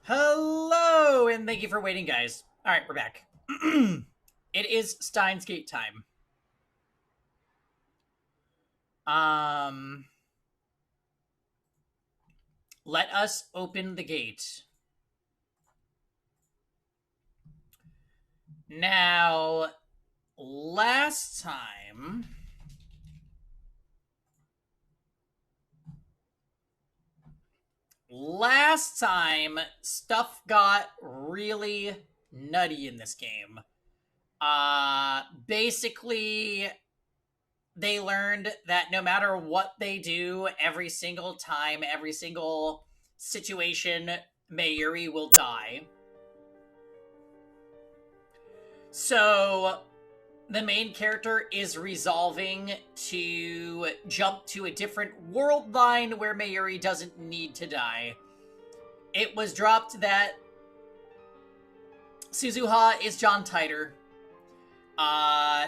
Hello, and thank you for waiting, guys. All right, we're back. It is Steins Gate time. Um, let us open the gate. Now, last time... stuff got really nutty in this game. Basically, they learned that no matter what they do, every single time, every single situation, Mayuri will die. So, the main character is resolving to jump to a different world line where Mayuri doesn't need to die. It was dropped that Suzuha is John Titor.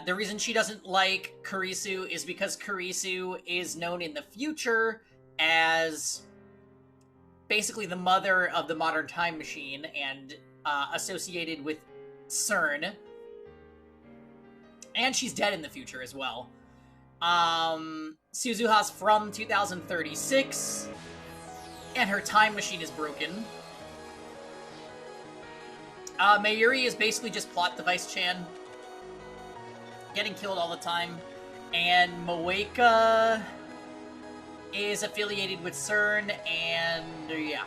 The reason she doesn't like Kurisu is because Kurisu is known in the future as basically the mother of the modern time machine and associated with CERN. And she's dead in the future as well. Suzuha's from 2036, and her time machine is broken. Mayuri is basically just plot device Chan, getting killed all the time, and Moeka is affiliated with CERN, and yeah.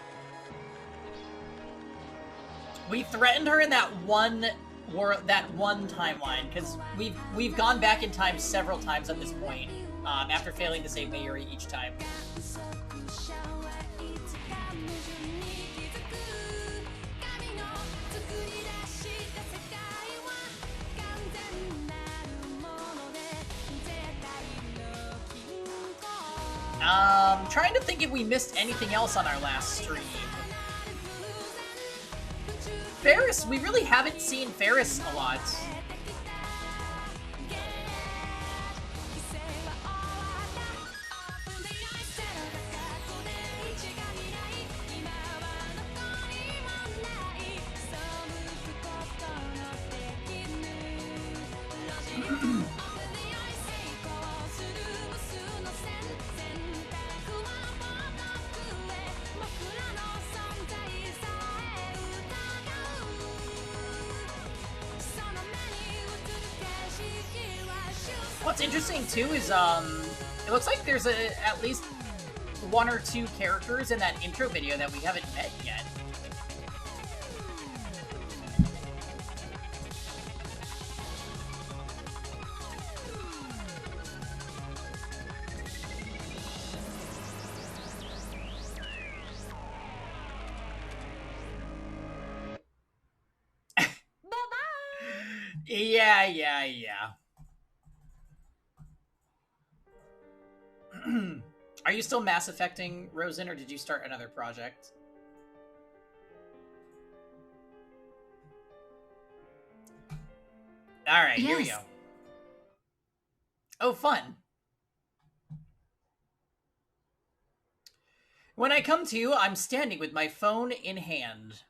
We threatened her in that one timeline, because we've gone back in time several times at this point, after failing to save Mayuri each time. Trying to think if we missed anything else on our last stream. Ferris, we really haven't seen Ferris a lot. What's interesting too is it looks like there's at least one or two characters in that intro video that we haven't met yet. Yeah. Are you still Mass Effecting, Rosen, or did you start another project? Alright, Here we go. Oh, fun. When I come to, I'm standing with my phone in hand.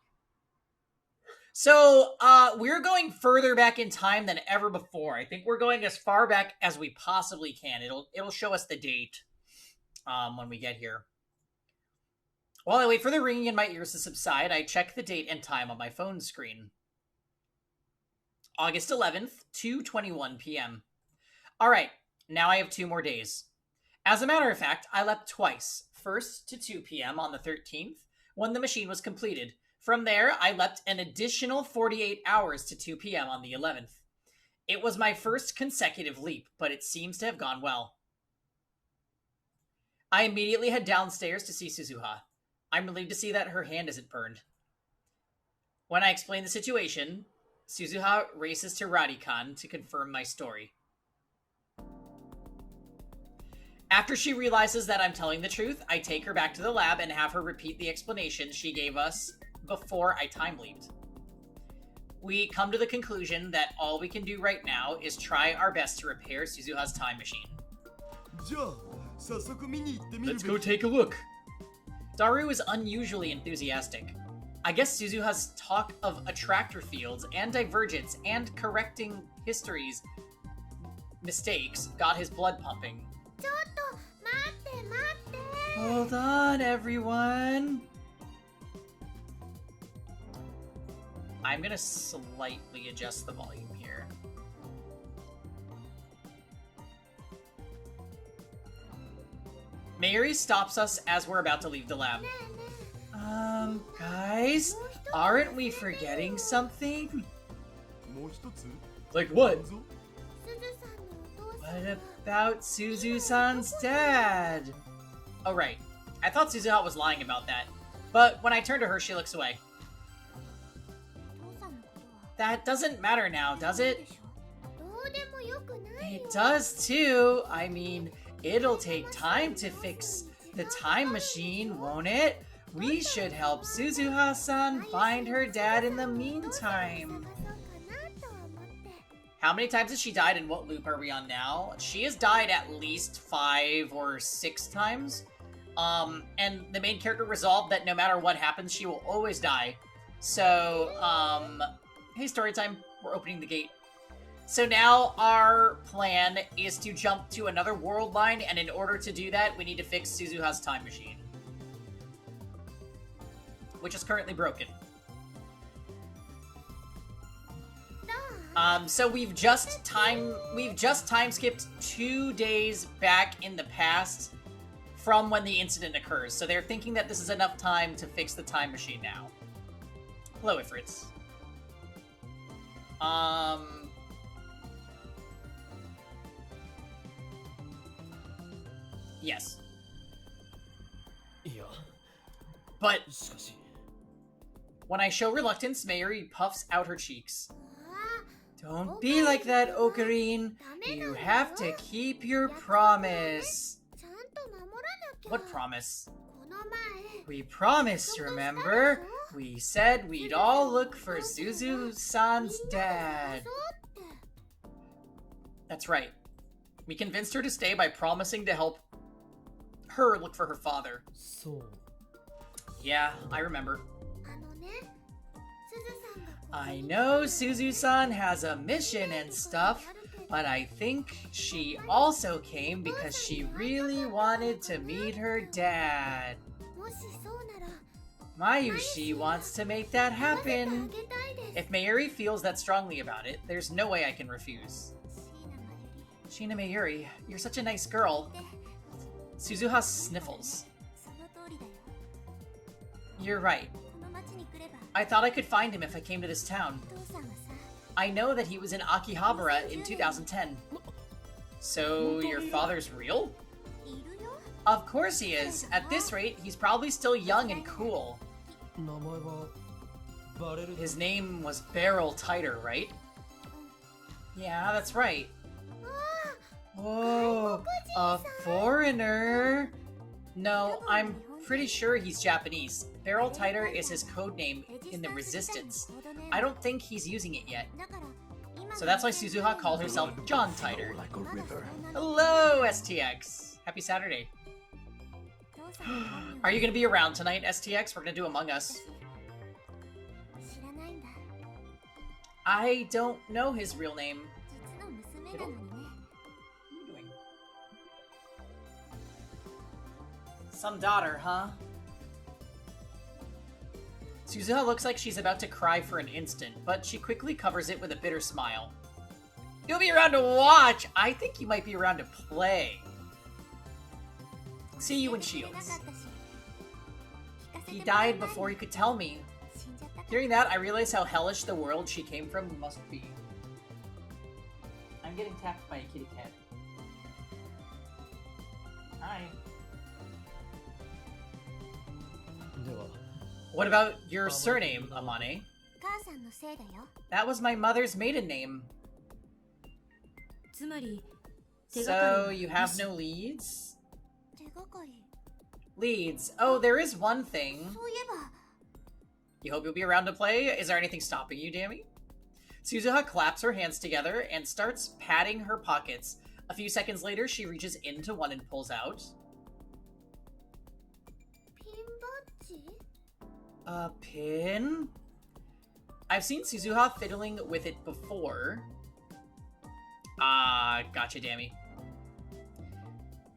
So, we're going further back in time than ever before. I think we're going as far back as we possibly can. It'll show us the date when we get here. While I wait for the ringing in my ears to subside, I check the date and time on my phone screen. August 11th, 2:21 p.m. Alright, now I have 2 more days. As a matter of fact, I leapt twice. First to 2 p.m. on the 13th, when the machine was completed. From there, I leapt an additional 48 hours to 2 p.m. on the 11th. It was my first consecutive leap, but it seems to have gone well. I immediately head downstairs to see Suzuha. I'm relieved to see that her hand isn't burned. When I explain the situation, Suzuha races to Radikan to confirm my story. After she realizes that I'm telling the truth, I take her back to the lab and have her repeat the explanation she gave us before I time leaped. We come to the conclusion that all we can do right now is try our best to repair Suzuha's time machine. Let's go take a look. Daru is unusually enthusiastic. I guess Suzuha's talk of attractor fields and divergence and correcting history's mistakes got his blood pumping. Hold on, everyone. I'm gonna slightly adjust the volume here. Mayuri stops us as we're about to leave the lab. Guys, aren't we forgetting something? Like what? What about Suzu-san's dad? Oh, right. I thought Suzuha was lying about that. But when I turn to her, she looks away. That doesn't matter now, does it? It does too. I mean, it'll take time to fix the time machine, won't it? We should help Suzuha-san find her dad in the meantime. How many times has she died and what loop are we on now? She has died at least 5 or 6 times. And the main character resolved that no matter what happens, she will always die. So, hey, story time. We're opening the gate. So now our plan is to jump to another world line, and in order to do that, we need to fix Suzuha's time machine, which is currently broken. So we've just time skipped 2 days back in the past from when the incident occurs. So they're thinking that this is enough time to fix the time machine now. Hello, Ifrits. Yes. But when I show reluctance, Mayuri puffs out her cheeks. Don't be like that, Ocarine. You have to keep your promise. What promise? We promised, remember? We said we'd all look for Suzu-san's dad. That's right. We convinced her to stay by promising to help her look for her father. Yeah, I remember. I know Suzu-san has a mission and stuff, but I think she also came because she really wanted to meet her dad. Mayushi wants to make that happen. If Mayuri feels that strongly about it, there's no way I can refuse. Shina Mayuri, you're such a nice girl. Suzuha sniffles. You're right. I thought I could find him if I came to this town. I know that he was in Akihabara in 2010. So, your father's real? Of course he is. At this rate, he's probably still young and cool. His name was Beryl Titer, right? Yeah, that's right. Whoa, a foreigner? No, I'm pretty sure he's Japanese. Beryl Titer is his codename in the Resistance. I don't think he's using it yet. So that's why Suzuha called herself John Titer. Hello, STX. Happy Saturday. Are you going to be around tonight, STX? We're going to do Among Us. I don't know his real name. What are you doing? Some daughter, huh? Suzuha looks like she's about to cry for an instant, but she quickly covers it with a bitter smile. You'll be around to watch! I think you might be around to play. See you in Shields. He died before he could tell me. Hearing that, I realize how hellish the world she came from must be. I'm getting tapped by a kitty cat. Hi. What about your surname, Amane? That was my mother's maiden name. So, you have no leads? Leads. Oh, there is one thing. You hope you'll be around to play? Is there anything stopping you, Dammy? Suzuha claps her hands together and starts patting her pockets. A few seconds later, she reaches into one and pulls out A pin? I've seen Suzuha fiddling with it before. Gotcha, Dammy.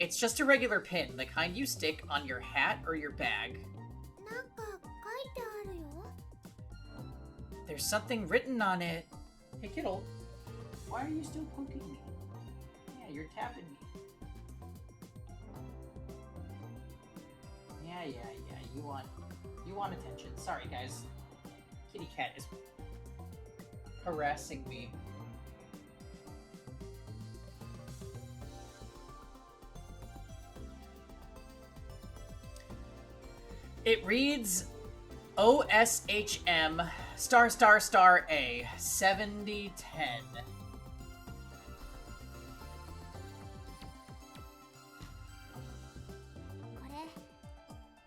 It's just a regular pin, the kind you stick on your hat or your bag. There's something written on it. Hey, kiddo. Why are you still poking me? Yeah, you're tapping me. Yeah. You want attention. Sorry, guys. Kitty cat is harassing me. It reads OSHM ****A 7010.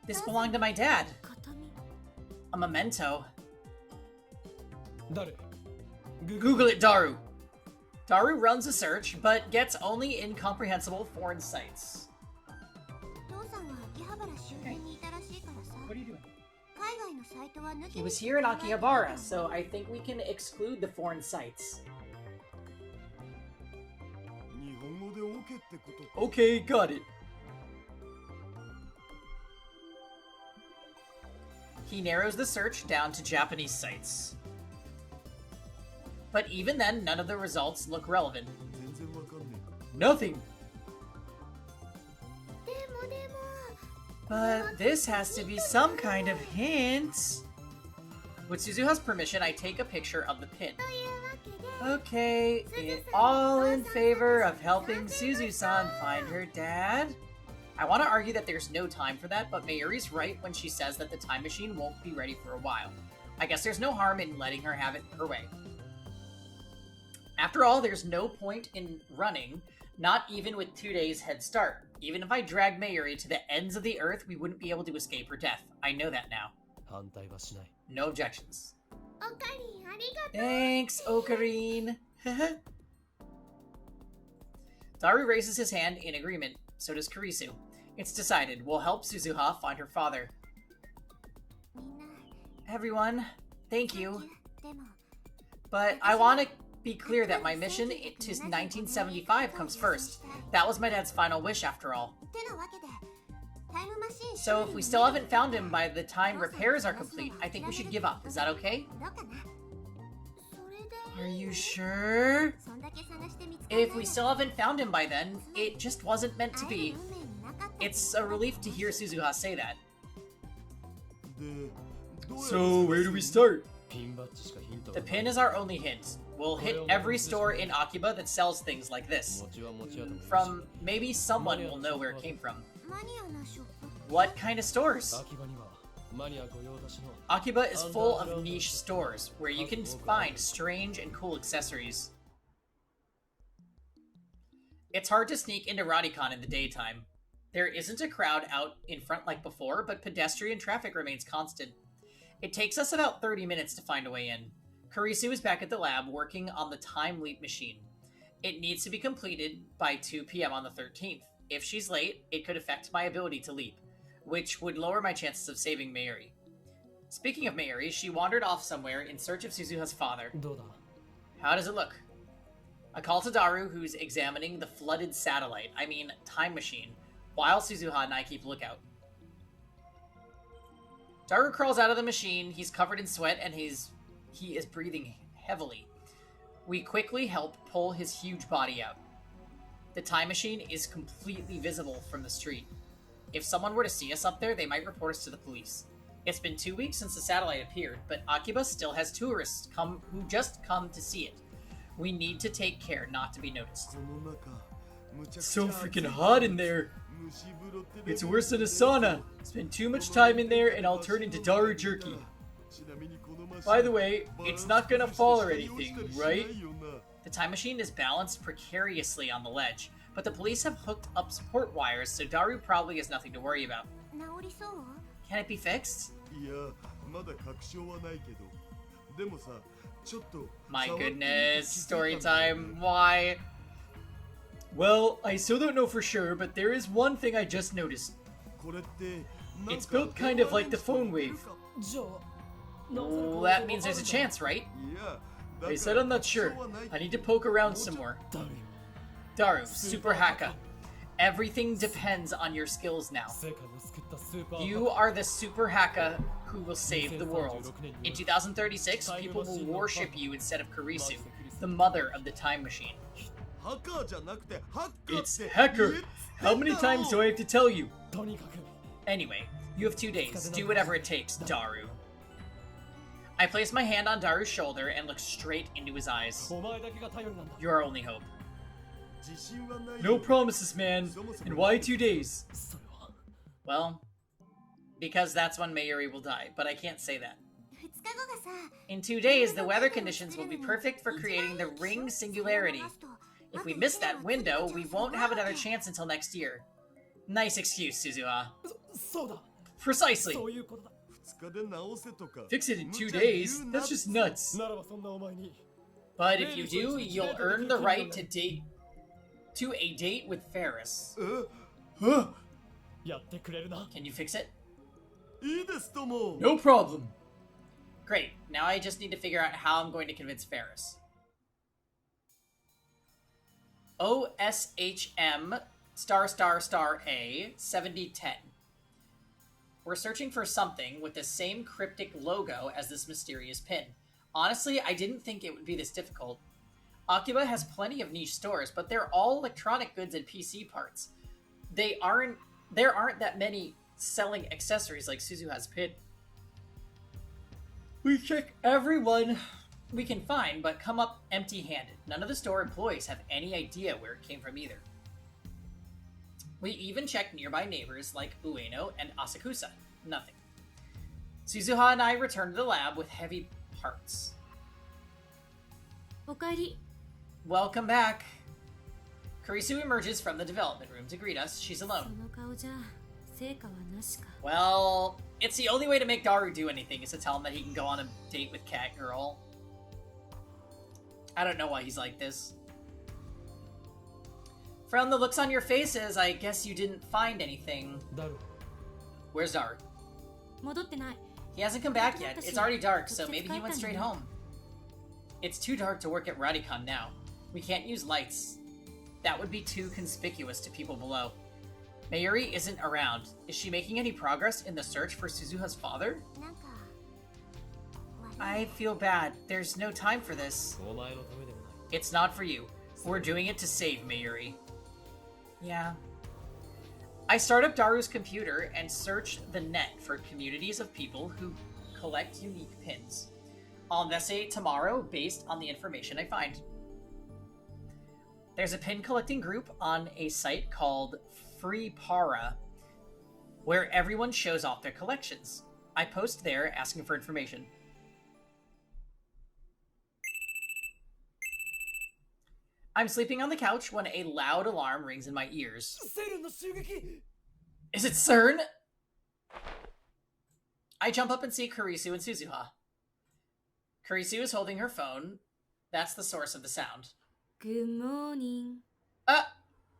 This belonged to my dad. A memento. Google it, Daru. Daru runs a search, but gets only incomprehensible foreign sites. Okay. What are you doing? He was here in Akihabara, so I think we can exclude the foreign sites. Okay, got it. He narrows the search down to Japanese sites. But even then, none of the results look relevant. Nothing! But this has to be some kind of hint. With Suzuha's permission, I take a picture of the pin. Okay, all in favor of helping Suzu-san find her dad? I want to argue that there's no time for that, but Mayuri's right when she says that the time machine won't be ready for a while. I guess there's no harm in letting her have it her way. After all, there's no point in running, not even with 2 days head start. Even if I drag Mayuri to the ends of the earth, we wouldn't be able to escape her death. I know that now. No objections. Thanks, Ocarine. Daru raises his hand in agreement. So does Kurisu. It's decided. We'll help Suzuha find her father. Everyone, thank you. But I want to be clear that my mission to 1975 comes first. That was my dad's final wish, after all. So if we still haven't found him by the time repairs are complete, I think we should give up. Is that okay? Are you sure? If we still haven't found him by then, it just wasn't meant to be. It's a relief to hear Suzuha say that. So, where do we start? The pin is our only hint. We'll hit every store in Akiba that sells things like this. From maybe someone will know where it came from. What kind of stores? Akiba is full of niche stores where you can find strange and cool accessories. It's hard to sneak into Radicon in the daytime. There isn't a crowd out in front like before, but pedestrian traffic remains constant. It takes us about 30 minutes to find a way in. Kurisu is back at the lab working on the time leap machine. It needs to be completed by 2 p.m. on the 13th. If she's late, it could affect my ability to leap, which would lower my chances of saving Mayuri. Speaking of Mayuri, she wandered off somewhere in search of Suzuha's father. How does it look? A call to Daru, who's examining the flooded satellite, time machine, while Suzuha and I keep lookout. Daru crawls out of the machine. He's covered in sweat and he is breathing heavily. We quickly help pull his huge body out. The time machine is completely visible from the street. If someone were to see us up there, they might report us to the police. It's been 2 weeks since the satellite appeared, but Akiba still has tourists who just come to see it. We need to take care not to be noticed. It's so freaking hot in there. It's worse than a sauna. Spend too much time in there and I'll turn into Daru jerky. By the way, it's not gonna fall or anything, right? The time machine is balanced precariously on the ledge, but the police have hooked up support wires, so Daru probably has nothing to worry about. Can it be fixed? My goodness, story time, why? Well, I still don't know for sure, but there is one thing I just noticed. It's built kind of like the phone wave. Well, that means there's a chance, right? I said I'm not sure. I need to poke around some more. Daru, Super Haka. Everything depends on your skills now. You are the Super Haka who will save the world. In 2036, people will worship you instead of Kurisu, the mother of the time machine. It's Hacker! How many times do I have to tell you? Anyway, you have 2 days. Do whatever it takes, Daru. I place my hand on Daru's shoulder and look straight into his eyes. You're our only hope. No promises, man. And why 2 days? Well, because that's when Mayuri will die, but I can't say that. In 2 days, the weather conditions will be perfect for creating the ring singularity. If we miss that window, we won't have another chance until next year. Nice excuse, Suzuha. Precisely. Fix it in 2 days? That's just nuts. But if you do, you'll earn the right to a date with Ferris. Can you fix it? No problem. Great. Now I just need to figure out how I'm going to convince Ferris. OSHM ***A 7010. We're searching for something with the same cryptic logo as this mysterious pin. Honestly, I didn't think it would be this difficult. Akiba has plenty of niche stores, but they're all electronic goods and PC parts. There aren't that many selling accessories like Suzuha's pin. We check everyone we can find, but come up empty-handed. None of the store employees have any idea where it came from either. We even checked nearby neighbors like Ueno and Asakusa. Nothing. Suzuha and I returned to the lab with heavy hearts. Welcome back. Kurisu emerges from the development room to greet us. She's alone. Well, it's the only way to make Daru do anything is to tell him that he can go on a date with Cat Girl. I don't know why he's like this. From the looks on your faces, I guess you didn't find anything. Where's Daru? He hasn't come back yet. It's already dark, so maybe he went straight home. It's too dark to work at Radicon now. We can't use lights. That would be too conspicuous to people below. Mayuri isn't around. Is she making any progress in the search for Suzuha's father? I feel bad. There's no time for this. It's not for you. We're doing it to save Mayuri. Yeah. I start up Daru's computer and search the net for communities of people who collect unique pins. I'll investigate tomorrow based on the information I find. There's a pin collecting group on a site called Freepara, where everyone shows off their collections. I post there asking for information. I'm sleeping on the couch when a loud alarm rings in my ears. Is it CERN? I jump up and see Kurisu and Suzuha. Kurisu is holding her phone. That's the source of the sound. Good morning.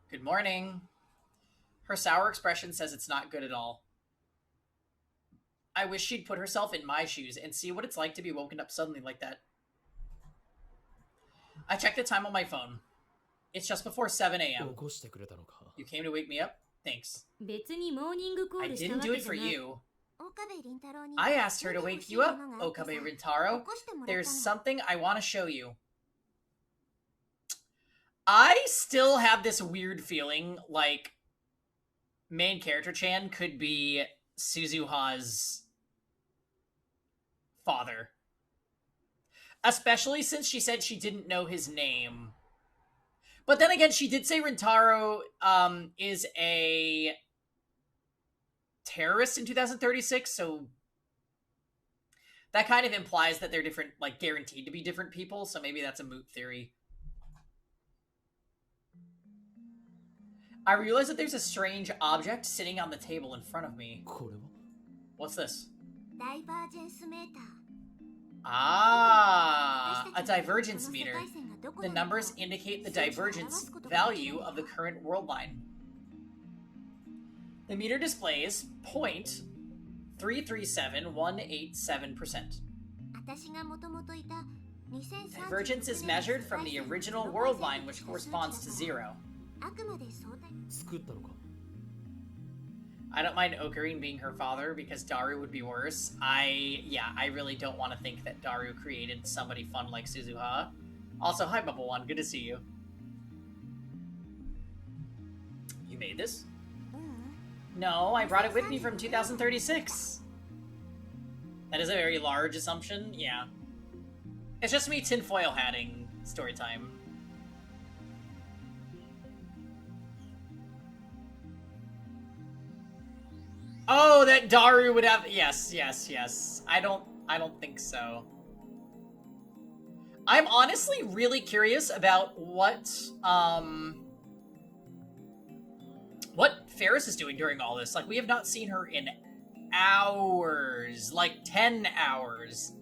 Good morning. Her sour expression says it's not good at all. I wish she'd put herself in my shoes and see what it's like to be woken up suddenly like that. I check the time on my phone. It's just before 7 a.m. You came to wake me up? Thanks. I didn't do it for you. I asked her to wake you up, Okabe Rintaro. There's something I want to show you. I still have this weird feeling like main character Chan could be Suzuha's father. Especially since she said she didn't know his name. But then again, she did say Rintaro is a terrorist in 2036, so that kind of implies that they're different, like guaranteed to be different people, so maybe that's a moot theory. I realize that there's a strange object sitting on the table in front of me. What's this? Ah, a divergence meter. The numbers indicate the divergence value of the current world line. The meter displays 0.337187%. 私がもともといた Divergence is measured from the original world line, which corresponds to 0. あくまで相対 作ったのか I don't mind Ocarine being her father because Daru would be worse. I really don't want to think that Daru created somebody fun like Suzuha. Also, hi Bubble One, good to see you. You made this? No, I brought it with me from 2036. That is a very large assumption, yeah. It's just me tinfoil hatting story time. Oh, that Daru would have yes. I don't think so. I'm honestly really curious about what Ferris is doing during all this. Like, we have not seen her in hours, like 10 hours.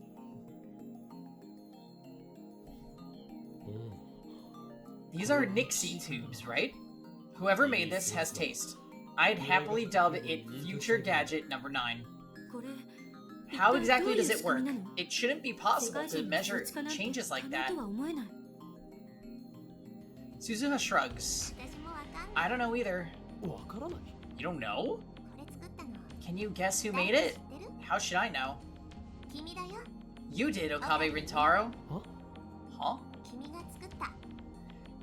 These are Nixie tubes, right? Whoever made this has taste. I'd happily dub it Future Gadget number 9. これ How exactly does it work? It shouldn't be possible to measure changes like that. とは思えない Suzuha shrugs. 私もわかんない I don't know either. わからない You don't know? これ作ったの Can you guess who made it? 知ってる How should I know? 君だよ You did, Okabe Rintaro. は Huh? 君が作った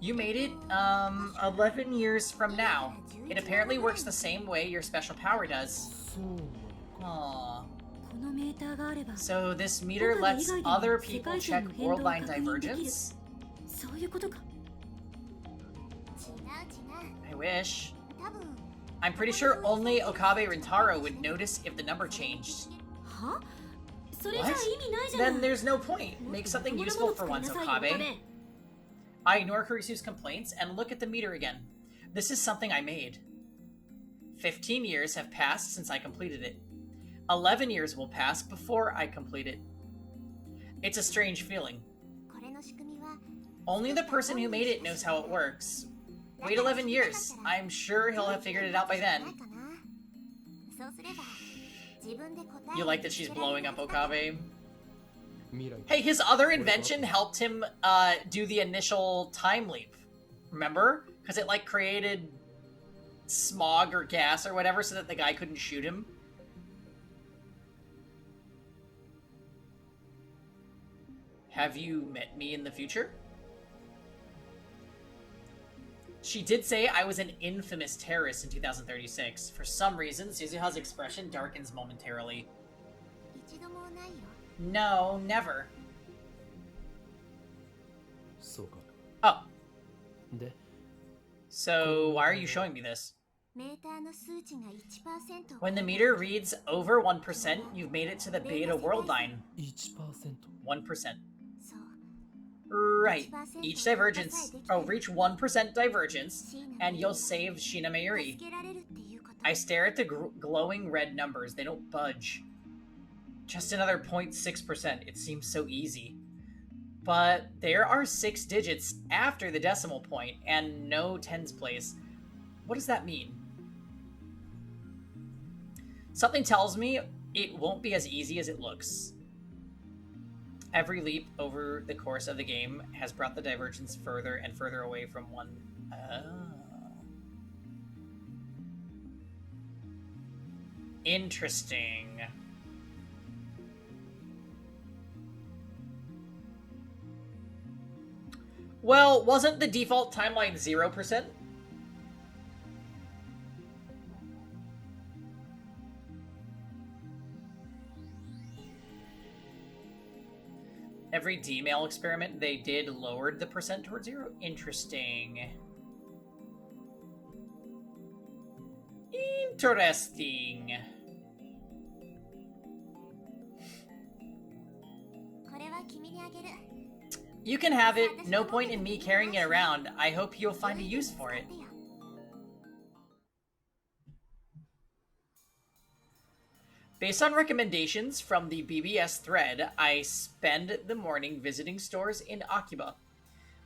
You made it, 11 years from now. It apparently works the same way your special power does. そうなの Aww. このメーターがあれば So this meter lets other people check world line divergence? そういうことか違う I wish. 多分 I'm pretty sure only Okabe Rintaro would notice if the number changed. はそれじゃ意 What? 味ないじゃない Then there's no point. Make something useful for once, Okabe. I ignore Kurisu's complaints and look at the meter again. This is something I made. 15 years have passed since I completed it. 11 years will pass before I complete it. It's a strange feeling. これの仕組みは Only the person who made it knows how it works. Wait 11 years. I'm sure he'll have figured it out by ない then. かなそうすれば自分で答え You like that she's blowing up Okabe? 未来 Hey, his other invention helped him do the initial time leap. Remember? Because it like created smog or gas or whatever so that the guy couldn't shoot him. Have you met me in the future? She did say I was an infamous terrorist in 2036. For some reason, Suzuha's expression darkens momentarily. 一度もないよ No, never. そうか Oh, で so why are you showing me this? メーターの数値が 1% When the meter reads over 1%, you've made it to the beta world line. 1% 1%. そう Right. Each divergence, reach 1% divergence, and you'll save Shina 助 Mayuri. けられるっていうこと I stare at the glowing red numbers. They don't budge. Just another 0.6%. It seems so easy. But there are 6 digits after the decimal point, and no tens place. What does that mean? Something tells me it won't be as easy as it looks. Every leap over the course of the game has brought the divergence further and further away from one. Oh. Interesting. Well, wasn't the default timeline 0%? Every D-mail experiment they did lowered the percent towards 0? Interesting. Interesting. これは君にあげる You can have it. No point in me carrying it around. I hope you'll find a use for it. Based on recommendations from the BBS thread, I spend the morning visiting stores in Akiba.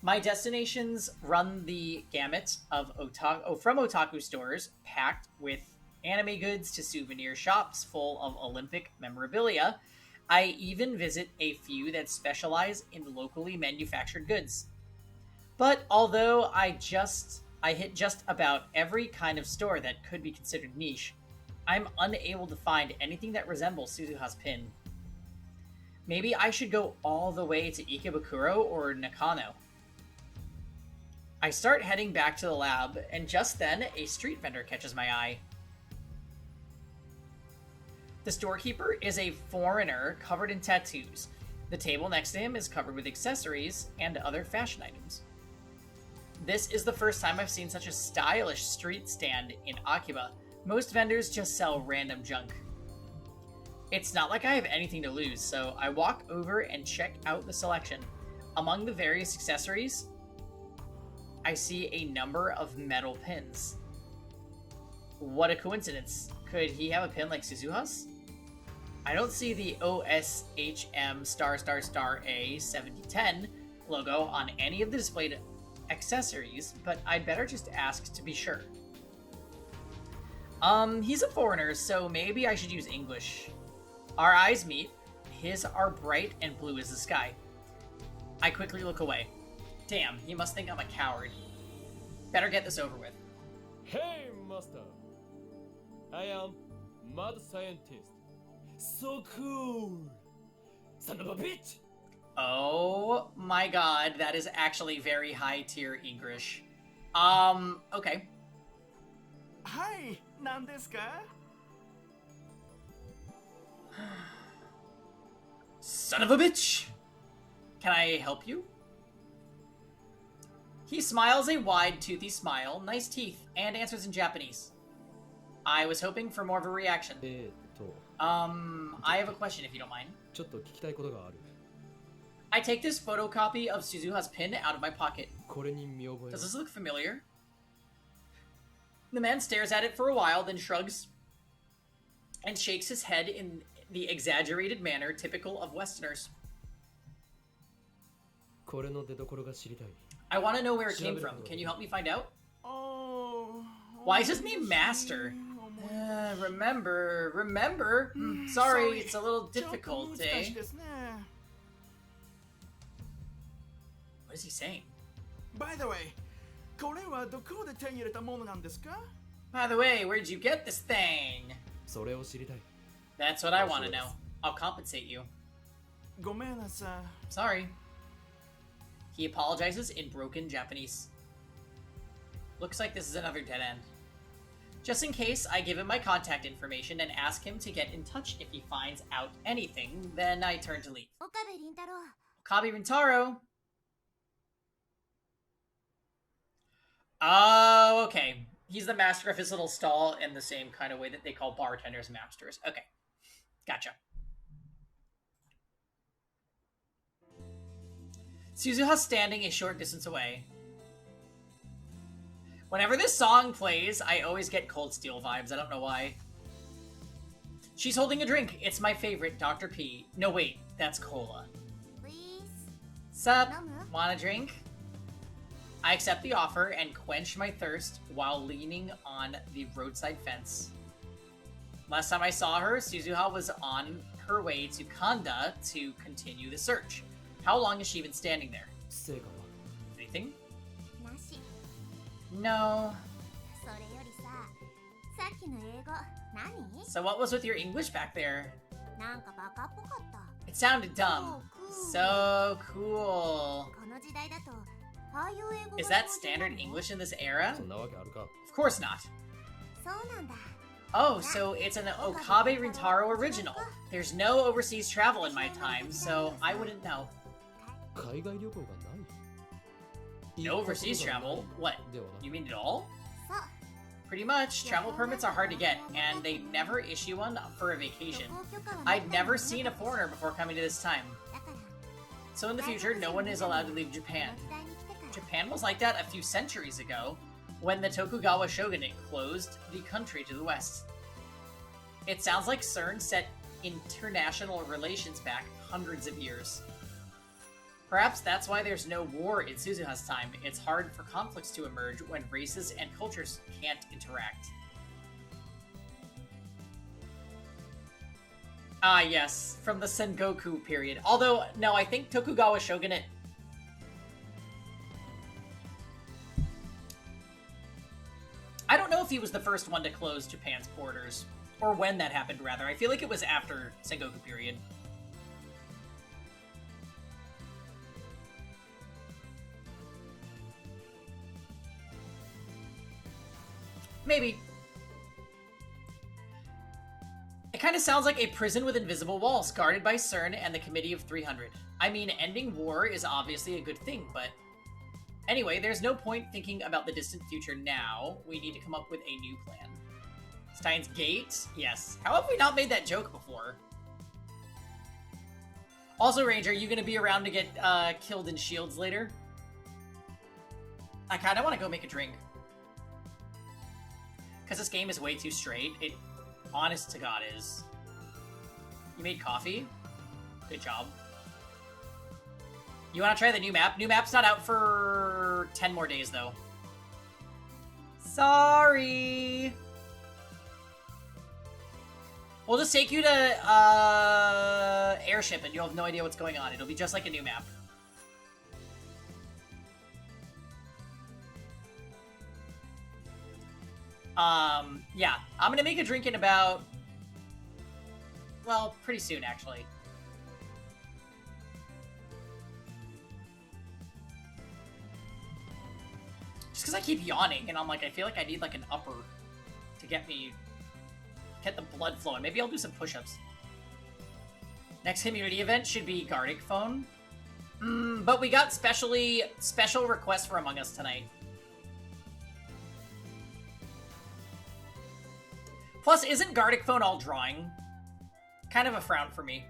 My destinations run the gamut of from otaku stores packed with anime goods to souvenir shops full of Olympic memorabilia. I even visit a few that specialize in locally manufactured goods. But although I hit just about every kind of store that could be considered niche, I'm unable to find anything that resembles Suzuha's pin. Maybe I should go all the way to Ikebukuro or Nakano. I start heading back to the lab, and just then, a street vendor catches my eye. The storekeeper is a foreigner covered in tattoos. The table next to him is covered with accessories and other fashion items. This is the first time I've seen such a stylish street stand in Akiba. Most vendors just sell random junk. It's not like I have anything to lose, so I walk over and check out the selection. Among the various accessories, I see a number of metal pins. What a coincidence. Could he have a pin like Suzuha's? I don't see the OSHM *** A 7010 logo on any of the displayed accessories, but I'd better just ask to be sure. He's a foreigner, so maybe I should use English. Our eyes meet. His are bright and blue as the sky. I quickly look away. Damn, he must think I'm a coward. Better get this over with. Hey, Master! I am Mad Scientist. So cool! Son of a bitch! Oh my god, that is actually very high tier English. Okay. Hi, 何ですか? Son of a bitch! Can I help you? He smiles a wide, toothy smile, nice teeth, and answers in Japanese. I was hoping for more of a reaction. I have a question if you don't mind. ちょっと聞きたいことがある。 I take this photocopy of Suzuha's pin out of my pocket. これに見覚え Does this look familiar? The man stares at it for a while, then shrugs and shakes his head in the exaggerated manner typical of Westerners. これの出所が知りたい。 I want to know where it came from. Can you help me find out? Why is his name Master? Remember? Sorry, it's a little difficult, eh? What is he saying? By the way, これはどこで手に入れたものなんですか? By the way, where'd you get this thing? それを知りたい。 That's what I want to know. I'll compensate you. ごめんなさい. Sorry. He apologizes in broken Japanese. Looks like this is another dead end. Just in case, I give him my contact information and ask him to get in touch if he finds out anything, then I turn to leave. Okabe Rintaro. Okabe Rintaro! Oh, okay. He's the master of his little stall in the same kind of way that they call bartenders masters. Okay. Gotcha. Suzuha's standing a short distance away. Whenever this song plays, I always get Cold Steel vibes. I don't know why. She's holding a drink. It's my favorite, Dr. P. No, wait. That's cola. Please. Sup? Namu? Want a drink? I accept the offer and quench my thirst while leaning on the roadside fence. Last time I saw her, Suzuha was on her way to Kanda to continue the search. How long has she been standing there? 成果は Anything? なし。 No. それよりさ、さっきの英語、何? So what was with your English back there? なんかバカっぽかった。 It sounded dumb. So cool. この時代だと、ああいう英語が Is that standard English in this era? そんなわけあるか。 Of course not. そうなんだ。 Oh, so it's an Okabe Rintaro original. There's no overseas travel in my time, so I wouldn't know. 海外旅行がない No overseas travel? What? ではな You mean it all? そう。 Pretty much. Travel permits are hard to get, and they never issue one for a 旅 vacation. 行許可は I'd never seen a foreigner before coming to this time. だから、 So in the future, no one is allowed to leave Japan. この時代に来てから。 Japan was like that a few centuries ago, when the Tokugawa shogunate closed the country to the west. It sounds like CERN set international relations back hundreds of years. Perhaps that's why there's no war in Suzuha's time. It's hard for conflicts to emerge when races and cultures can't interact. Ah, yes, from the Sengoku period. Although, no, I think Tokugawa Shogunate... I don't know if he was the first one to close Japan's borders, or when that happened, rather. I feel like it was after Sengoku period. Maybe. It kind of sounds like a prison with invisible walls, guarded by CERN and the Committee of 300. I mean, ending war is obviously a good thing, but... Anyway, there's no point thinking about the distant future now. We need to come up with a new plan. Steins Gate? Yes. How have we not made that joke before? Also, Ranger, you gonna be around to get killed in shields later? I kinda wanna go make a drink. Because this game is way too straight. It, honest to God, is. You made coffee? Good job. You want to try the new map? New map's not out for 10 more days, though. Sorry! We'll just take you to, airship, and you'll have no idea what's going on. It'll be just like a new map. Yeah. I'm gonna make a drink in about... Well, pretty soon, actually. Just because I keep yawning, and I'm like, I feel like I need, like, an upper to get me... Get the blood flowing. Maybe I'll do some push-ups. Next community event should be Gardic Phone. But we got special requests for Among Us tonight. Plus, isn't Gardic Phone all drawing? Kind of a frown for me.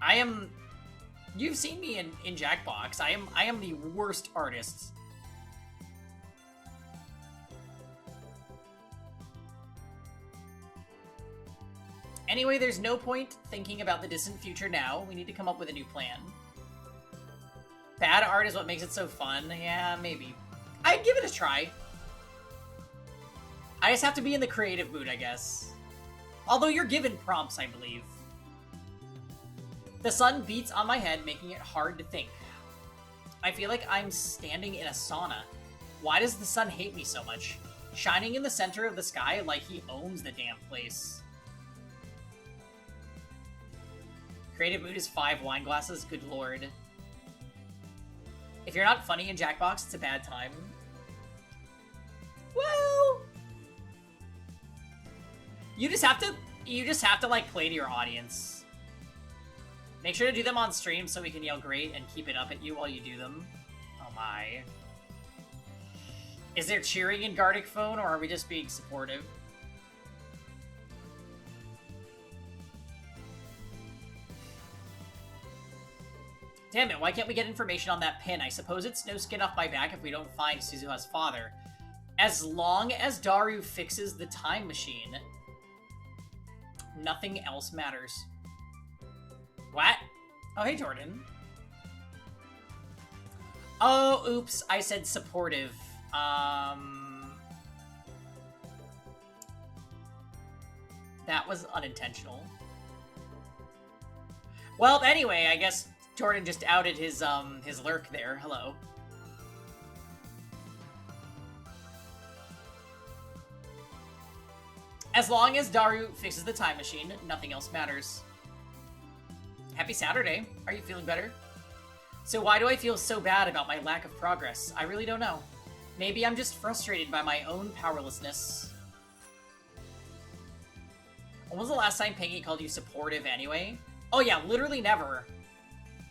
I am... You've seen me in Jackbox. I am the worst artist. Anyway, there's no point thinking about the distant future now. We need to come up with a new plan. Bad art is what makes it so fun. Yeah, maybe. I'd give it a try. I just have to be in the creative mood, I guess. Although you're given prompts, I believe. The sun beats on my head, making it hard to think. I feel like I'm standing in a sauna. Why does the sun hate me so much? Shining in the center of the sky like he owns the damn place. Creative mood is 5 wine glasses, good lord. If you're not funny in Jackbox, it's a bad time. Well... You just have to, like, play to your audience. Make sure to do them on stream so we can yell great and keep it up at you while you do them. Oh my. Is there cheering in Gardic Phone, or are we just being supportive? Damn it, why can't we get information on that pin? I suppose it's no skin off my back if we don't find Suzuha's father. As long as Daru fixes the time machine, nothing else matters. What? Oh, hey, Jordan. Oh, oops, I said supportive. That was unintentional. Well, anyway, I guess Jordan just outed his lurk there. Hello. As long as Daru fixes the time machine, nothing else matters. Happy Saturday. Are you feeling better? So why do I feel so bad about my lack of progress? I really don't know. Maybe I'm just frustrated by my own powerlessness. When was the last time Pangy called you supportive anyway? Oh yeah, literally never.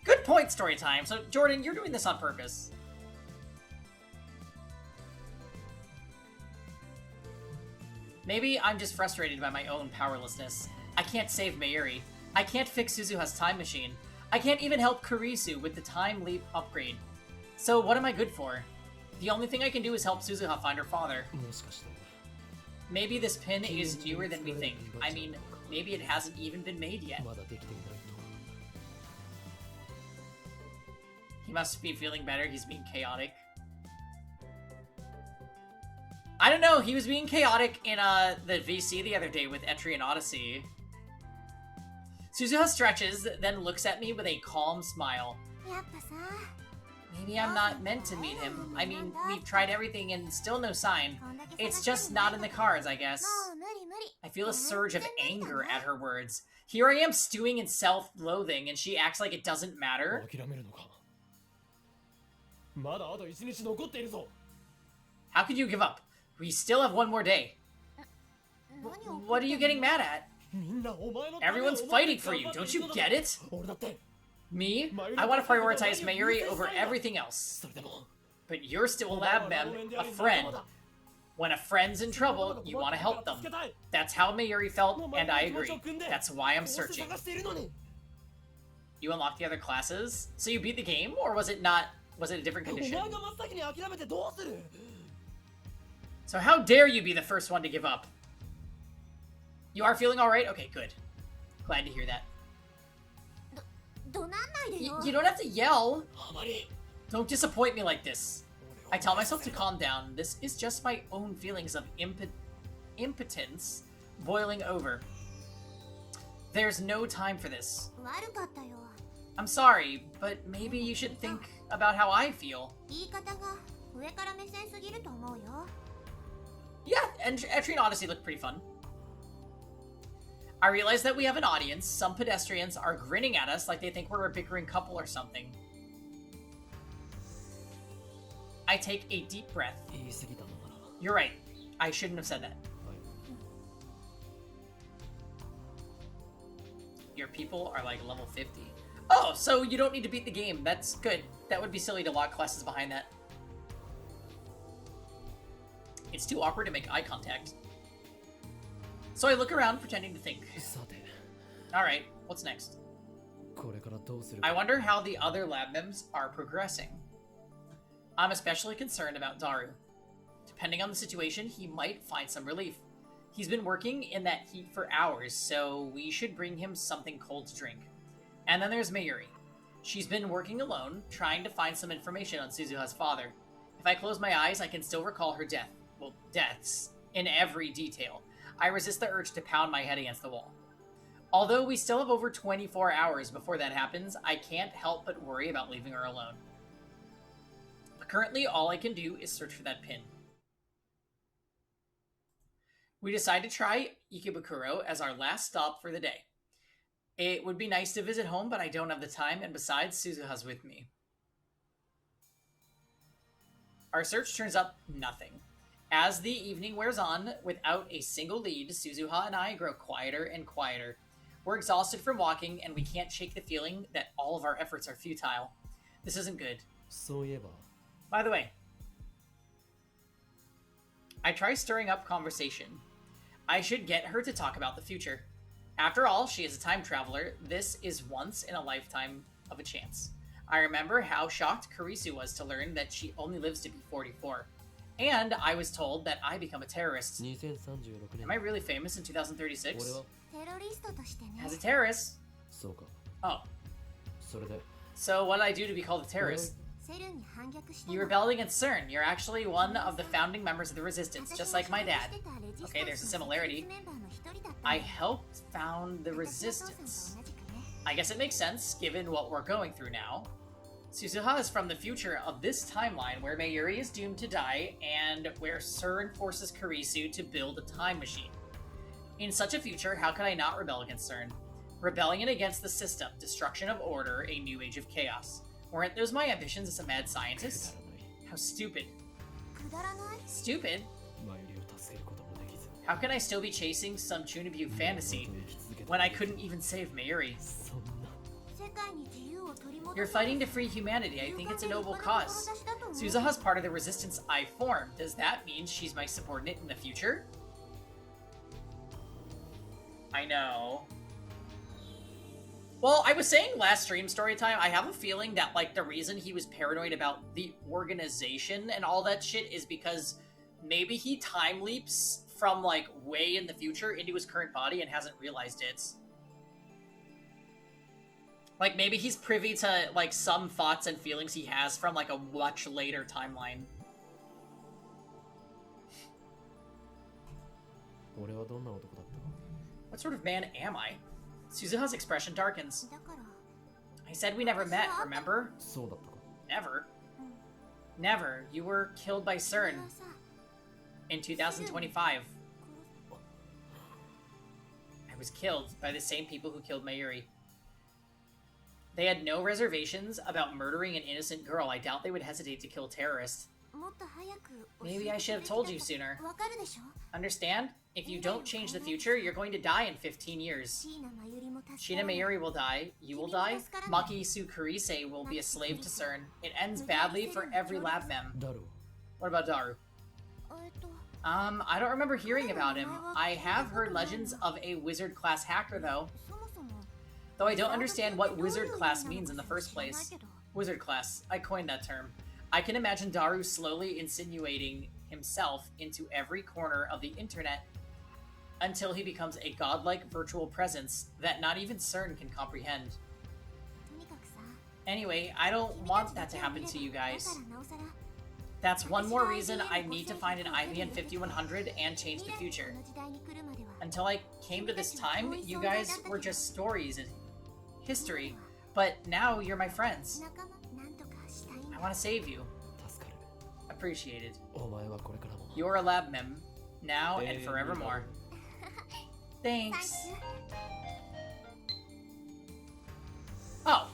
Good point, story time. So, Jordan, you're doing this on purpose. Maybe I'm just frustrated by my own powerlessness. I can't save Mayuri. I can't fix Suzuha's time machine. I can't even help Kurisu with the time leap upgrade. So what am I good for? The only thing I can do is help Suzuha find her father. Maybe this pin is newer than we think. I mean, maybe it hasn't even been made yet. He must be feeling better. He's being chaotic. I don't know. He was being chaotic in the VC the other day with Etrian Odyssey. Suzuha stretches, then looks at me with a calm smile. やっぱさ Maybe I'm not meant to meet him. I mean, we've tried everything and still no sign. It's just not in the cards, I guess. もう無理無理 I feel a surge of anger at her words. Here I am stewing in self-loathing, and she acts like it doesn't matter. 諦めるのか。まだあと1日残っているぞ。 How could you give up? We still have one more day. 何を What are you getting mad at? みんなお前のためを Everyone's fighting for you, don't you get it? 俺だって。 Me? I want to prioritize Mayuri over everything else. それでも But you're still a lab mem, a friend. When a friend's in trouble, you want to help them. That's how Mayuri felt, and I agree. That's why I'm searching. 探しているのに。 You unlocked the other classes? So you beat the game? Or was it not... Was it a different お condition? 前が真っ先に諦めてどうする。 So how dare you be the first one to give up? You are feeling alright? Okay, good. Glad to hear that. 怒鳴んないでよ You don't have to yell. あまり。 Don't disappoint me like this. I tell myself to calm down. This is just my own feelings of impotence boiling over. There's no time for this. 悪かったよ I'm sorry, but maybe you should think about how I feel. 言い方が上から目線すぎると思うよ Yeah, and Etrian Odyssey looked pretty fun. I realize that we have an audience. Some pedestrians are grinning at us like they think we're a bickering couple or something. I take a deep breath. 言い過ぎたのかな。 You're right. I shouldn't have said that. Your people are like level 50. Oh, so you don't need to beat the game. That's good. That would be silly to lock classes behind that. It's too awkward to make eye contact. So I look around, pretending to think. さて、 Alright, what's next? これからどうする I wonder how the other lab members are progressing. I'm especially concerned about Daru. Depending on the situation, he might find some relief. He's been working in that heat for hours, so we should bring him something cold to drink. And then there's Mayuri. She's been working alone, trying to find some information on Suzuha's father. If I close my eyes, I can still recall her deaths, in every detail. I resist the urge to pound my head against the wall. Although we still have over 24 hours before that happens, I can't help but worry about leaving her alone. But currently, all I can do is search for that pin. We decide to try Ikebukuro as our last stop for the day. It would be nice to visit home, but I don't have the time, and besides, Suzuha's with me. Our search turns up nothing. As the evening wears on, without a single lead, Suzuha and I grow quieter and quieter. We're exhausted from walking, and we can't shake the feeling that all of our efforts are futile. This isn't good. そういえば、 By the way, I try stirring up conversation. I should get her to talk about the future. After all, she is a time traveler. This is once in a lifetime of a chance. I remember how shocked Kurisu was to learn that she only lives to be 44. And I was told that I become a terrorist. 2036 Am I 年。 really famous in 2036? 俺は、テロリストとしてね As a terrorist? そうか。 Oh. それで、 So what did I do to be called a terrorist? セルンに反逆した You の rebelled against CERN. You're actually one of the founding members of the Resistance, just like my dad. Okay, there's a similarity. I helped found the Resistance. I guess it makes sense, given what we're going through now. Suzuha is from the future of this timeline where Mayuri is doomed to die and where CERN forces Kurisu to build a time machine. In such a future, how could I not rebel against CERN? Rebellion against the system, destruction of order, a new age of chaos. Weren't those my ambitions as a mad く scientist? だらない How stupid. くだらない Stupid? マユリを助けることもできず、 How can I still be chasing some Chunibyu fantasy 生き続けた when I couldn't even save Mayuri? そんな。世界に自由を取り戻 You're fighting to free humanity. I think it's a noble cause. Suzuha's part of the resistance I formed. Does that mean she's my subordinate in the future? I know. Well, I was saying last stream story time, I have a feeling that, like, the reason he was paranoid about the organization and all that shit is because maybe he time leaps from, like, way in the future into his current body and hasn't realized it. Like, maybe he's privy to, like, some thoughts and feelings he has from, like, a much later timeline. 俺はどんな男だったの？ What sort of man am I? Suzuha's expression darkens. だから I said we never met, remember? そうだったか。 Never. Never. You were killed by それ CERN はさ in 2025. I was killed by the same people who killed Mayuri. They had no reservations about murdering an innocent girl. I doubt they would hesitate to kill terrorists. もっと早く教え Maybe て I く should れ have て told た you と sooner. わかるでしょ Understand? If you don't change the future, you're going to die in 15 years. 椎名真由里も助 Shina からない Mayuri will die, you will die, Maki Sukurise will be a slave to CERN. It ends badly for every lab mem. だろう。 What about Daru? と I don't remember hearing about him. I have heard legends of a wizard class hacker though. そもそも Though I don't understand what wizard class means in the first place. Wizard class, I coined that term. I can imagine Daru slowly insinuating himself into every corner of the internet until he becomes a godlike virtual presence that not even CERN can comprehend. とにかくさ Anyway, I don't want that to happen to you だ guys. からなおさら That's one more reason I need to find an IBN 5100 and change the 未来 future. のこの時代に来るまでは Until I came to this time, you guys were just stories and history. But now you're my friends. 仲間なんとかしたいん I だ want to save you. 助かる。 Appreciated. お前はこれからも。 You're a lab mem. Now and forevermore. Thanks. Oh.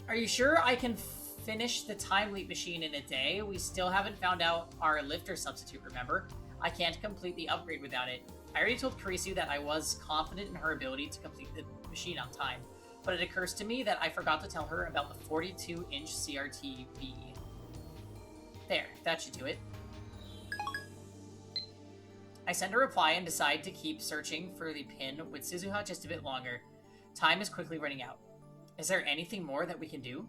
Are you sure I can finish the time leap machine in a day? We still haven't found out our lifter substitute, remember? I can't complete the upgrade without it. I already told Karisu that I was confident in her ability to complete the machine on time, but it occurs to me that I forgot to tell her about the 42-inch CRT VE. There, that should do it. I send a reply and decide to keep searching for the pin with Suzuha just a bit longer. Time is quickly running out. Is there anything more that we can do?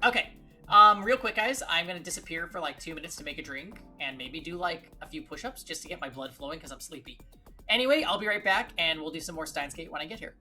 Okay, real quick, guys, I'm gonna disappear for like 2 minutes to make a drink and maybe do like a few push-ups just to get my blood flowing because I'm sleepy. Anyway, I'll be right back and we'll do some more Steins Gate when I get here.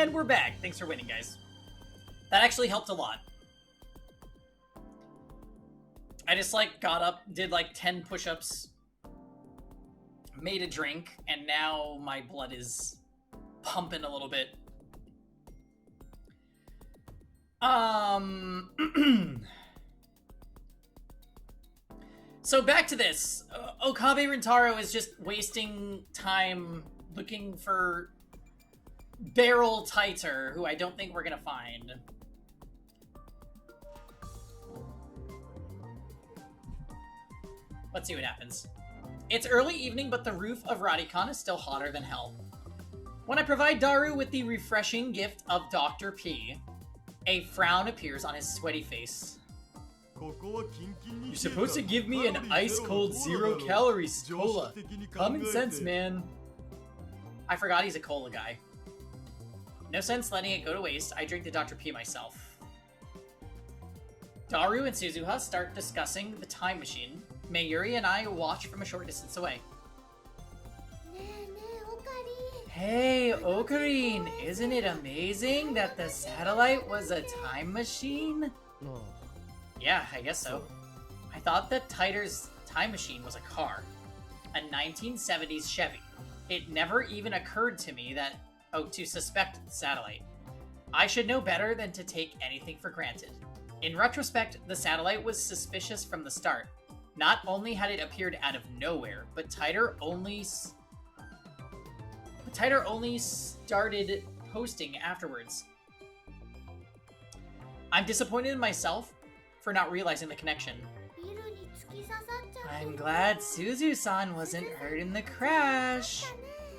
And we're back. Thanks for winning, guys. That actually helped a lot. I just, like, got up, did, like, 10 push-ups, made a drink, and now my blood is pumping a little bit. So back to this. Okabe Rintaro is just wasting time looking for Barrel Tighter, who I don't think we're gonna find. Let's see what happens. It's early evening, but the roof of Radicon is still hotter than hell. When I provide Daru with the refreshing gift of Dr. P, a frown appears on his sweaty face. You're supposed to give me an ice-cold 0-calorie cola. Common sense, man. I forgot he's a cola guy. No sense letting it go to waste. I drink the Dr. P myself. Daru and Suzuha start discussing the time machine. Mayuri and I watch from a short distance away. Hey, Ocarine! Isn't it amazing that the satellite was a time machine? No. Yeah, I guess so. I thought that Tighter's time machine was a car. A 1970s Chevy. It never even occurred to me that, to suspect the satellite. I should know better than to take anything for granted. In retrospect, the satellite was suspicious from the start. Not only had it appeared out of nowhere, but Tighter only started posting afterwards. I'm disappointed in myself for not realizing the connection. I'm glad Suzu-san wasn't hurt in the crash.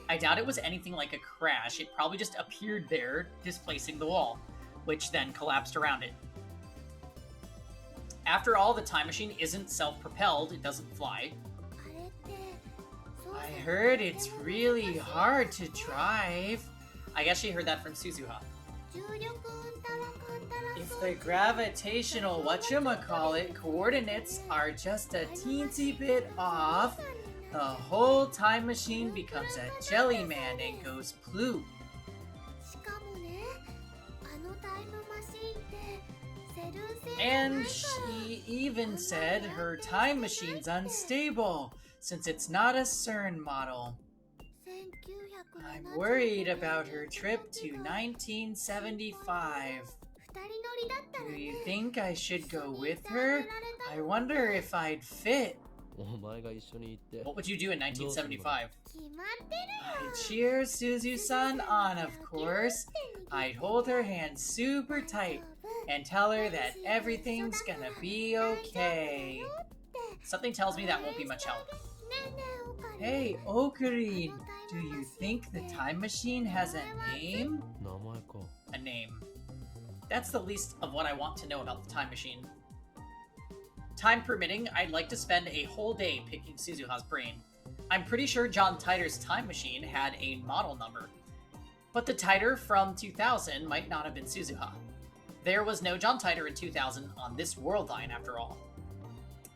I doubt it was anything like a crash. It probably just appeared there, displacing the wall, which then collapsed around it. After all, the time machine isn't self-propelled, it doesn't fly. I heard it's really hard to drive. I guess she heard that from Suzuha. If the gravitational whatchamacallit coordinates are just a teensy bit off, the whole time machine becomes a jelly man and goes ploo. And she even said her time machine's unstable, since it's not a CERN model. I'm worried about her trip to 1975. Do you think I should go with her? I wonder if I'd fit. What would you do in 1975? I'd cheer Suzu-san on, of course. I'd hold her hand super tight and tell her that everything's gonna be okay. Something tells me that won't be much help. Hey, Ocarine, do you think the time machine has a name? A name. That's the least of what I want to know about the time machine. Time permitting, I'd like to spend a whole day picking Suzuha's brain. I'm pretty sure John Titor's time machine had a model number. But the Titor from 2000 might not have been Suzuha. There was no John Titor in 2000 on this world line, after all.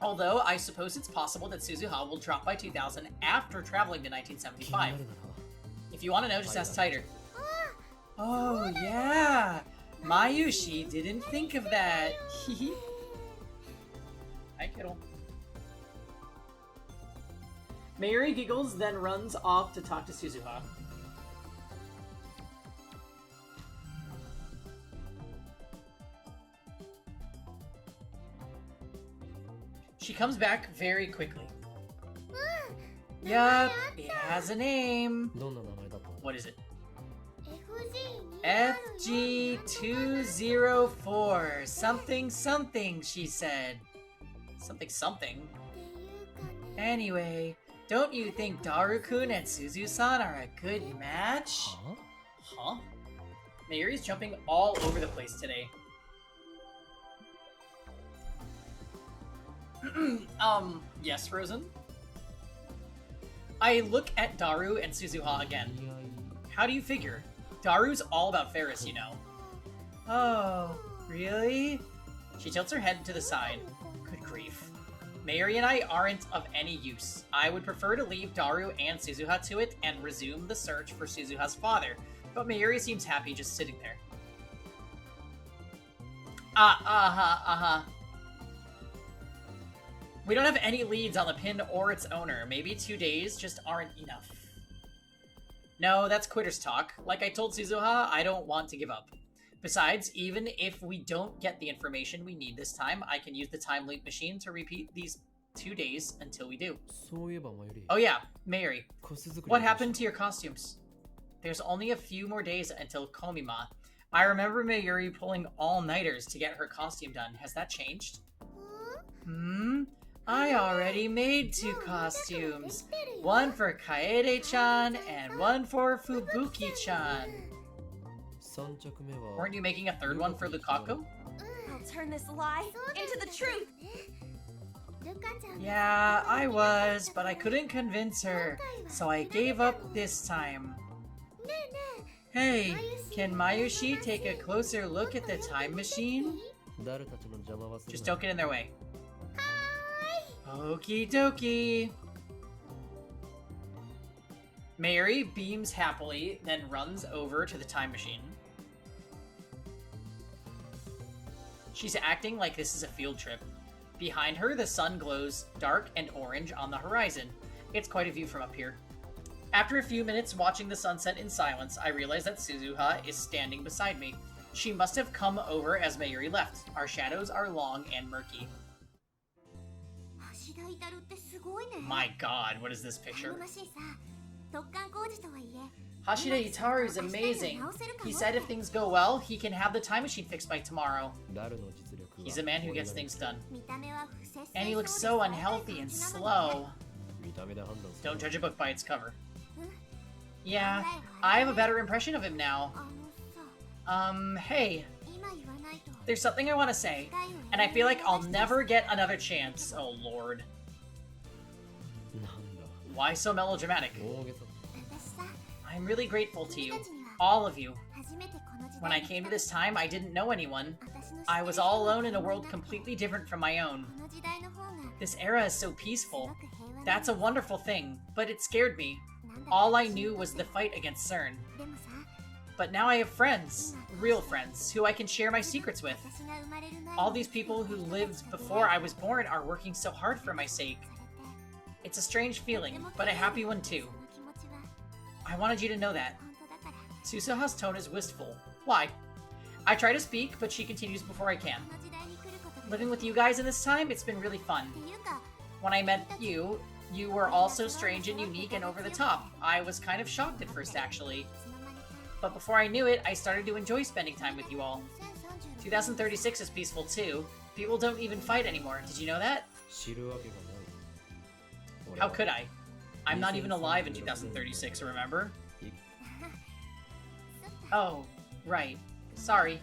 Although, I suppose it's possible that Suzuha will drop by 2000 after traveling to 1975. If you want to know, just ask Titor. Oh, yeah! Mayushi didn't think of that. Hi, Kittle. Mayuri giggles, then runs off to talk to Suzuha. She comes back very quickly. Yup, it has a name. What is it? FG204. Something something, she said. Something something? Anyway, don't you think Daru-kun and Suzu-san are a good match? Huh? Mayuri's jumping all over the place today. Yes, Frozen? I look at Daru and Suzuha again. How do you figure? Daru's all about Ferris, you know. Oh, really? She tilts her head to the side. Good grief. Mayuri and I aren't of any use. I would prefer to leave Daru and Suzuha to it and resume the search for Suzuha's father, But Mayuri seems happy just sitting there. We don't have any leads on the pin or its owner. Maybe 2 days just aren't enough. No, that's quitter's talk. Like I told Suzuha, I don't want to give up. Besides, even if we don't get the information we need this time, I can use the time loop machine to repeat these 2 days until we do. Oh yeah, Mayuri. What happened to your costumes? There's only a few more days until Komima. I remember Mayuri pulling all-nighters to get her costume done. Has that changed? I already made 2 costumes. One for Kaede-chan and one for Fubuki-chan. Weren't you making a 3rd one for Lukaku? I'll turn this lie into the truth. Yeah, I was, but I couldn't convince her, so I gave up this time. Hey, can Mayushi take a closer look at the time machine? Just don't get in their way. Okie dokie. Mayuri beams happily, then runs over to the time machine. She's acting like this is a field trip. Behind her, the sun glows dark and orange on the horizon. It's quite a view from up here. After a few minutes watching the sunset in silence, I realize that Suzuha is standing beside me. She must have come over as Mayuri left. Our shadows are long and murky. My god, what is this picture? Hashida Itaru is amazing. He said if things go well, he can have the time machine fixed by tomorrow. He's a man who gets things done. And he looks so unhealthy and slow. Don't judge a book by its cover. Yeah, I have a better impression of him now. Hey. There's something I want to say, and I feel like I'll never get another chance. Oh, Lord. Why so melodramatic? I'm really grateful to you, all of you. When I came to this time, I didn't know anyone. I was all alone in a world completely different from my own. This era is so peaceful. That's a wonderful thing, but it scared me. All I knew was the fight against CERN. But now I have friends, real friends, who I can share my secrets with. All these people who lived before I was born are working so hard for my sake. It's a strange feeling, but a happy one too. I wanted you to know that. Suzuha's tone is wistful. Why? I try to speak, but she continues before I can. Living with you guys in this time, it's been really fun. When I met you, you were all so strange and unique and over the top. I was kind of shocked at first, actually. But before I knew it, I started to enjoy spending time with you all. 2036 is peaceful too. People don't even fight anymore. Did you know that? How could I? I'm not even alive in 2036, remember? Oh, right. Sorry.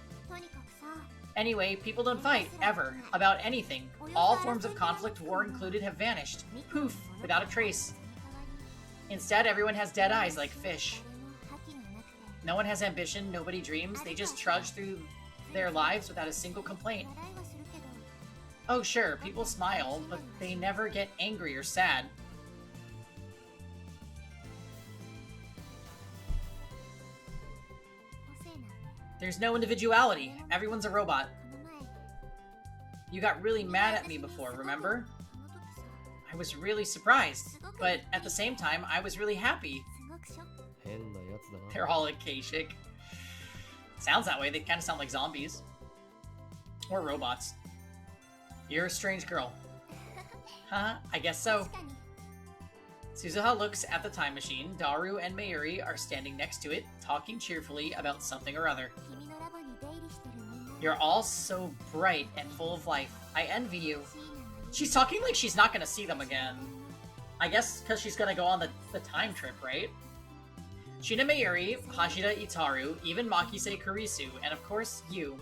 Anyway, people don't fight, ever, about anything. All forms of conflict, war included, have vanished. Poof, without a trace. Instead, everyone has dead eyes like fish. No one has ambition, nobody dreams, they just trudge through their lives without a single complaint. Oh sure, people smile, but they never get angry or sad. There's no individuality, everyone's a robot. You got really mad at me before, remember? I was really surprised, but at the same time, I was really happy. They're all Akashic. Sounds that way, they kind of sound like zombies. Or robots. You're a strange girl. Huh? I guess so. Suzuha looks at the time machine. Daru and Mayuri are standing next to it, talking cheerfully about something or other. You're all so bright and full of life. I envy you. She's talking like she's not gonna see them again. I guess because she's gonna go on the time trip, right? Shina Mayuri, Hashida Itaru, even Makise Kurisu, and of course, you.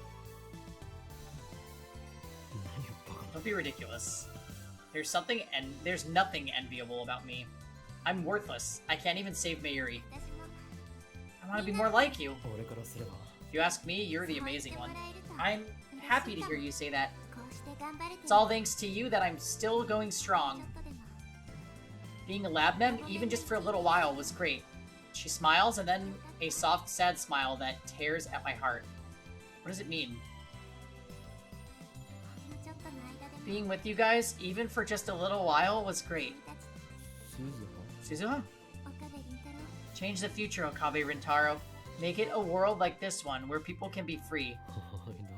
Don't be ridiculous. There's nothing enviable about me. I'm worthless. I can't even save Mayuri. I want to be more like you. If you ask me, you're the amazing one. I'm happy to hear you say that. It's all thanks to you that I'm still going strong. Being a lab mem, even just for a little while, was great. She smiles, and then a soft, sad smile that tears at my heart. What does it mean? ほんのちょっとの間でも Being with you guys, even for just a little while, was great. 君たち Suzuha? Suzuha? 岡部倫太郎 Change the future, Okabe Rintaro. Make it a world like this one, where people can be free. ど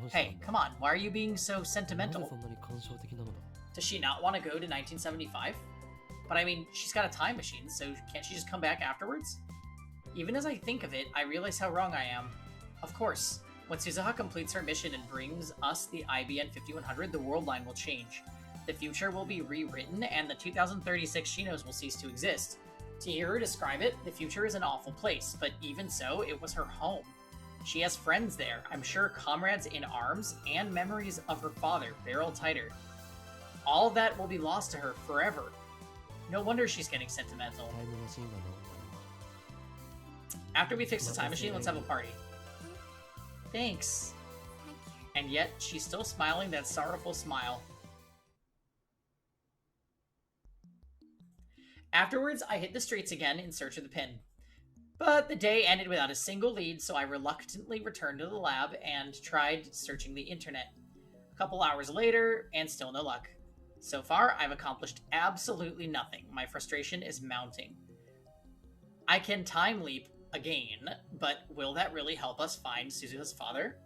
うしたんだ Hey, come on, why are you being so なんで sentimental? そんなに感傷的なのだ Does she not want to go to 1975? But I mean, she's got a time machine, so can't she just come back afterwards? Even as I think of it, I realize how wrong I am. Of course, when Suzuha completes her mission and brings us the IBN 5100, the world line will change. The future will be rewritten, and the 2036 Shinos will cease to exist. To hear her describe it, the future is an awful place, but even so, it was her home. She has friends there, I'm sure comrades in arms, and memories of her father, Beryl Titer. All that will be lost to her forever. No wonder she's getting sentimental. タイムマシンが直ったのは After we fix the time machine, let's have a party. Thanks. Thank you. And yet, she's still smiling that sorrowful smile. Afterwards, I hit the streets again in search of the pin. But the day ended without a single lead, so I reluctantly returned to the lab and tried searching the internet. A couple hours later, and still no luck. So far, I've accomplished absolutely nothing. My frustration is mounting. I can time leap again, but will that really help us find Suzuha's father?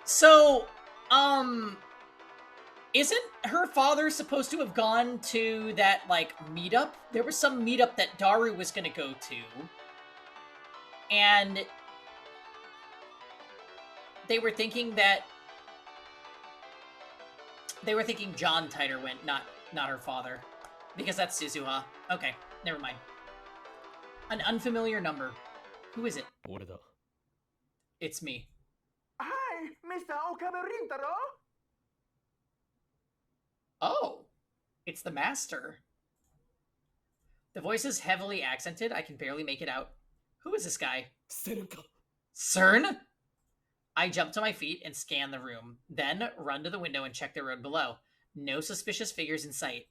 So, isn't her father supposed to have gone to that, like, meetup? There was some meetup that Daru was gonna go to. And they were thinking that... They were thinking John Titer went, not her father. Because that's Suzuha. Okay, never mind. An unfamiliar number. Who is it? 俺だ It's me. Hi, Mr. Okabe Rintaro. Oh, it's the master. The voice is heavily accented. I can barely make it out. Who is this guy? セルか CERN? I jump to my feet and scan the room, then run to the window and check the road below. No suspicious figures in sight.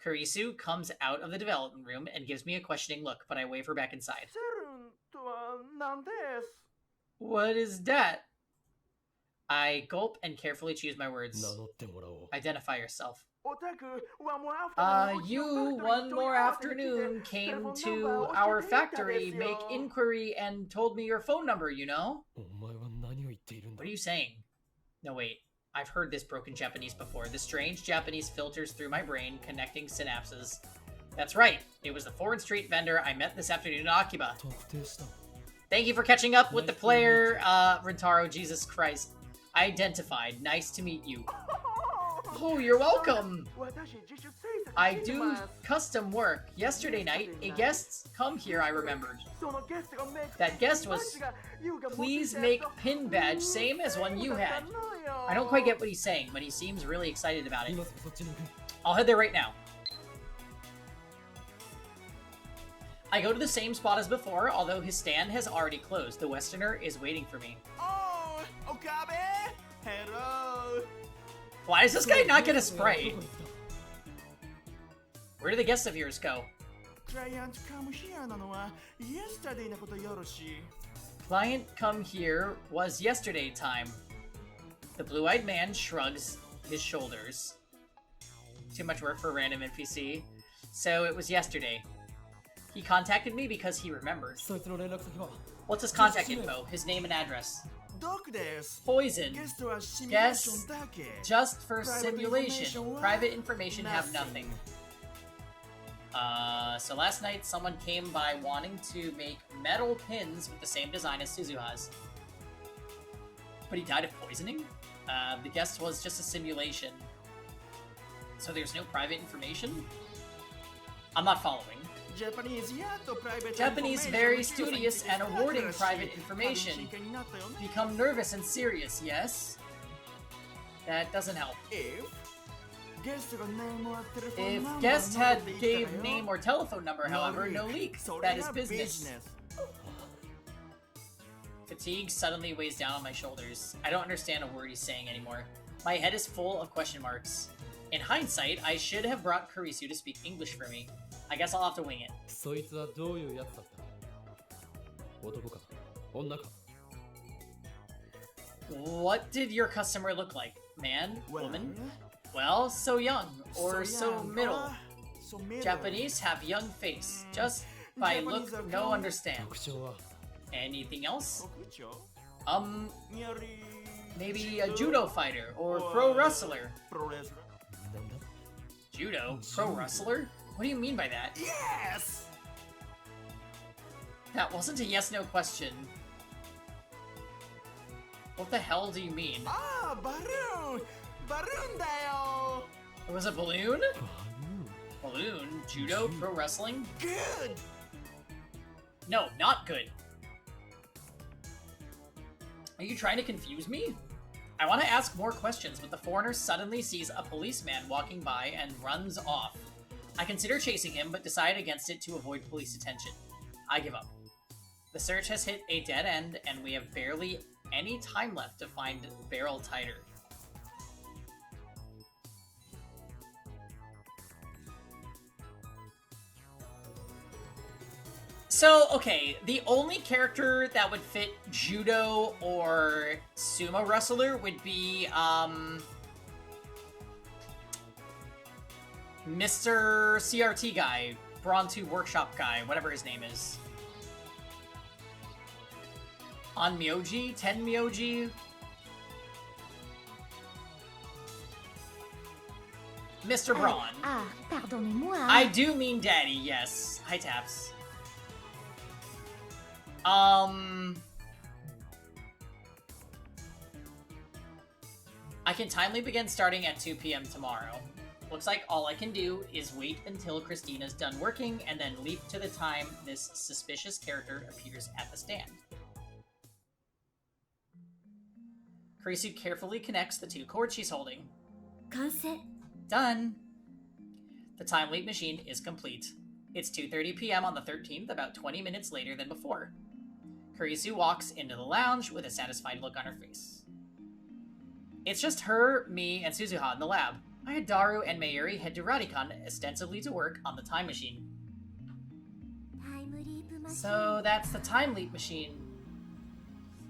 Kurisu comes out of the development room and gives me a questioning look, but I wave her back inside. セルンとは何です What is that? I gulp and carefully choose my words. 名乗ってもらおう Identify yourself. オタク、one more afternoon You, one more afternoon, came to our factory, make inquiry, and told me your phone number, you know? お前は何を言っているんだ What are you saying? No, wait. I've heard this broken Japanese before. The strange Japanese filters through my brain, connecting synapses. That's right. It was the Foreign Street vendor I met this afternoon in Akiba. 特定した Thank you for catching up with the player, Rintaro. Jesus Christ. Identified. Nice to meet you. Oh, you're welcome. 私自主制作 I して do ます custom work. Yesterday night, a guest come here, I remembered. そのゲストがメイク That guest was, 私が優が持っていた please make pin badge, same as one you had. I don't quite get what he's saying, but he seems really excited about it. 今すぐそっちに行く I'll head there right now. I go to the same spot as before, although his stand has already closed. The Westerner is waiting for me. Oh, Okabe! Hello! Why does this guy not get a ど spray? こ行った Where do the guests of yours go? クライアントカムヒアなのは yesterday なことよろしい Client come here was yesterday time. The blue-eyed man shrugs his shoulders. Too much work for a random NPC. So it was yesterday. He contacted me because he remembers. そいつの連絡先は What's his contact info? His name and address. ドクです Poison. ゲストはシミュレーションだけ Just for Private simulation. information, what? Private information have Nothing. nothing. So last night someone came by wanting to make metal pins with the same design as Suzuha's. But he died of poisoning? The guest was just a simulation. So there's no private information? I'm not following. Japanese やっとプライベート Japanese very studious and awarding private information. 真剣になったよね Become nervous and serious, yes? That doesn't help. If ゲストが name or telephone If number guest 持っ had ていったら gave よ name or telephone number, No however, no leak. leak. そ That れ is が business. Fatigue suddenly weighs down on my shoulders. I don't understand a word he's saying anymore. My head is full of question marks. In hindsight, I should have brought Kurisu to speak English for me. I guess I'll have to wing it. そいつはどういうやつだった？男か？女か？ What did your customer look like? Man? Well, Woman? Well, so young. Or so young, middle. so middle. Japanese have young face. Just by Japanese look, are no cool. understand. 特徴は Anything else? 特徴？ Maybe a judo fighter or pro wrestler. プロレスラー？なんだ？ Judo? Pro wrestler? What do you mean by that? Yes! That wasn't a yes-no question. What the hell do you mean? Ah, balloon! Balloon だよ! It was a balloon? バルーン Balloon? Judo? Pro wrestling? Good! No, not good. Are you trying to confuse me? I want to ask more questions, but the foreigner suddenly sees a policeman walking by and runs off. I consider chasing him, but decide against it to avoid police attention. I give up. The search has hit a dead end, and we have barely any time left to find Barrel Titer. So, okay, the only character that would fit judo or sumo wrestler would be, Mr. CRT guy, Brawn 2 Workshop guy, whatever his name is. On Myoji? Ten Myoji? Mr. Brawn. Pardonnez-moi. I do mean daddy, yes. Hi, Taps. I can timely begin starting at 2 p.m. tomorrow. Looks like all I can do is wait until Christina's done working and then leap to the time this suspicious character appears at the stand. Kurisu carefully connects the two cords she's holding. 完成. Done! The time leap machine is complete. It's 2:30 p.m. on the 13th, about 20 minutes later than before. Kurisu walks into the lounge with a satisfied look on her face. It's just her, me, and Suzuha in the lab. I had Daru and Mayuri head to Radican ostensibly to work on the time machine. So that's the time leap machine.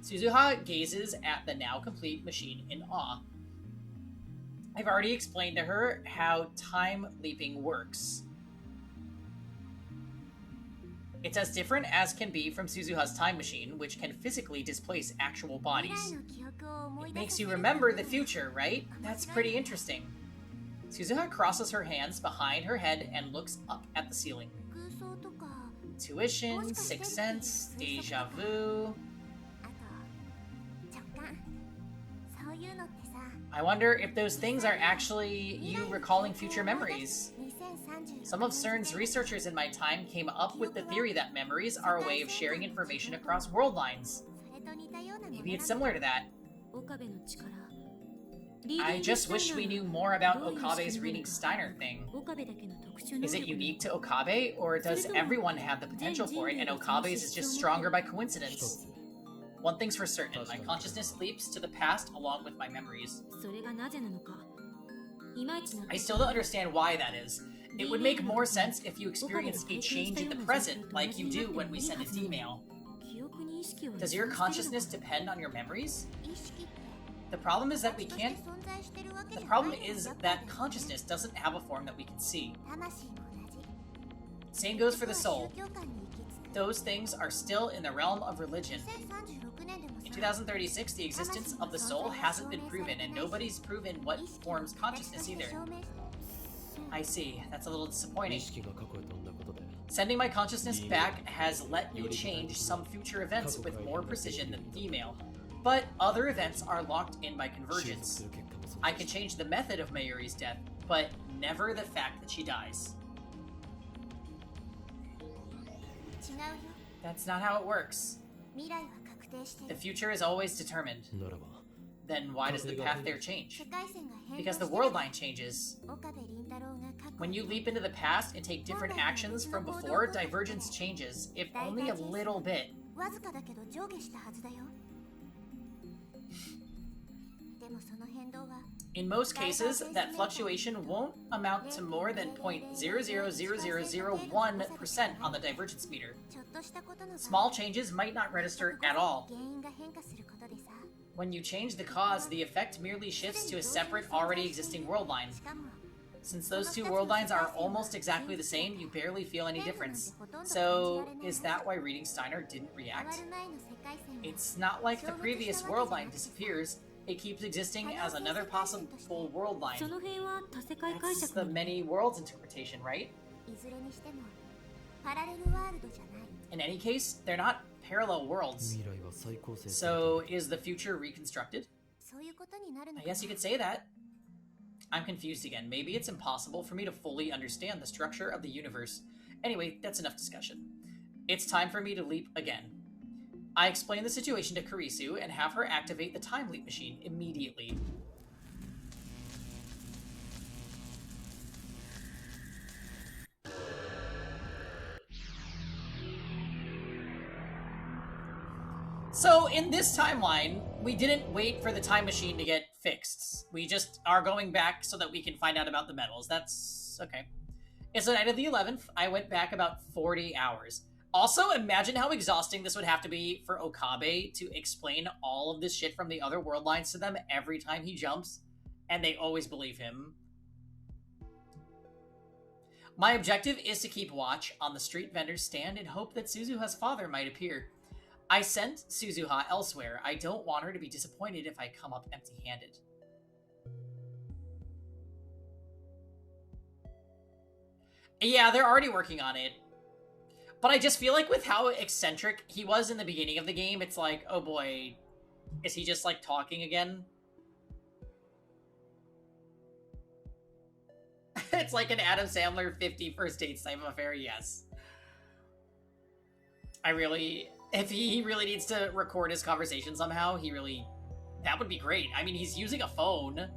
Suzuha gazes at the now complete machine in awe. I've already explained to her how time leaping works. It's as different as can be from Suzuha's time machine, which can physically displace actual bodies. It makes you remember the future, right? That's pretty interesting. Suzuha crosses her hands behind her head and looks up at the ceiling. Tuition, Sixth Sense, Deja Vu... I wonder if those things are actually you recalling future memories. Some of CERN's researchers in my time came up with the theory that memories are a way of sharing information across world lines. Maybe it's similar to that. I just wish we knew more about Okabe's reading Steiner thing. Is it unique to Okabe, or does everyone have the potential for it and Okabe's is just stronger by coincidence? One thing's for certain, my consciousness leaps to the past along with my memories. I still don't understand why that is. It would make more sense if you experienced a change in the present, like you do when we send an email. Does your consciousness depend on your memories? The problem is that consciousness doesn't have a form that we can see. Same goes for the soul. Those things are still in the realm of religion. In 2036, the existence of the soul hasn't been proven, and nobody's proven what forms consciousness either. I see. That's a little disappointing. Sending my consciousness back has let me change some future events with more precision than the email, but other events are locked in by convergence. I can change the method of Mayuri's death, but never the fact that she dies. That's not how it works. The future is always determined. Then why does the path there change? Because the world line changes. When you leap into the past and take different actions from before, divergence changes, if only a little bit. In most cases, that fluctuation won't amount to more than 0.000001% on the divergence meter. ちょっとしたことの Small changes might not register at all. 原因が変化することでさ。 When you change the cause, the effect merely shifts to a separate, already existing world line. しかも Since those two world lines are almost exactly the same, you barely feel any difference. So, is that why reading Steiner didn't 変わ react? る前の世界線は It's not like the previous world line disappears. It keeps existing as another possible world line. その辺は多世界解 That's 釈 the many worlds interpretation, right? いずれにしてもパラレルワールドじゃない。 In any case, they're not parallel worlds. 未来は再構成 So, is the future reconstructed? そういうことになるの I かな。 guess you could say that. I'm confused again. Maybe it's impossible for me to fully understand the structure of the universe. Anyway, that's enough discussion. It's time for me to leap again. I explain the situation to Kurisu and have her activate the time leap machine immediately. So, in this timeline, we didn't wait for the time machine to get fixed. We just are going back so that we can find out about the medals. That's okay. It's the night of the 11th. I went back about 40 hours. Also, imagine how exhausting this would have to be for Okabe to explain all of this shit from the other world lines to them every time he jumps, and they always believe him. My objective is to keep watch on the street vendor's stand and hope that Suzuha's father might appear. I sent Suzuha elsewhere. I don't want her to be disappointed if I come up empty-handed. Yeah, they're already working on it. But I just feel like with how eccentric he was in the beginning of the game, it's like, oh boy, is he just like talking again? It's like an Adam Sandler 50 First Dates type of affair, yes. If he really needs to record his conversation somehow, that would be great. I mean, he's using a phone,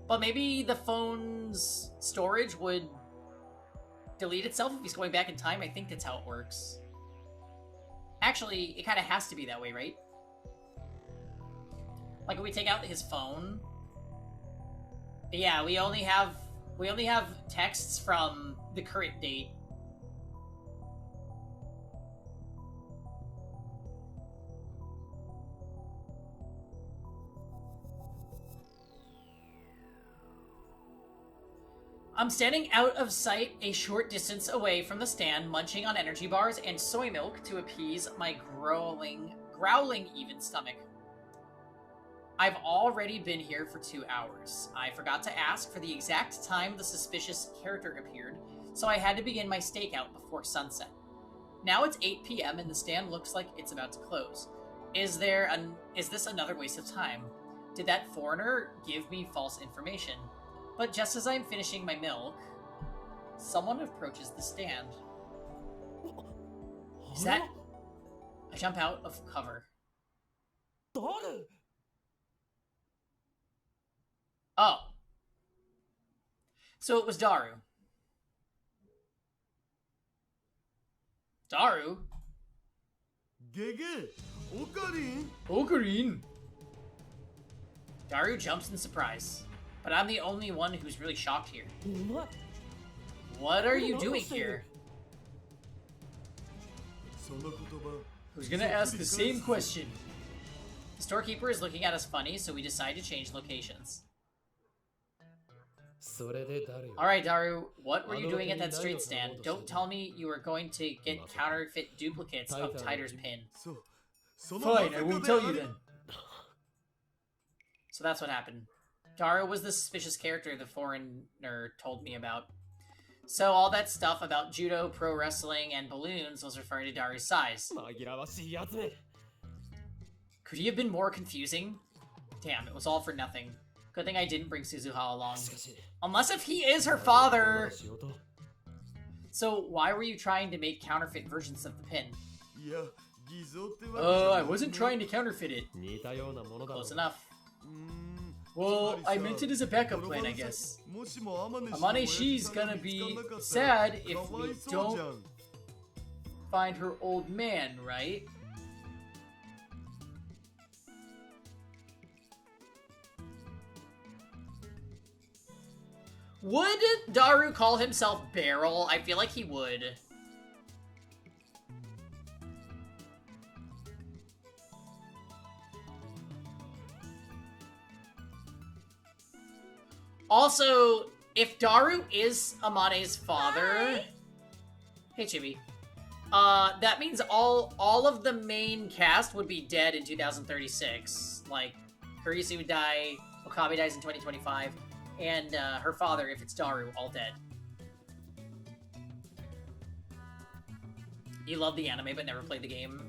but maybe the phone's storage would delete itself if he's going back in time. I think that's how it works. Actually, it kind of has to be that way, right? Like, if we take out his phone... Yeah, we only have texts from the current date. I'm standing out of sight a short distance away from the stand, munching on energy bars and soy milk to appease my growling even stomach. I've already been here for 2 hours. I forgot to ask for the exact time the suspicious character appeared, so I had to begin my stakeout before sunset. Now it's 8 p.m. and the stand looks like it's about to close. Is this another waste of time? Did that foreigner give me false information? But just as I'm finishing my milk, someone approaches the stand. Is that... I jump out of cover. Oh. So it was Daru. Daru? Gege, Ocarine. Ocarine! Daru jumps in surprise. But I'm the only one who's really shocked here. What are you doing here? Who's gonna ask the same question? The storekeeper is looking at us funny, so we decide to change locations. それで誰よ Alright, Daru, what were you doing at that street stand? Don't tell me you were going to get counterfeit duplicates of Tider's pin. Fine, I won't tell you then. So that's what happened. Daru was the suspicious character the foreigner told me about. So all that stuff about judo, pro wrestling, and balloons was referring to Daru's size. 紛らわしいやつめ Could he have been more confusing? Damn, it was all for nothing. Good thing I didn't bring Suzuha along. しかし Unless if he is her father! 仕事 So why were you trying to make counterfeit versions of the pin? いや、偽造ってわけじゃない I wasn't trying to counterfeit it. 似たようなものだろう Close enough. うーん Well, I meant it as a backup plan, I guess. もしもアマネ Amane Shi's gonna be sad if we don't find her old man, right? Would Daru call himself Beryl? I feel like he would. Also, if Daru is Amane's father... Hi. Hey, Chibi. That means all of the main cast would be dead in 2036. Like, Kurisu would die, Okabe dies in 2025, and her father, if it's Daru, all dead. You love the anime but never played the game.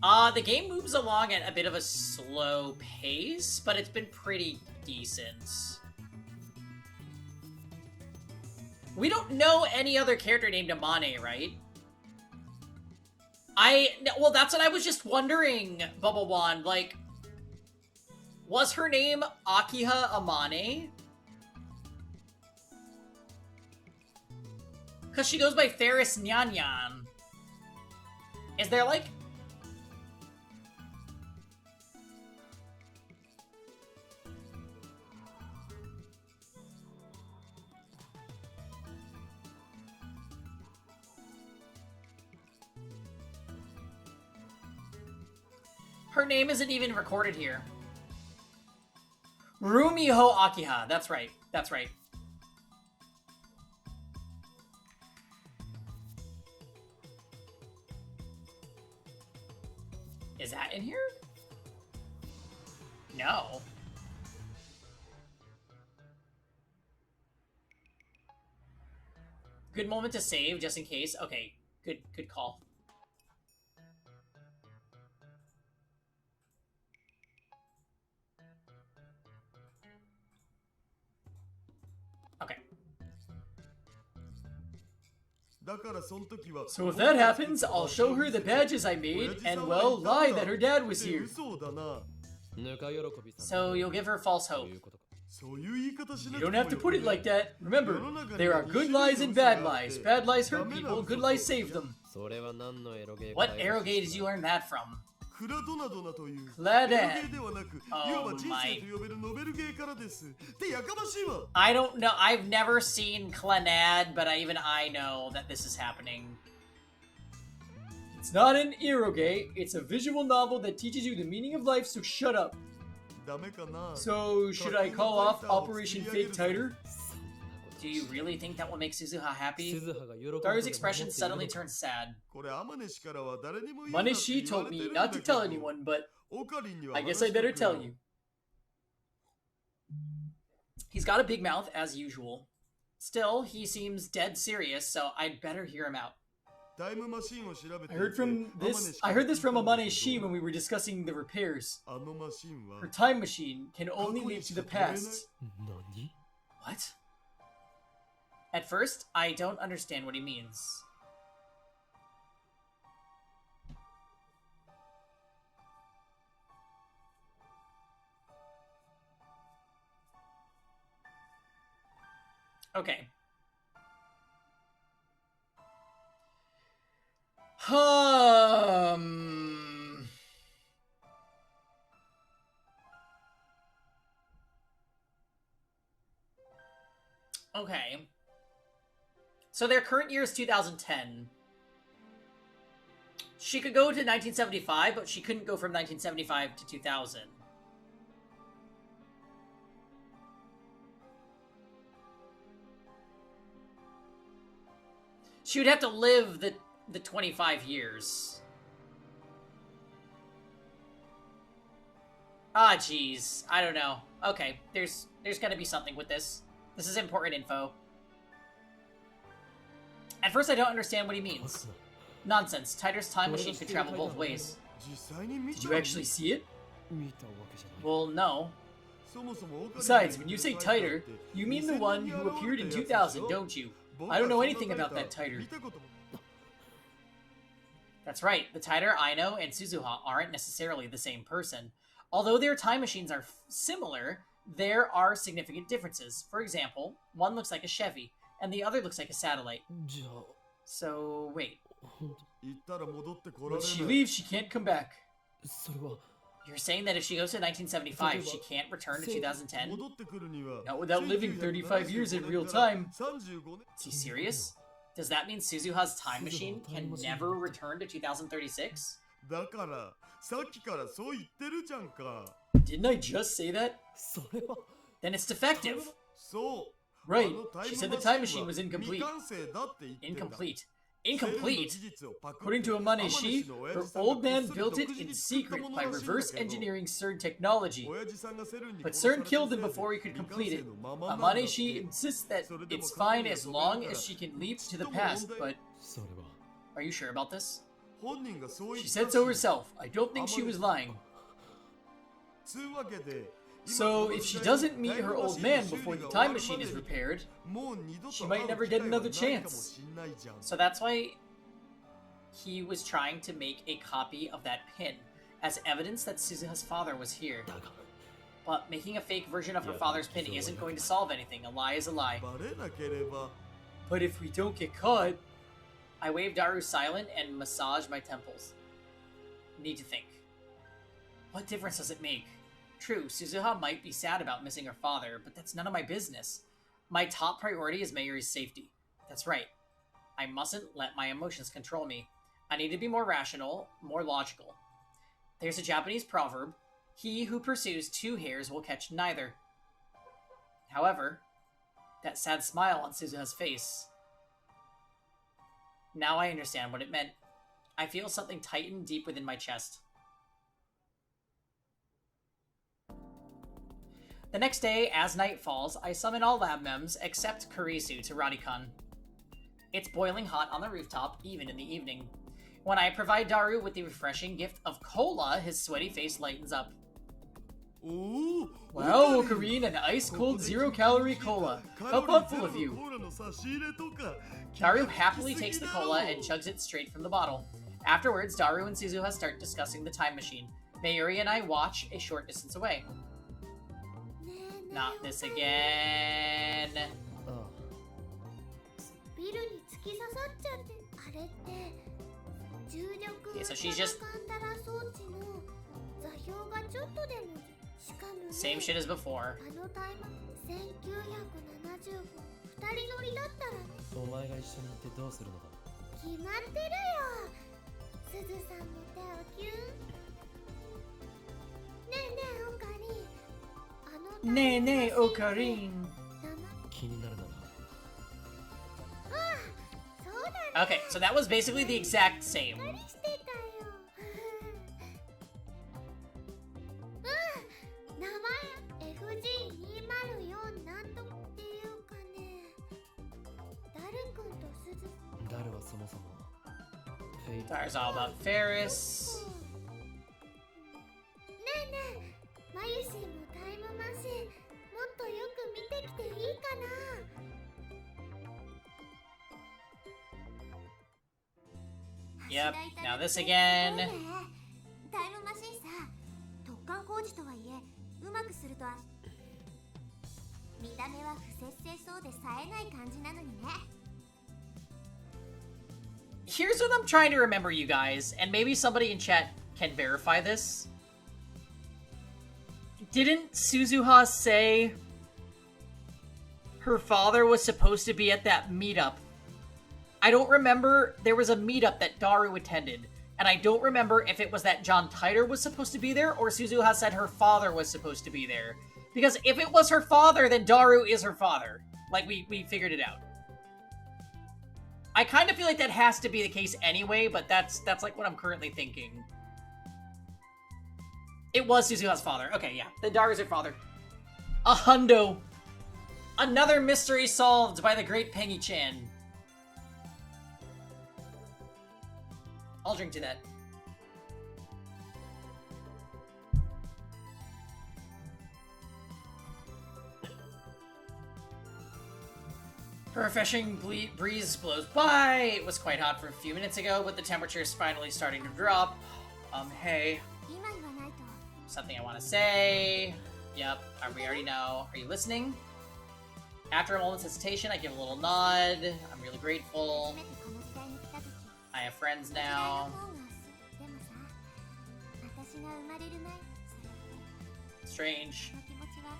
The game moves along at a bit of a slow pace, but it's been pretty decent. We don't know any other character named Amane, right? Well, that's what I was just wondering, Bubble Wand. Like, was her name Akiha Amane? Because she goes by Ferris Nyan. Is there, like... Her name isn't even recorded here. Rumiho Akiha. That's right. That's right. Is that in here? No. Good moment to save, just in case. Okay, good call. Okay. So if that happens, I'll show her the badges I made and, well, lie that her dad was here. So you'll give her false hope. You don't have to put it like that. Remember, there are good lies and bad lies. Bad lies hurt people, good lies save them. What eroge did you learn that from? Cladan. Oh my. I don't know. I've never seen Clanad, but even I know that this is happening. It's not an eroge. It's a visual novel that teaches you the meaning of life, so shut up. So, should I call off Operation Fake Titer? Do you really think that will make Suzuha happy? Daru's expression suddenly turns sad. Maneshi told me not to tell anyone, but I guess I better tell you. He's got a big mouth, as usual. Still, he seems dead serious, so I'd better hear him out. I heard this from Amaneshi when we were discussing the repairs. Her time machine can only lead to the past. What? At first, I don't understand what he means. Okay. Okay. So their current year is 2010. She could go to 1975, but she couldn't go from 1975 to 2000. She would have to live the 25 years. Ah, jeez. I don't know. Okay, there's gotta be something with this. This is important info. At first, I don't understand what he means. Nonsense. Titer's time machine could travel both ways. Did you actually see it? Well, no. Besides, when you say Titer, you mean the one who appeared in 2000, don't you? I don't know anything about that Titer. That's right. The Titer, Aino, and Suzuha aren't necessarily the same person. Although their time machines are similar, there are significant differences. For example, one looks like a Chevy, and the other looks like a satellite. So, wait. Once she leaves, she can't come back. You're saying that if she goes to 1975, she can't return to 2010? Not without living 35 years in real time. Is he serious? Does that mean Suzuha's time machine can never return to 2036? だからさっきからそう言ってるじゃんか。 Didn't I just say that? それは Then it's defective. そう。 Right. She said the time machine was incomplete. 未完成だって言ってんだ。 Incomplete. Incomplete? According to Amaneshi, her old man built it in secret by reverse engineering CERN technology. But CERN killed him before he could complete it. Amaneshi insists that it's fine as long as she can leap to the past, but それは are you sure about this? 本人がそう言った She said so herself. I don't think she was lying. つうわけで So, if she doesn't meet her old man before the time machine is repaired, もう二度と she might never get another chance. So that's why he was trying to make a copy of that pin as evidence that Suzuha's father was here. だが But making a fake version of her father's pin isn't going to solve anything. A lie is a lie. バレなければ But if we don't get caught... I wave Daru silent and massage my temples. Need to think. What difference does it make? True, Suzuha might be sad about missing her father, but that's none of my business. My top priority is Mayuri's safety. That's right. I mustn't let my emotions control me. I need to be more rational, more logical. There's a Japanese proverb, he who pursues two hares will catch neither. However, that sad smile on Suzuha's face... Now I understand what it meant. I feel something tighten deep within my chest. The next day, as night falls, I summon all lab mems except Kurisu to Radikan. It's boiling hot on the rooftop, even in the evening. When I provide Daru with the refreshing gift of cola, his sweaty face lightens up. おお Wow, Ocarine, an ice-cold zero-calorie cola. How thoughtful of you. コーラの差し入れとか Daru happily takes the cola and chugs it straight from the bottle. Afterwards, Daru and Suzuha start discussing the time machine. Mayuri and I watch a short distance away. Not this again. ああビルに突き刺さっちゃってあれって重力 Okay, so she's just- カンダラ装置の座標がちょっとでもしかもね Same shit as before. あのタイム1975 2人乗りだったらねお前が一緒に行ってどうするのだ決まってるよすずさんの手をキュンねえねえオカリンあのタイム Nee, nee, マシンって Ocarine. 名前気になるならそうだね Okay, so that was basically the exact same. 何してたようん名前 FG204 なんとっていうかねダルくんとすずダルはそもそもフェイト Daru's all about Ferris. ねえねえマユシンもタイムマシンもっとよく見てきていいかな Yep, now this again. タイムマシンさ突貫工事とはいえうまくすると見た目は不節制そうで冴えない感じなのにね Here's what I'm trying to remember, you guys, and maybe somebody in chat can verify this. Didn't Suzuha say her father was supposed to be at that meetup? I don't remember. There was a meetup that Daru attended, and I don't remember if it was that John Titor was supposed to be there or Suzuha said her father was supposed to be there. Because if it was her father, then Daru is her father. Like, we figured it out. I kind of feel like that has to be the case anyway, but that's like what I'm currently thinking. It was Suzuha's father. Okay, yeah. Then Daru's her father. A hundo. Another mystery solved by the great Pangy-chan. I'll drink to that. A refreshing breeze blows by. It was quite hot for a few minutes ago, but the temperature is finally starting to drop. Hey, 今言わないと something I want to say. Yep, we already know. Are you listening? After a moment's hesitation, I give a little nod. I'm really grateful. 初めてこの時代に来た時 I have friends 時代の now. 方がでもさ私が生まれる前 strange. の気持ちは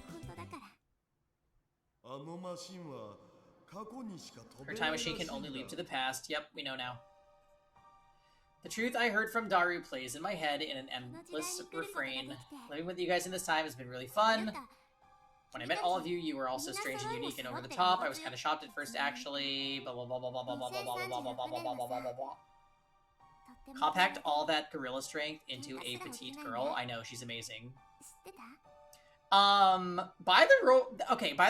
本当だから。あのマシンは過去にしか飛 Her べ time ないらし machine い can ん only leap to だ the past. Yep, we know now. The truth I heard from Daru plays in my head in an endless refrain. Living with you guys in this time has been really fun. When I met all of you, you were all so strange and unique and over the top. I was kind of shocked at first, actually. Blah blah blah blah blah blah blah blah blah blah blah blah blah blah blah blah blah blah. Compact all that gorilla strength into a petite girl. I know, she's amazing. 知ってた？ By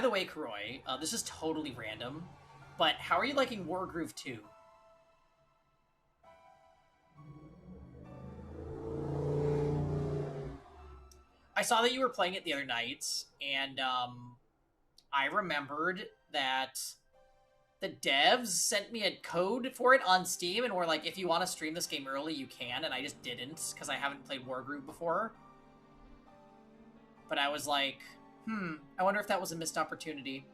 the way, Kuroi, this is totally random, but how are you liking Wargroove 2? I saw that you were playing it the other night, and I remembered that the devs sent me a code for it on Steam, and were like, if you want to stream this game early, you can, and I just didn't, because I haven't played Wargroove before. But I was like, I wonder if that was a missed opportunity.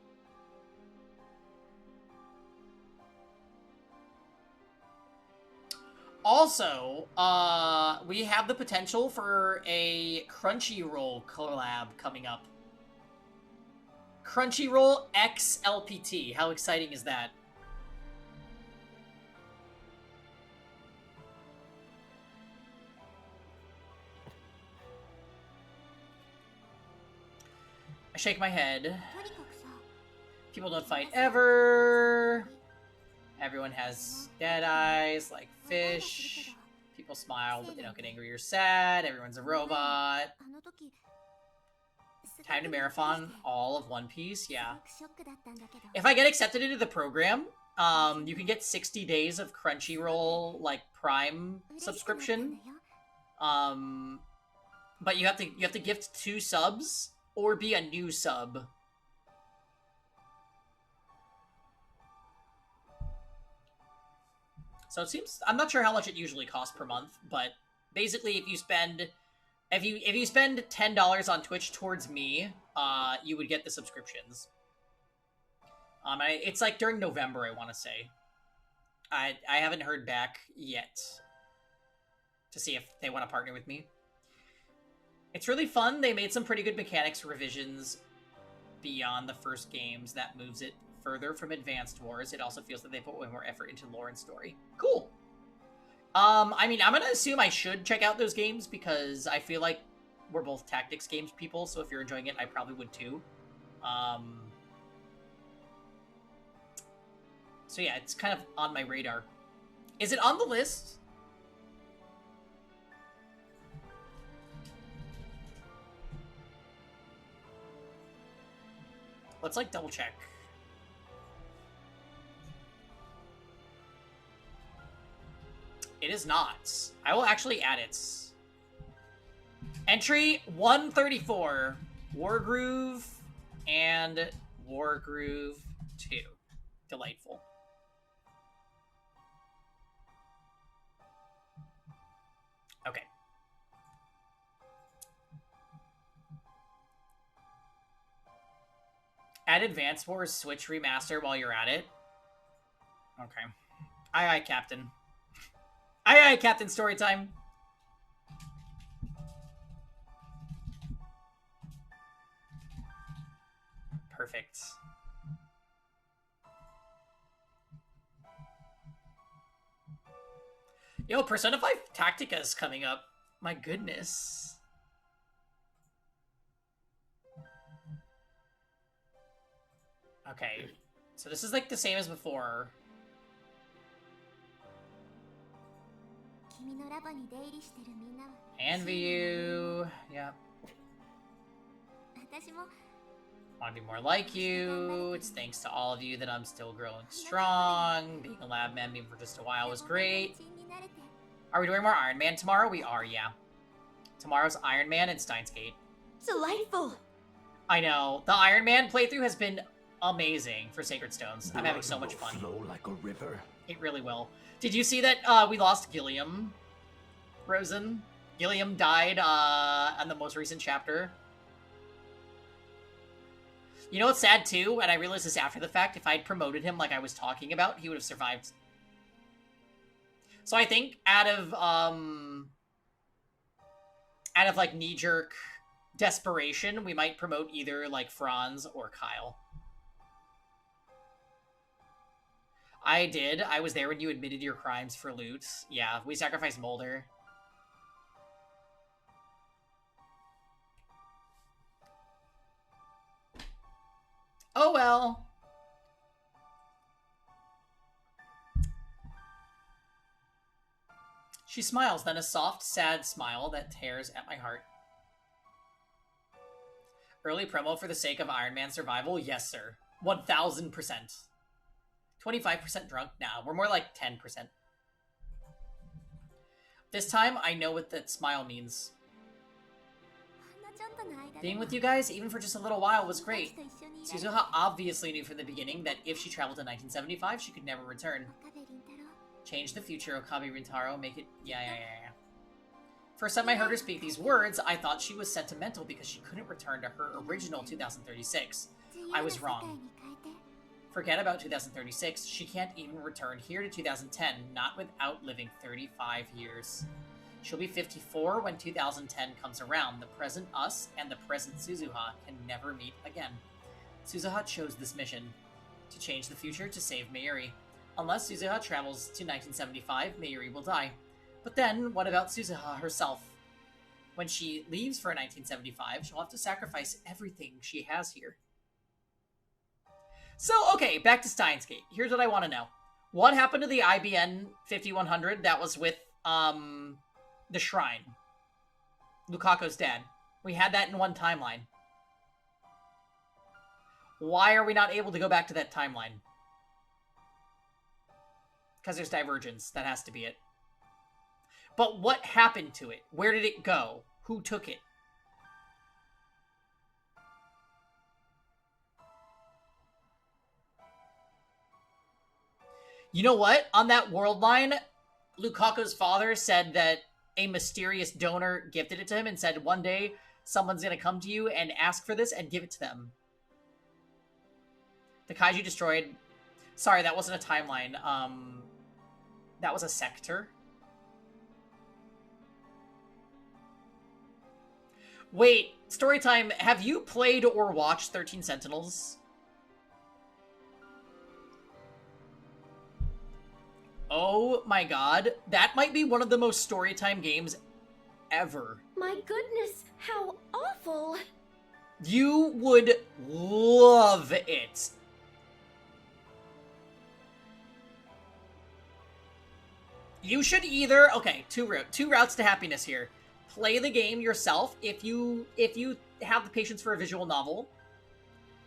Also, we have the potential for a Crunchyroll collab coming up. Crunchyroll X LPT. How exciting is that? I shake my head. とにかくさ、 People don't fight ever. Everyone has dead eyes, like fish. People smile, but they don't get angry or sad. Everyone's a robot. あの時 Time to marathon all of One Piece, す yeah. ごくショックだったんだけど。 If I get accepted into the program, you can get 60 days of Crunchyroll, like, Prime 嬉しくなったん subscription. だよ。 But you have to gift 2 subs or be a new sub. So it seems, I'm not sure how much it usually costs per month, but basically if you spend $10 on Twitch towards me, you would get the subscriptions. It's like during November, I want to say. I haven't heard back yet to see if they want to partner with me. It's really fun. They made some pretty good mechanics revisions beyond the first games that moves it further from Advanced Wars. It also feels that they put way more effort into lore and story. Cool. I mean, I'm gonna assume I should check out those games because I feel like we're both tactics games people, so if you're enjoying it, I probably would too. So yeah, it's kind of on my radar. Is it on the list? Let's, like, double check. It is not. I will actually add it. Entry 134. Wargroove and Wargroove 2. Delightful. Okay. Add Advance Wars Switch Remaster while you're at it. Okay. Aye aye, Captain. Aye aye, Captain, story time. Perfect. Yo, Persona 5 Tactica is coming up. My goodness. Okay, so this is like the same as before. 君のラボに出入りしてるみんなは Envy you. Yep. 私も Want to be more like you. It's thanks to all of you that I'm still growing strong. Being a lab man even for just a while was great. 友達になれて Are we doing more Iron Man tomorrow? We are, yeah. Tomorrow's Iron Man and Steins Gate. Delightful. I know. The Iron Man playthrough has been amazing for Sacred Stones. I'm having so much fun. Flow like a river. It really will. Did you see that we lost Gilliam? Rosen? Gilliam died on the most recent chapter. You know what's sad too? And I realized this after the fact. If I'd promoted him like I was talking about, he would have survived. So I think out of out of like knee-jerk desperation, we might promote either like Franz or Kyle. I did. I was there when you admitted your crimes for loot. Yeah, we sacrificed Mulder. Oh well. She smiles, then a soft, sad smile that tears at my heart. Early promo for the sake of Iron Man survival? Yes, sir. 1000%. 25% drunk? Nah, we're more like 10%. This time, I know what that smile means. Being with you guys, even for just a little while, was great. Suzuha obviously knew from the beginning that if she traveled to 1975, she could never return. Change the future, Okabe Rintaro, make it... Yeah. First time I heard her speak these words, I thought she was sentimental because she couldn't return to her original 2036. I was wrong. Forget about 2036, she can't even return here to 2010, not without living 35 years. She'll be 54 when 2010 comes around. The present us and the present Suzuha can never meet again. Suzuha chose this mission, to change the future to save Mayuri. Unless Suzuha travels to 1975, Mayuri will die. But then, what about Suzuha herself? When she leaves for 1975, she'll have to sacrifice everything she has here. So, okay, back to Steins Gate. Here's what I want to know. What happened to the IBN 5100 that was with, the shrine? Lukaku's dad. We had that in one timeline. Why are we not able to go back to that timeline? Because there's divergence. That has to be it. But what happened to it? Where did it go? Who took it? You know what? On that world line, Lukaku's father said that a mysterious donor gifted it to him and said one day someone's going to come to you and ask for this and give it to them. The kaiju destroyed... Sorry, that wasn't a timeline. That was a sector. Wait, Storytime, have you played or watched 13 Sentinels? Oh my god, that might be one of the most Storytime games ever. My goodness, how awful! You would love it. You should either... Okay, two routes to happiness here. Play the game yourself if you have the patience for a visual novel,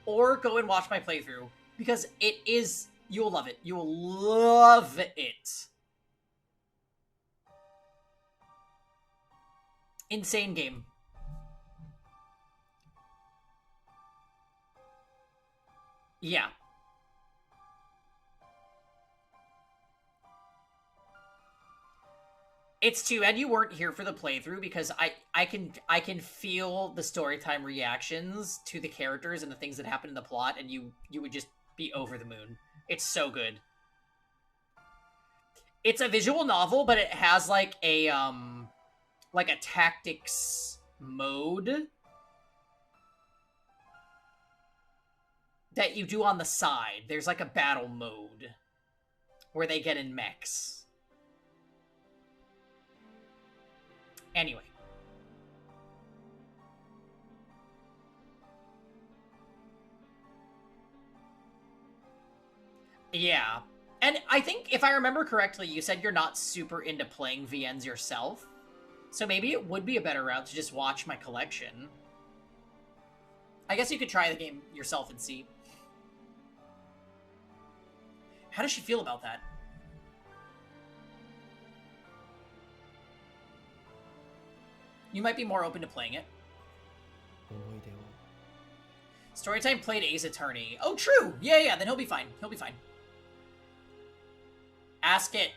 or go and watch my playthrough, because it is... You'll love it. You will love it. Insane game. Yeah. It's too bad you weren't here for the playthrough, because I can feel the storytime reactions to the characters and the things that happen in the plot, and you would just be over the moon. It's so good. It's a visual novel, but it has like a tactics mode that you do on the side. There's like a battle mode where they get in mechs. Anyway. Yeah. And I think, if I remember correctly, you said you're not super into playing VNs yourself. So maybe it would be a better route to just watch my collection. I guess you could try the game yourself and see. How does she feel about that? You might be more open to playing it. Storytime played Ace Attorney. Oh, true! Yeah, then he'll be fine. He'll be fine. Ask it.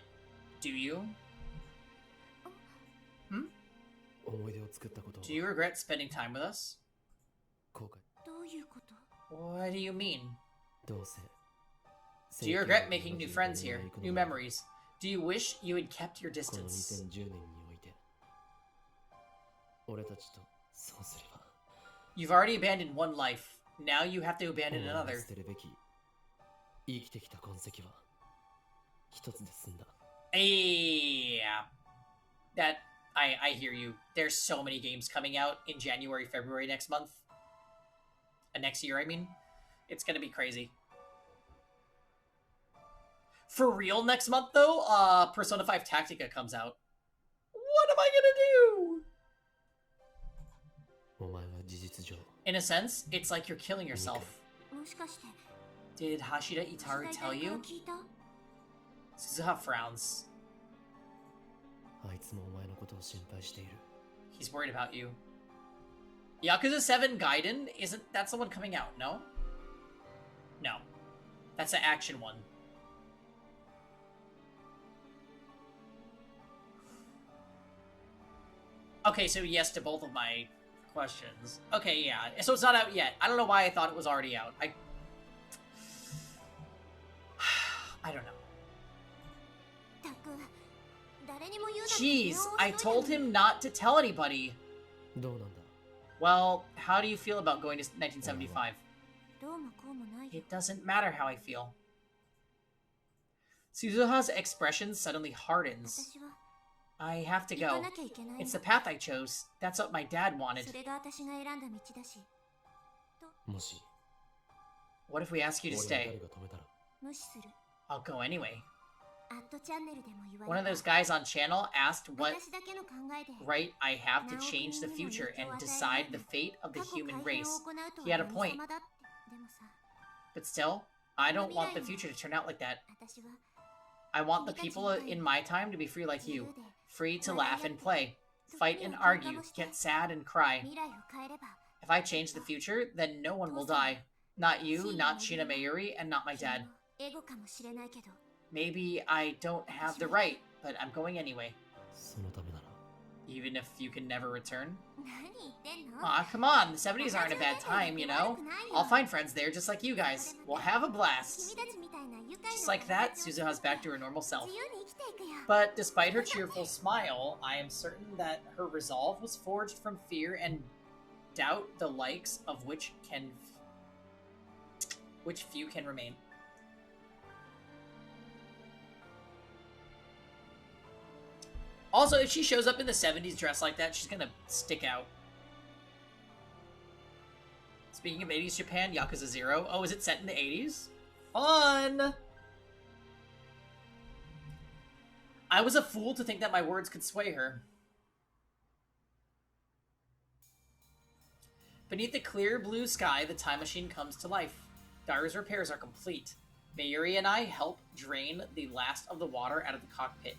Do you? Hmm? Do you regret spending time with us? What do you mean? Do you regret making new friends here? New memories? Do you wish you had kept your distance? 俺たちとそうすれば You've already abandoned one life. Now you have to abandon お前が another. 捨てるべき生きてきた痕跡は一つで済んだ。 Yeah. That, I hear you. There's so many games coming out in January, February next month. Next year, I mean. It's gonna be crazy. For real next month, though, Persona 5 Tactica comes out. What am I gonna do? お前は事実上 In a sense, it's like you're killing yourself. もしかして Did Hashira Itaru 吉 tell 田 you? から聞いた？ Suzuha frowns. あいつもお前のことを心配している。 He's worried about you. Yakuza 7 Gaiden? Isn't that someone coming out? No? No. That's the action one. Okay, so yes to both of my questions. Okay, yeah. So it's not out yet. I don't know why I thought it was already out. I don't know. たく誰にも言うなって Jeez, 念を I 押しとい told たのに him not to tell anybody. どうなんだ Well, how do you feel about going to 1975? どうもこうもないよ。 It doesn't matter how I feel. Suzuha's expression suddenly hardens. 私は I have to 行か go. なきゃいけないの。 It's the path I chose. That's what my dad wanted. それが私が選んだ道だし、もし What if we ask you 俺 to が誰 stay? が止めたら 無視する。 I'll go anyway. アットチャンネルでも言 One わ of れ those た。 guys on channel asked what 私だけの考えで right I have to change the future and decide the fate of the 過去 human 改変 race. を行うと He は had a 何 point. 様だって。でもさ、 But still, I don't want the future to turn out like that. 私は I want the people in my time to be free like you. Free to laugh and play. Fight and argue. Get sad and cry. 未来を変えれば、 If I change the future, then no one will die. Not you, not Shina Mayuri, and not my dad. エゴかもしれないけど、 Maybe I don't have the right, but I'm going anyway. そのためなら Even if you can never return? 何言ってんの？ Aw, come on, the 70s aren't a bad time, you know? I'll find friends there just like you guys. We'll have a blast. 君たちみたいな愉快な Just like that, Suzuha's back to her normal self. 自由に生きていくよ。 But despite her cheerful smile, I am certain that her resolve was forged from fear and doubt, the likes of which few can remain. Also, if she shows up in the 70s dressed like that, she's gonna stick out. Speaking of 80s Japan, Yakuza 0. Oh, is it set in the 80s? Fun! I was a fool to think that my words could sway her. Beneath the clear blue sky, the time machine comes to life. Daru's repairs are complete. Mayuri and I help drain the last of the water out of the cockpit.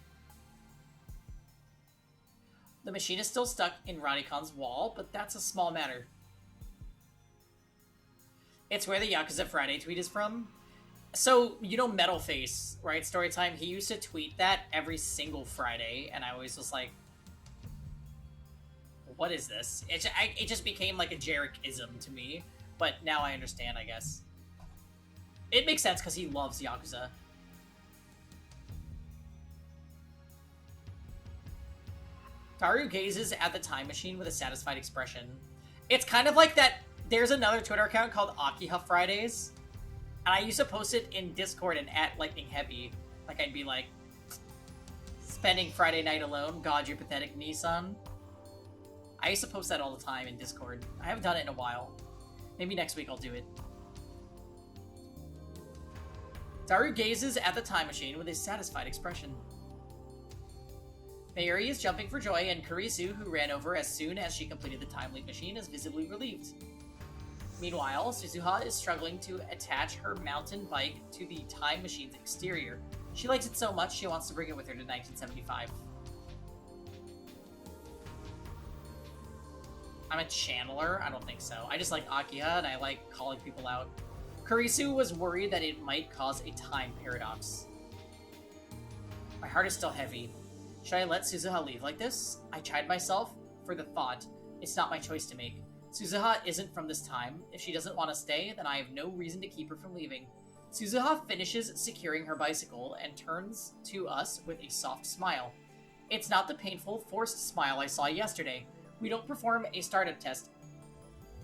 The machine is still stuck in Ranikon's wall, but that's a small matter. It's where the Yakuza Friday tweet is from. So, you know Metal Face, right? Storytime, he used to tweet that every single Friday, and I always was like, what is this? It just became like a Jarek-ism to me, but now I understand, I guess. It makes sense because he loves Yakuza. Taru gazes at the time machine with a satisfied expression. It's kind of like that. There's another Twitter account called Akiha Fridays, and I used to post it in Discord and at Lightning Heavy. Like, I'd be like, spending Friday night alone, God, you're pathetic, Nissan. I used to post that all the time in Discord. I haven't done it in a while. Maybe next week I'll do it. Taru gazes at the time machine with a satisfied expression. Mayuri is jumping for joy, and Kurisu, who ran over as soon as she completed the time leap machine, is visibly relieved. Meanwhile, Suzuha is struggling to attach her mountain bike to the time machine's exterior. She likes it so much she wants to bring it with her to 1975. I'm a channeler? I don't think so. I just like Akiha, and I like calling people out. Kurisu was worried that it might cause a time paradox. My heart is still heavy. Should I let Suzuha leave like this? I chide myself for the thought. It's not my choice to make. Suzuha isn't from this time. If she doesn't want to stay, then I have no reason to keep her from leaving. Suzuha finishes securing her bicycle and turns to us with a soft smile. It's not the painful, forced smile I saw yesterday. We don't perform a startup test.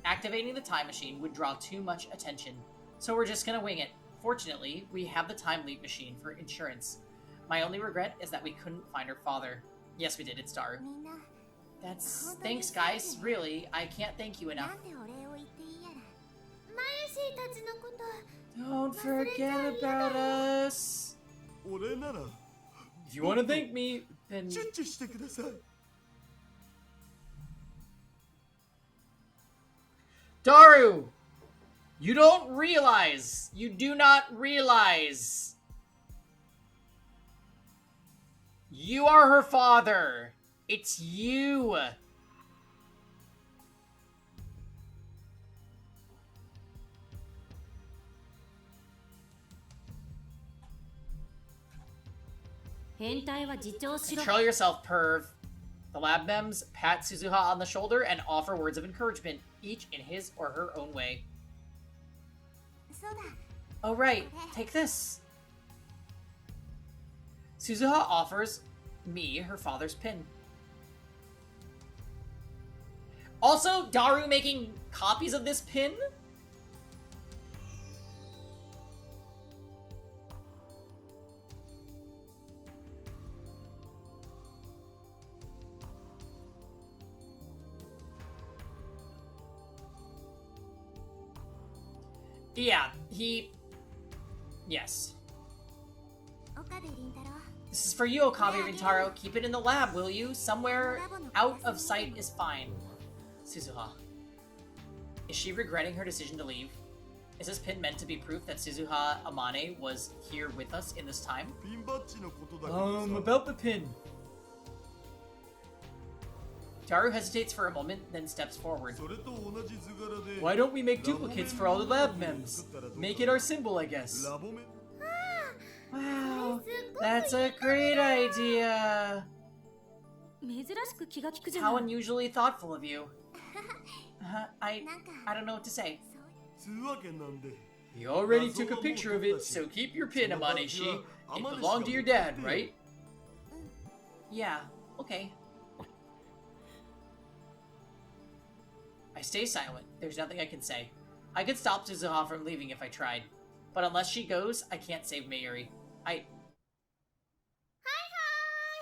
Activating the time machine would draw too much attention, so we're just gonna wing it. Fortunately, we have the time leap machine for insurance. My only regret is that we couldn't find her father. Yes, we did. It's Daru. みんな That's... Thanks, guys. Really, I can't thank you な enough. んでお礼を言っていいやらマユシーたちのこと Don't forget about us. 俺なら If you want to thank me, then... チュッチュしてください。 Daru! You don't realize. You do not realize. You are her father. It's you. Control yourself, perv. The lab mems pat Suzuha on the shoulder and offer words of encouragement, each in his or her own way. そうだ Oh, right. Take this. Suzuha offers me her father's pin. Also, Daru making copies of this pin? Yeah, he... Yes. 岡部倫太郎 This is for you, Okabe Rintaro. Keep it in the lab, will you? Somewhere out of sight is fine. Suzuha. Is she regretting her decision to leave? Is this pin meant to be proof that Suzuha Amane was here with us in this time? ピンバッジのことだけどさ About the pin. Daru hesitates for a moment, then steps forward. それと同じ図柄で Why don't we make duplicates for all the lab mems? Make it our symbol, I guess. ラボメ Wow, that's a great idea. 珍しく気が利くじゃ How ない unusually thoughtful of you. I なんか don't know what to say. つうわけなんで You already took a picture of it, so keep your pin, Amaneshi. It belonged to your dad, right? Yeah, okay. I stay silent. There's nothing I can say. I could stop Suzuha from leaving if I tried. But unless she goes, I can't save Mayuri.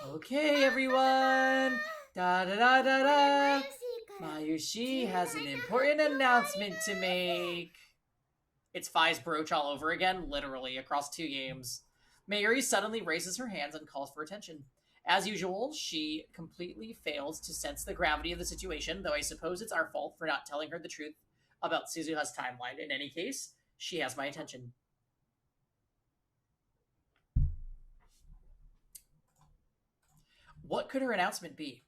Okay, everyone! Da-da-da-da-da! Mayushi has an important announcement to make. It's Fi's brooch all over again, literally, across 2 games. Mayuri suddenly raises her hands and calls for attention. As usual, she completely fails to sense the gravity of the situation, though I suppose it's our fault for not telling her the truth about Suzuha's timeline. In any case, she has my attention. What could her announcement be?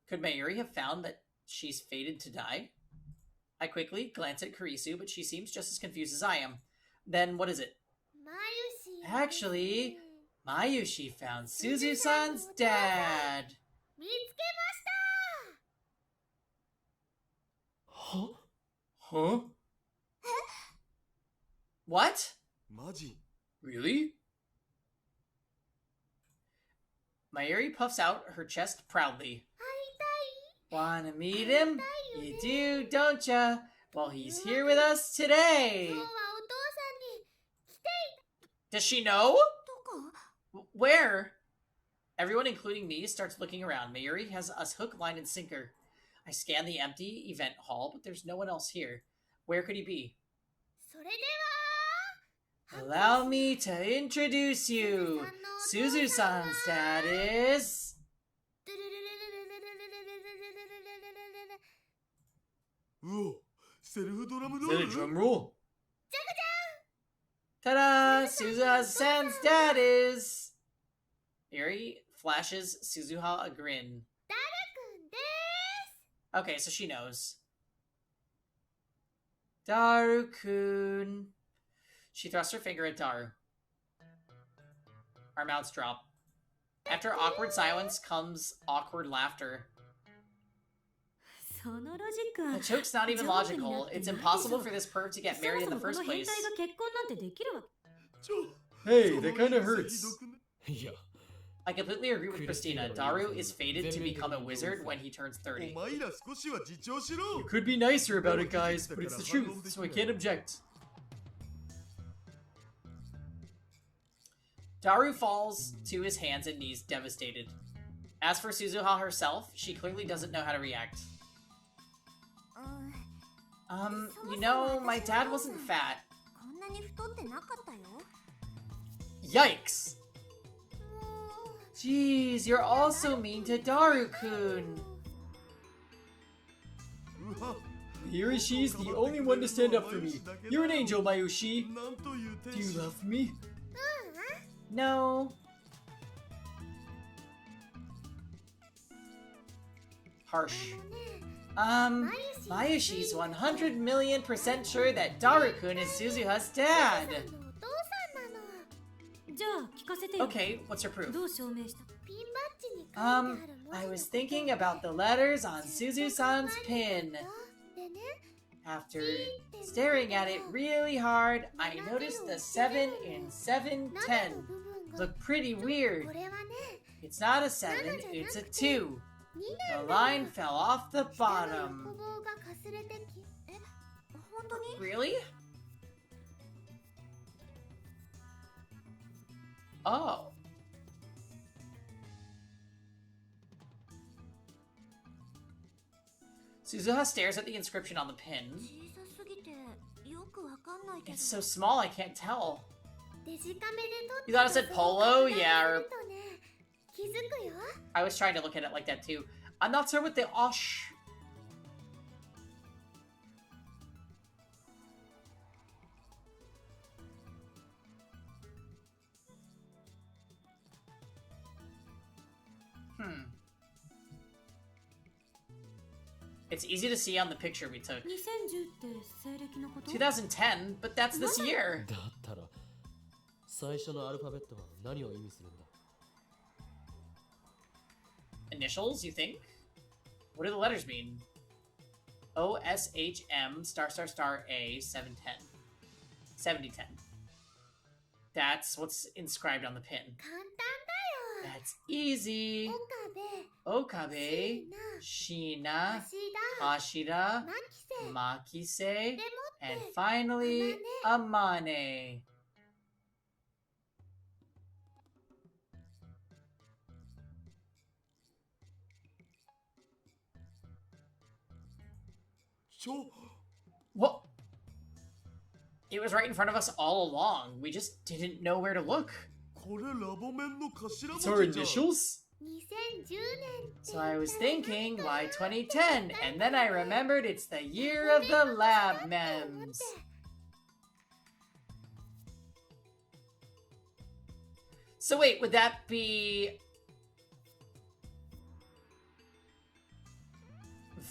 Could Mayuri have found that she's fated to die? I quickly glance at Kurisu, but she seems just as confused as I am. Then what is it? マユシー Actually, Mayushi found Suzu-san's dad. 見つけました Huh? Huh? What? マジ Really? Mayuri puffs out her chest proudly. 会い Wanna meet him? You do, don't ya? Well, he's here with us today. たい今日はお父さんに来て Does she know? どこ Where? Everyone, including me, starts looking around. Mayuri has us hook, line, and sinker. I scan the empty event hall, but there's no one else here. Where could he be? それでは Allow me to introduce you. Suzu-san's dad is... うおセルフドラムロ Is ー that a ル drum roll? Ta-da! Suzuha-san's dad is... Mayuri flashes Suzuha a grin. ダルくんです Okay, so she knows. Daru-kun. She thrusts her finger at Daru. Our mouths drop. After awkward silence comes awkward laughter. そのロジック The joke's not even logical. It's impossible for this perv to get married in the そも first そもこの変 place. 態が結婚なんてできるわけちょ Hey, その that kinda 言い草 hurts. ひどくねいや、I completely agree with Christina. Daru is fated to become a wizard when he turns 30. お前ら少しは自重しろ You could be nicer about it, guys, but it's the truth, so I can't object. Daru falls to his hands and knees, devastated. As for Suzuha herself, she clearly doesn't know how to react. You know, my dad wasn't fat. こんなに太ってなかったよ。 Yikes! Jeez, you're all so mean to Daru-kun. うわ Yurushi's the only one to stand up for me. You're an angel, Mayushi. なんという天 Do 使 you love me? No. Harsh. Mayushi's 100,000,000% sure that Daru-kun is Suzuha's dad. お父さんなの。じゃあ聞かせてよ。 Okay, what's your proof? どう証明した？ピンバッジに書いてある文字 I was thinking about the letters on Suzu-san's pin. でね、 After staring at it really hard, I noticed the 7 in 710. 部分が Look pretty weird. これはね、 It's not a 7, it's a 2. 2 The なんだ。 line fell off the 下の bottom. 横棒がかすれてき、本当に？ Really? Oh. Suzuha stares at the inscription on the pin. 小さすぎてよくわかんないけど。 It's so small, I can't tell. デジカメで撮った You thought it said polo? そう Yeah, or... とね、気づくよ。 I was trying to look at it like that too. I'm not sure what the osh. It's easy to see on the picture we took. 2010って西暦のこと2010, but that's this year. だったら最初のアルファベットは何を意味するんだ？ Initials, you think? What do the letters mean? OSHM star star star A 710. 7010. That's what's inscribed on the pin. 簡単だよ。 That's easy. 岡部、 Okabe, 椎 Shina, 名、 Ashira, 牧瀬、 Makise, でも and finally, Amane. What? It was right in front of us all along. We just didn't know where to look. これラボ面の頭 It's our 文字じゃん initials? 2010年 So I was thinking, why 2010? And then I remembered it's the year of the lab mems. So wait, would that be...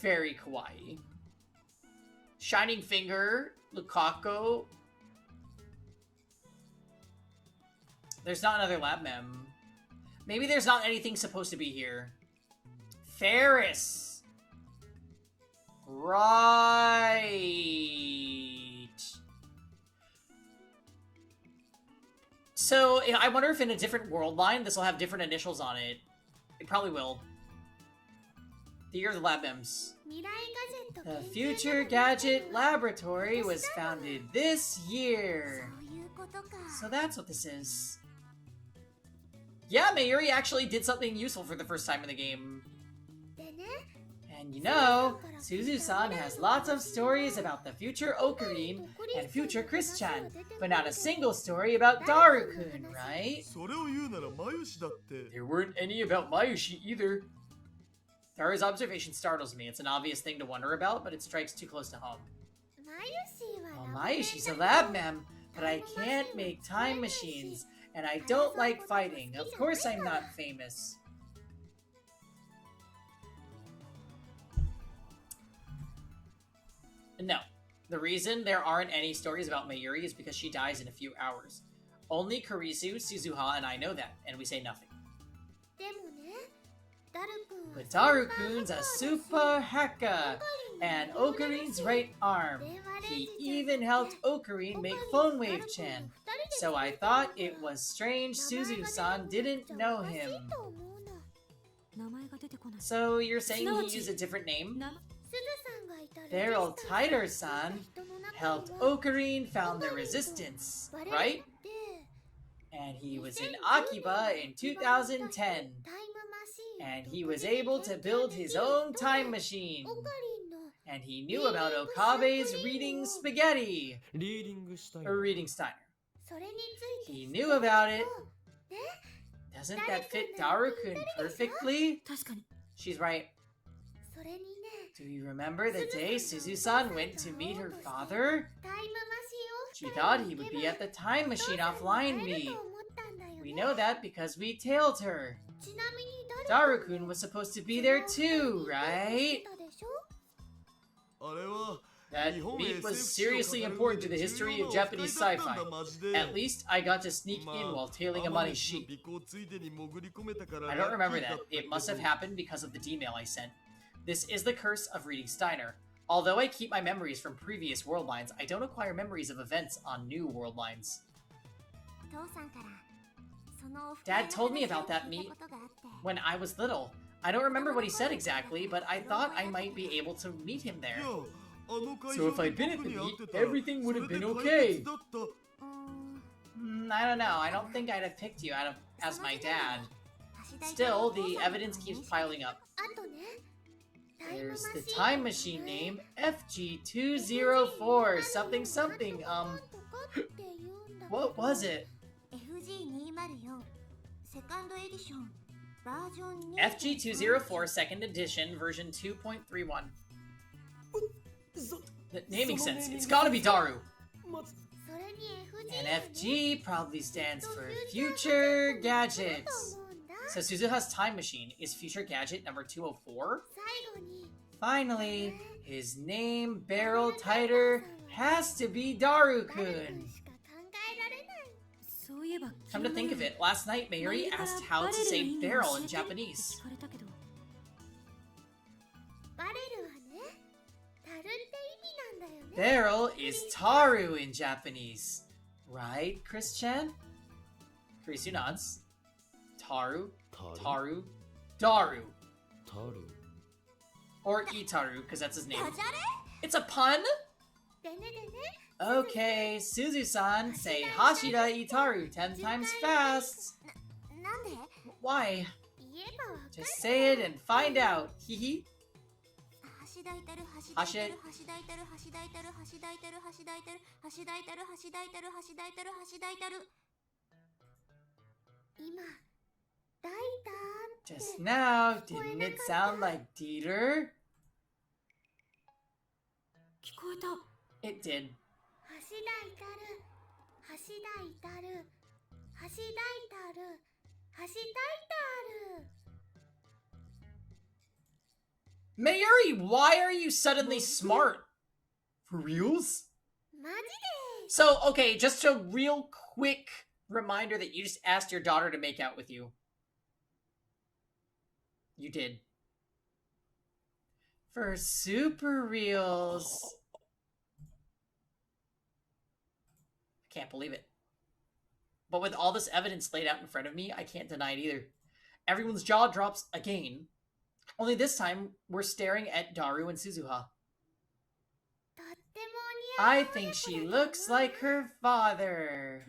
very kawaii. Shining Finger, Lukaku. There's not another lab mem. Maybe there's not anything supposed to be here. Ferris. Right. So, I wonder if in a different world line, this will have different initials on it. It probably will. The year of the lab mems. 未来ガジェット The 研究 Future 所 Gadget Laboratory was founded this そ year. ういうことか。 So that's what this is. Yeah, Mayuri actually did something useful for the first time in the game. でね、 And you know, Suzu-san has lots of stories about the future Ocarine and future Chris-chan, but not a single story about Daru-kun, right? それを言うならマユシだって There weren't any about Mayushi either. Daru's observation startles me. It's an obvious thing to wonder about, but it strikes too close to home. マユシーは Well, ラボメン Mayushi's だ a けど lab mem, but I can't make time machines, and I don't like fighting. Of course I'm not famous. No. The reason there aren't any stories about Mayuri is because she dies in a few hours. Only Kurisu, Suzuha, and I know that, and we say nothing. でもね、ダル君は But Daru-kun's a super hacker. and Okarin's right arm. He even helped Okarin make Phone Wave Chan. So I thought it was strange Suzu-san didn't know him. So you're saying he used a different name? Beryl Tider-san helped Okarin found the resistance, right? And he was in Akiba in 2010. And he was able to build his own time machine. And he knew about Okabe's reading spaghetti. Or reading Steiner. He knew about it. Doesn't that fit Daru-kun perfectly? She's right. Do you remember the day Suzu-san went to meet her father? She thought he would be at the time machine offline meet. We know that because we tailed her. Daru-kun was supposed to be there too, right? That meet was seriously important to the history of Japanese sci-fi. At least I got to sneak in while tailing a money sheep. I don't remember that. It must have happened because of the D-mail I sent. This is the curse of reading Steiner. Although I keep my memories from previous world lines, I don't acquire memories of events on new world lines. Dad told me about that meet when I was little. I don't remember what he said exactly, but I thought I might be able to meet him there. So if I'd been at the meet, everything would have been okay. I don't know. I don't think I'd have picked you as my dad. Still, the evidence keeps piling up. There's the time machine name, FG204 something something, what was it? FG204 second edition, version 2.31. The naming sense, it's gotta be Daru. And FG probably stands for Future Gadgets. So Suzuha's time machine is Future Gadget number 204? Finally, his name, Beryl Tider, has to be Daru-kun. Come to think of it, last night Mayuri asked how to say barrel in Japanese. Barrel is Taru in Japanese. Right, Chris-chan? Kurisu nods. Taru, Taru, Daru. Or Itaru, because that's his name. It's a pun? Okay, Suzu-san, say Hashira Itaru 10 times fast. Why? Just say it and find out. Hehe. Hashira. Just now, didn't it sound like Dieter? It did. Mayuri, why are you suddenly smart? For reals? So, okay, just a real quick reminder that you just asked your daughter to make out with you. You did. For super reals. I can't believe it. But with all this evidence laid out in front of me, I can't deny it either. Everyone's jaw drops again. Only this time, we're staring at Daru and Suzuha. I think she looks like her father.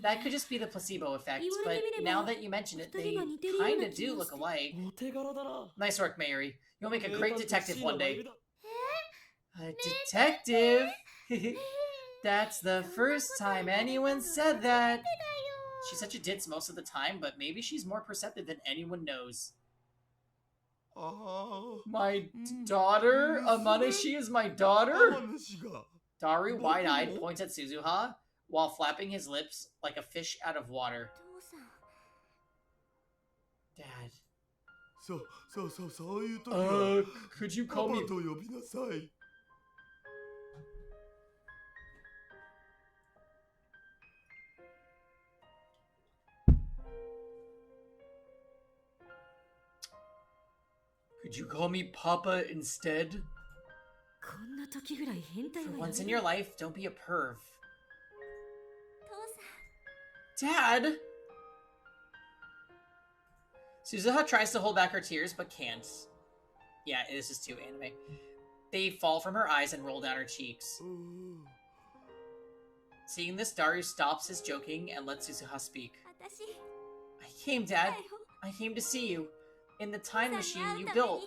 That could just be the placebo effect, but now that you mention it, they kinda do look alike. Nice work, Mayuri. You'll make a great detective one day. A detective? That's the first time anyone said that. She's such a ditz most of the time, but maybe she's more perceptive than anyone knows. My daughter? Amaneshi is my daughter? Daru, wide-eyed, points at Suzuha while flapping his lips like a fish out of water. Dad. Could you call me... Could you call me Papa instead? こんな時ぐらい変態 For は once や in め your ろ life, don't be a perv. 父さん Dad! Suzuha tries to hold back her tears, but can't. Yeah, this is too anime. They fall from her eyes and roll down her cheeks. Seeing this, Daru stops his joking and lets Suzuha speak. 私 I came, だ Dad. よ I came to see you. In the 父 time さんに machine 会う you ため built.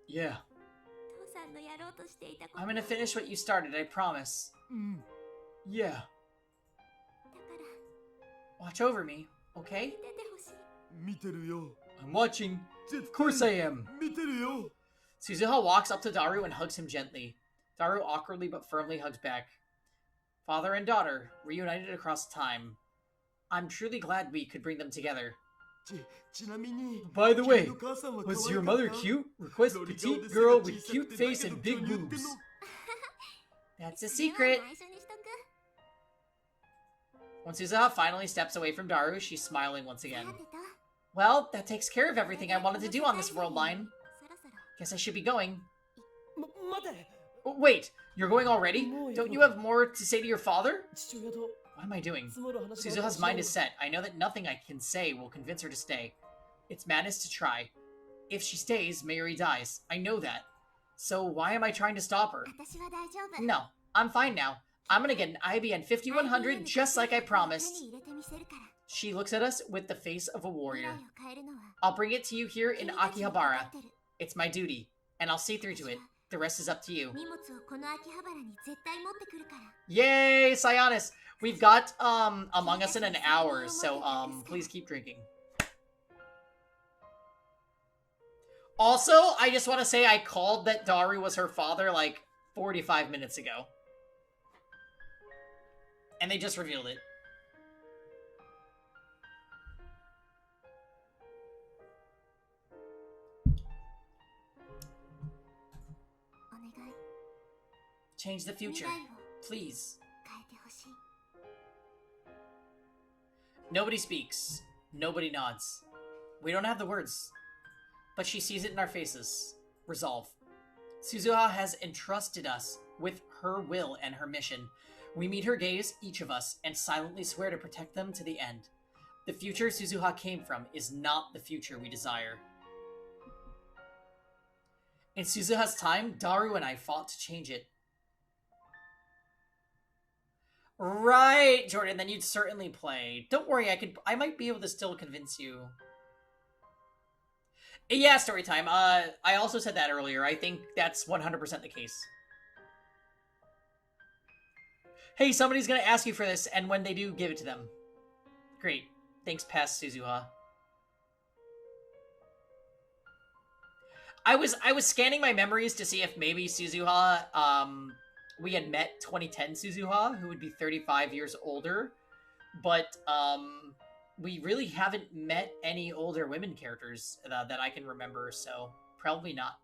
に Yeah. 父さんのやろうとしていたこと I'm gonna finish what you started, I promise. Yeah. だから Watch over me, okay? 出てほしい見てるよ I'm watching. 絶 Of course I am. 見てるよ Suzuha walks up to Daru and hugs him gently. Daru awkwardly but firmly hugs back. Father and daughter, reunited across time. I'm truly glad we could bring them together. ちなみに By the way, 君の母さんは可愛かった was your mother cute? Request petite girl with cute face and big boobs. That's a それは secret. 内緒にしとく When Suzuha finally steps away from Daru, she's smiling once さ again. てと Well, that takes care of everything I wanted to do on this world line. そろそろ Guess I should be going. 待て Oh, wait, you're going already? Don't you have more to say to your father? 父親と What am I doing? 積もる話が Suzuha's mind is set. I know that nothing I can say will convince her to stay. It's madness to try. If she stays, Mayuri dies. I know that. So why am I trying to stop her? 私は大丈夫 No, I'm fine now. I'm gonna get an IBN 5100 just like I 手 promised. に入れてみせるから She looks at us with the face of a 未来 warrior. を変えるのは I'll bring it to you here in 君たちにかか Akihabara. ってる It's my duty, and I'll see through to it. The rest is up to you. 荷物をこの秋葉原に絶対持ってくるから Yay, Sionis! We've got Among Us in an hour, so please keep drinking. Also, I just want to say I called that Daru was her father like 45 minutes ago. And they just revealed it. Change the 未 future, 来を please. 変えてほしい Nobody speaks. Nobody nods. We don't have the words. But she sees it in our faces. Resolve. Suzuha has entrusted us with her will and her mission. We meet her gaze, each of us, and silently swear to protect them to the end. The future Suzuha came from is not the future we desire. In Suzuha's time, Daru and I fought to change it. Right, Jordan, then you'd certainly play. Don't worry, I might be able to still convince you. Yeah, story time. I also said that earlier. I think that's 100% the case. Hey, somebody's gonna ask you for this, and when they do, give it to them. Great. Thanks, past Suzuha. I was scanning my memories to see if maybe Suzuha, we had met 2010 Suzuha, who would be 35 years older, but we really haven't met any older women characters that I can remember, so probably not.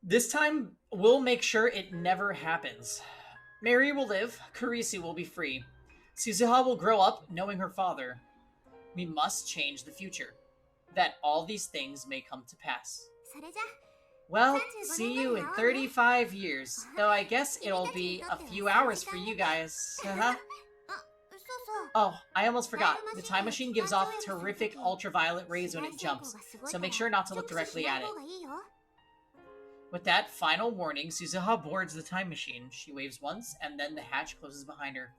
This time, we'll make sure it never happens. Mary will live, Kurisu will be free. Suzuha will grow up knowing her father. We must change the future, that all these things may come to pass. それじゃ Well, see you in 35 years, though I guess it'll be a few hours for you guys. あそうそう Oh, I almost forgot. The time machine gives off terrific ultraviolet rays when it jumps, so make sure not to look directly at it. With that final warning, Suzuha boards the time machine. She waves once, and then the hatch closes behind her.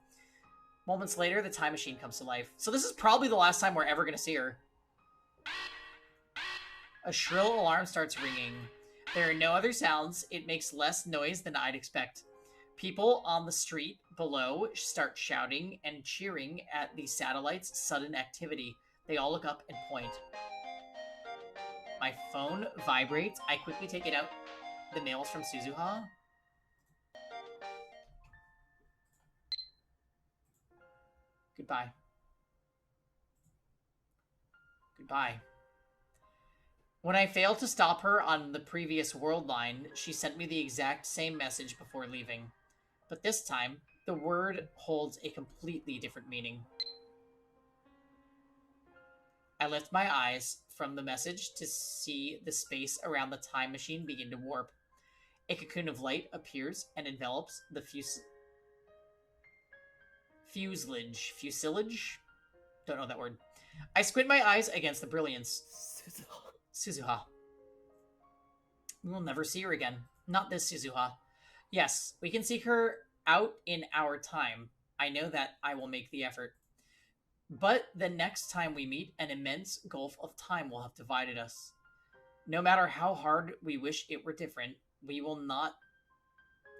Moments later, the time machine comes to life. So this is probably the last time we're ever going to see her. A shrill alarm starts ringing. There are no other sounds. It makes less noise than I'd expect. People on the street below start shouting and cheering at the satellite's sudden activity. They all look up and point. My phone vibrates. I quickly take it out. The mail's from Suzuha. Goodbye. Goodbye. When I failed to stop her on the previous world line, she sent me the exact same message before leaving. But this time, the word holds a completely different meaning. I lift my eyes from the message to see the space around the time machine begin to warp. A cocoon of light appears and envelops the fuselage? Don't know that word. I squint my eyes against the brilliance. Suzuha. We will never see her again. Not this Suzuha. Yes, we can seek her out in our time. I know that I will make the effort. But the next time we meet, an immense gulf of time will have divided us. No matter how hard we wish it were different,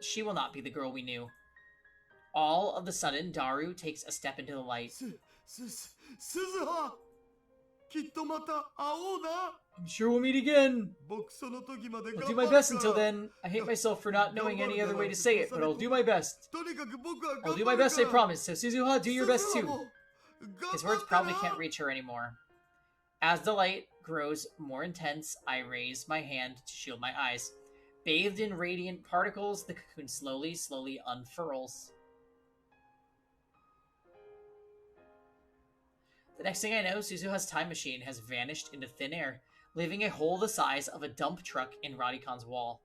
she will not be the girl we knew. All of a sudden, Daru takes a step into the light. Suzuha! Kitto mata aou na! I'm sure we'll meet again. Boku sono toki made I'll do my best until then. I hate myself for not knowing any other way to say it, but I'll do my best. I'll do my best, I promise. So Suzuha, do your best too. His words probably can't reach her anymore. As the light grows more intense, I raise my hand to shield my eyes. Bathed in radiant particles, the cocoon slowly unfurls. The next thing I know, Suzuha's time machine has vanished into thin air, leaving a hole the size of a dump truck in Radikon's wall.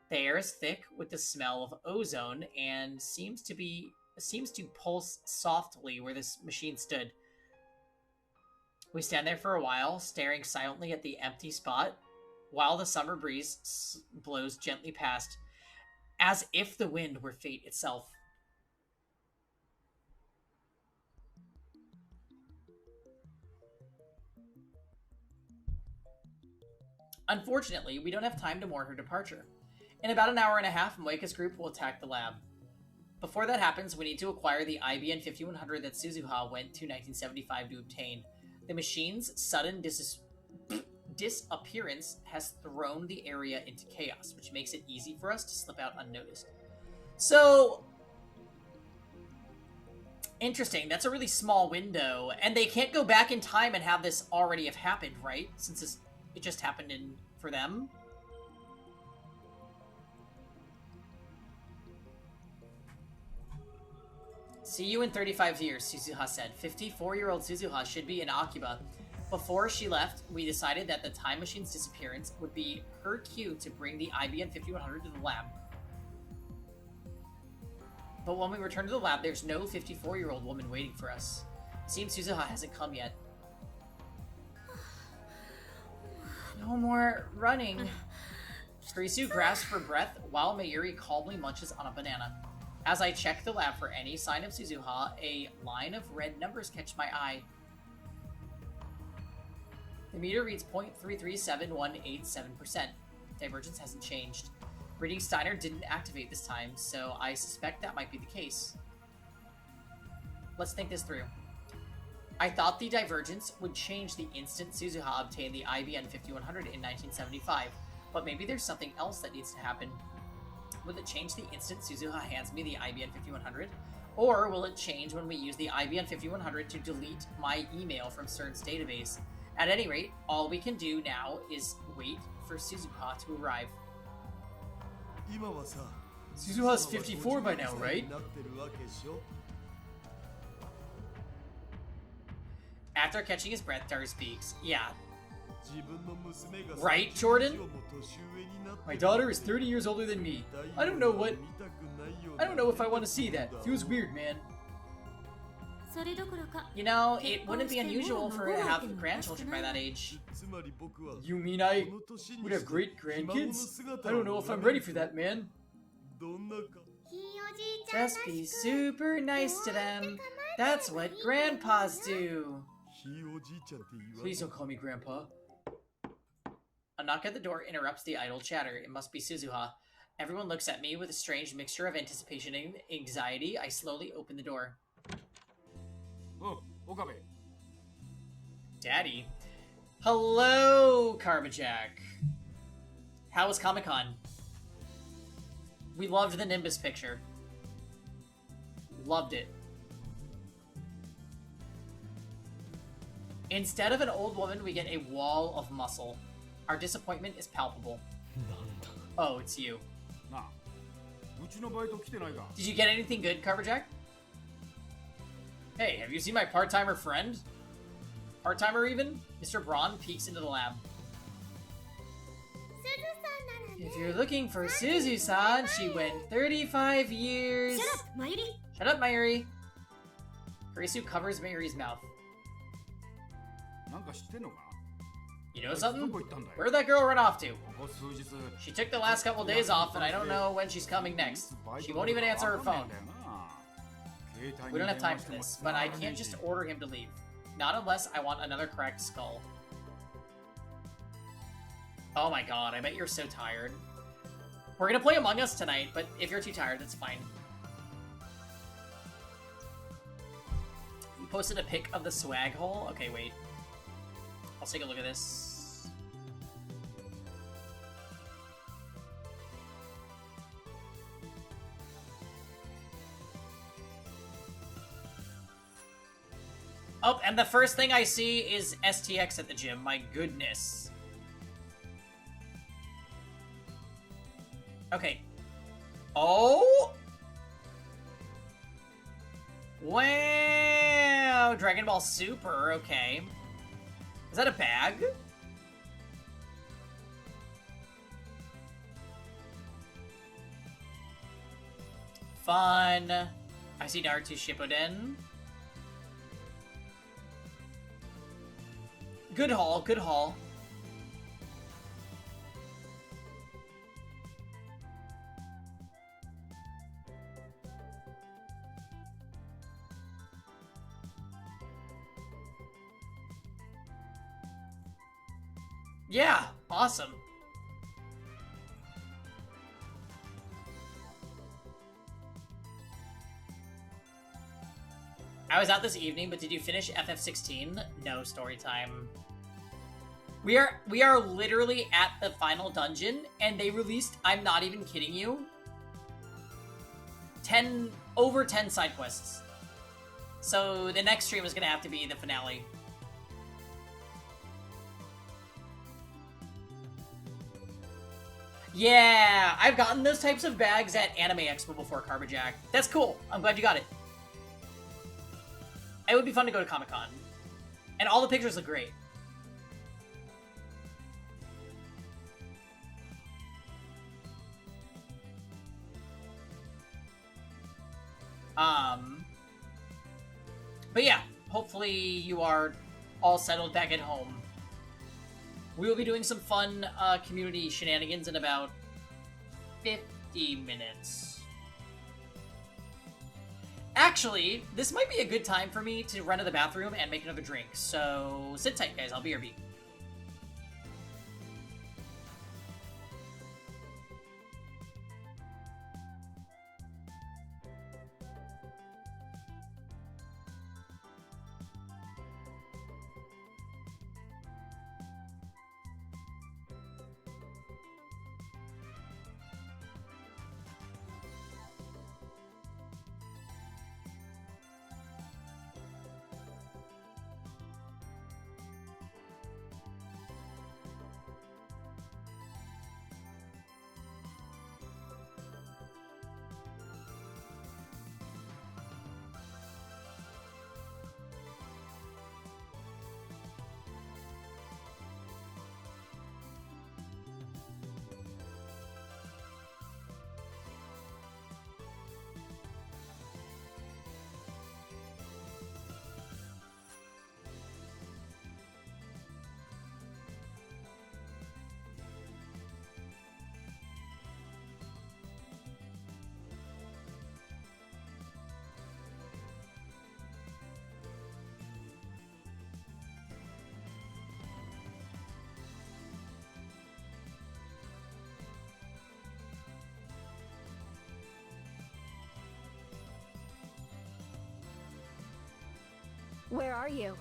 The air is thick with the smell of ozone and seems to pulse softly where this machine stood. We stand there for a while, staring silently at the empty spot, while the summer breeze blows gently past, as if the wind were fate itself. Unfortunately, we don't have time to mourn her departure. In about an hour and a half, Moika's group will attack the lab. Before that happens, we need to acquire the IBN 5100 that Suzuha went to 1975 to obtain. The machine's sudden disappearance has thrown the area into chaos, which makes it easy for us to slip out unnoticed. So, interesting. That's a really small window, and they can't go back in time and have this already have happened, right? Since it just happened for them. See you in 35 years, Suzuha said. 54-year-old Suzuha should be in Akiba. Before she left, we decided that the time machine's disappearance would be her cue to bring the IBN 5100 to the lab. But when we return to the lab, there's no 54-year-old woman waiting for us. It seems Suzuha hasn't come yet. No more running. Kurisu grasps for breath while Mayuri calmly munches on a banana. As I check the lab for any sign of Suzuha, a line of red numbers catch my eye. The meter reads 0.337187%. Divergence hasn't changed. Reading Steiner didn't activate this time, so I suspect that might be the case. Let's think this through. I thought the divergence would change the instant Suzuha obtained the IBN 5100 in 1975, but maybe there's something else that needs to happen. Will it change the instant Suzuha hands me the IBN 5100? Or will it change when we use the IBN 5100 to delete my email from CERN's database? At any rate, all we can do now is wait for Suzuha to arrive. Suzuha's 54 by now, right? After catching his breath, Daru speaks. Yeah. Right, Jordan? My daughter is 30 years older than me. I don't know if I want to see that. Feels weird, man. You know, it wouldn't be unusual for her to have grandchildren by that age. You mean I would have great grandkids? I don't know if I'm ready for that, man. Just be super nice to them. That's what grandpas do. Please don't call me Grandpa. A knock at the door interrupts the idle chatter. It must be Suzuha. Everyone looks at me with a strange mixture of anticipation and anxiety. I slowly open the door. Oh, Okabe. Daddy. Hello, Karmajak. How was Comic-Con? We loved the Nimbus picture. Loved it. Instead of an old woman, we get a wall of muscle. Our disappointment is palpable. なんだ Oh, it's you. なあ、うちのバイト来てないか。 Did you get anything good, Carverjack? Hey, have you seen my part-timer friend? Part-timer even? Mr. Braun peeks into the lab. すずさんならね If you're looking for Suzu-san, she went 35 years... Shut up, Mayuri! Shut up, Mayuri. Karisu covers Mayuri's mouth. なんか知ってんのか。 You know something? どこ行ったんだよ。 Where'd that girl run off to? ここ数日。 She took the last couple days off, and I don't know when she's coming next. She won't even answer her phone. We don't have time for this, but I can't just order him to leave. Not unless I want another cracked skull. Oh my god, I bet you're so tired. We're gonna play Among Us tonight, but if you're too tired, that's fine. You posted a pic of the swag hole? Okay, wait. I'll take a look at this. Oh, and the first thing I see is STX at the gym. My goodness. Okay. Oh! Wow! Dragon Ball Super, okay. Is that a bag? Fun. I see Naruto Shippuden. Good haul, good haul. Yeah, awesome. I was out this evening, but did you finish FF16? No, story time. We are literally at the final dungeon, and they released, I'm not even kidding you, over 10 side quests. So the next stream is gonna have to be the finale. Yeah, I've gotten those types of bags at Anime Expo before, Carbajack. That's cool. I'm glad you got it. It would be fun to go to Comic-Con. And all the pictures look great. But yeah, hopefully you are all settled back at home. We will be doing some fun community shenanigans in about 50 minutes. Actually, this might be a good time for me to run to the bathroom and make another drink, so sit tight, guys. I'll be RB. Where are you?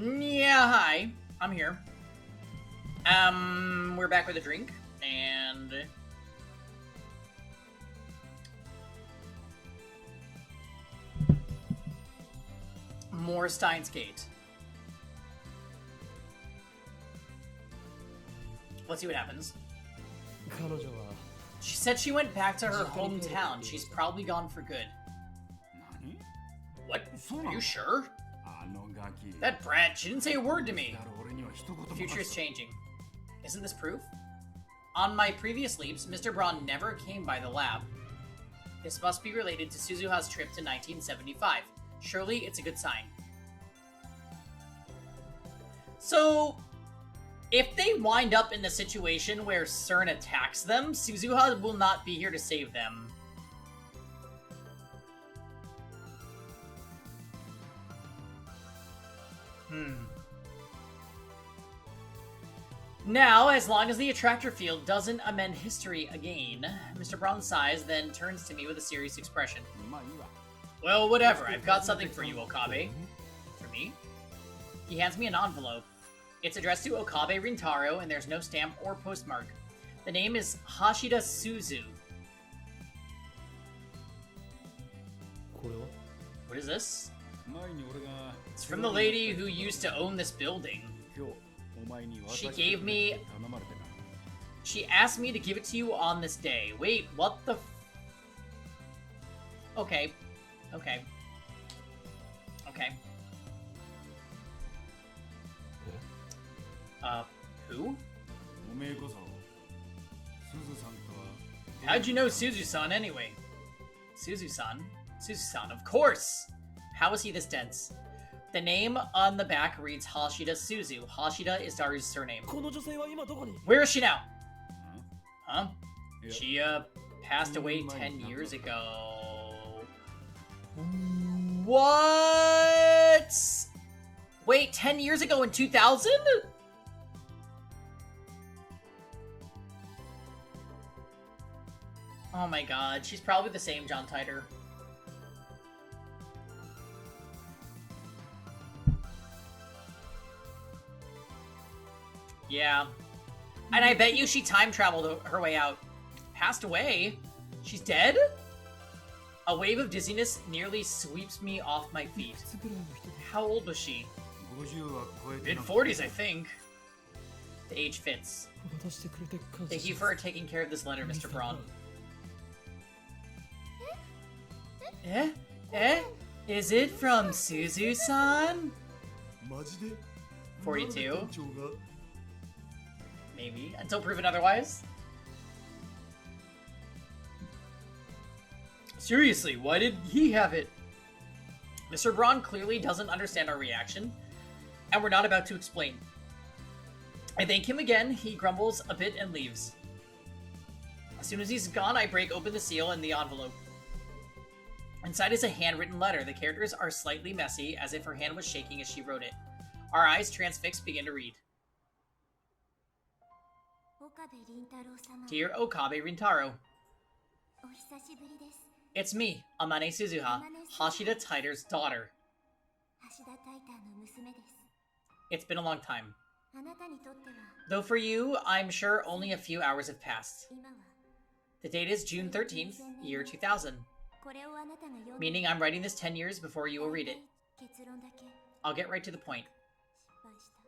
Yeah, hi. I'm here. We're back with a drink, and... more Steins Gate. Let's see what happens. 彼女は She said she went back to her hometown. She's probably gone for good. 何 What? そうな Are の you sure? あのガキ That brat, she didn't say a word to me. だろ俺には一言も The future is changing. Isn't this proof? On my previous leaps, Mr. Braun never came by the lab. This must be related to Suzuha's trip to 1975. Surely it's a good sign. So, if they wind up in the situation where CERN attacks them, Suzuha will not be here to save them. Now, as long as the attractor field doesn't amend history again, Mr. Braun sighs, then turns to me with a serious expression. まあいいわ Well, whatever. I've got something for you, Okabe. For me? He hands me an envelope. It's addressed to Okabe Rintaro, and there's no stamp or postmark. The name is Hashida Suzu. これは What is this? 前に俺が It's from the lady who used to own this building. 今日お前に渡して She くれ gave me... って頼まれてな She asked me to give it to you on this day. Wait, what the... Okay. Okay. Okay. Who? おめえこそすずさんとは How'd you know Suzu-san anyway? Suzu-san? Suzu-san, of course! How is he this dense? The name on the back reads Hashida Suzu. Hashida is Daru's surname. この女性は今どこに Where is she now? Huh? Yeah. She, passed away 10 years ago. What? Wait, 10 years ago in 2000? Oh my god, she's probably the same John Titor. Yeah. And I bet you she time traveled her way out. Passed away? She's dead? A wave of dizziness nearly sweeps me off my feet. How old was she? 50は超えてな Mid 40s, I think. The age fits. Thank you for taking care of this letter, Mr. Braun. Eh? Eh? Is it from Suzu-san? マジで 42? なんで店長が Maybe. Until proven otherwise? Seriously, why did he have it? Mr. Braun clearly doesn't understand our reaction, and we're not about to explain. I thank him again, he grumbles a bit and leaves. As soon as he's gone, I break open the seal and the envelope. Inside is a handwritten letter. The characters are slightly messy, as if her hand was shaking as she wrote it. Our eyes, transfixed, begin to read. 岡部倫太郎様 Dear Okabe Rintaro, お久しぶりです it's me, Amane Suzuha, Hashida Titor's daughter. 橋田タイターの娘です It's been a long time. あなたにとっては Though for you, I'm sure only a few hours have passed. 今は The date is June 13th, year 2000, これをあなたが読んで meaning I'm writing this 10 years before you will read it. 結論だけ I'll get right to the point. 失敗した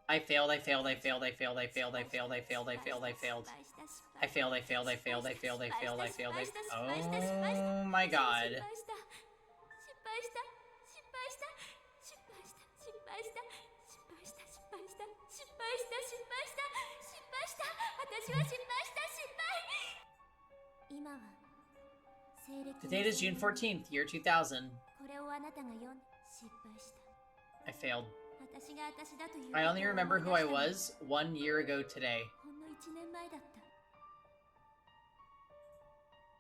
I failed, I failed, I failed, I failed, I failed, I failed, I failed, I failed, I failed. I failed, I failed, I failed, I failed, I failed, I failed, I Oh my god. 失敗した失敗した失敗した失敗した失敗した失敗した失敗した失敗した失敗した私は失敗した失敗今は西暦 The date is June 14th, year 2000. これをあなたが読んで失敗した I failed. 私が私だという I only remember who I was 1 year ago today. ほんの1年前だった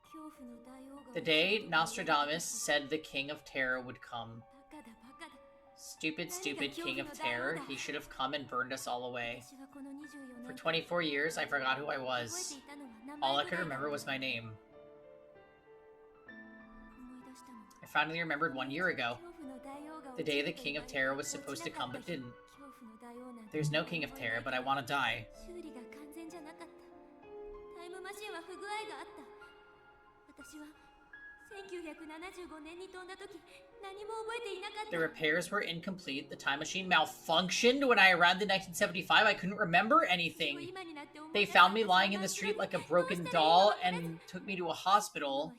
恐怖の大王が The day Nostradamus said the King of Terror would come. バカだバカだ Stupid, stupid King of Terror. He should have come and burned us all away. 私はこの24 For 年 24 years, I forgot who I 覚え was. ていたのは名 All 前 I ぐ could らいだ remember was my name. 思い出したの I finally remembered 1 year ago. 恐怖の大王が The day the King of Terror was supposed to come but didn't. There's no King of Terror, but I want to die. The repairs were incomplete. The time machine malfunctioned when I arrived in 1975. I couldn't remember anything. They found me lying in the street like a broken doll and took me to a hospital.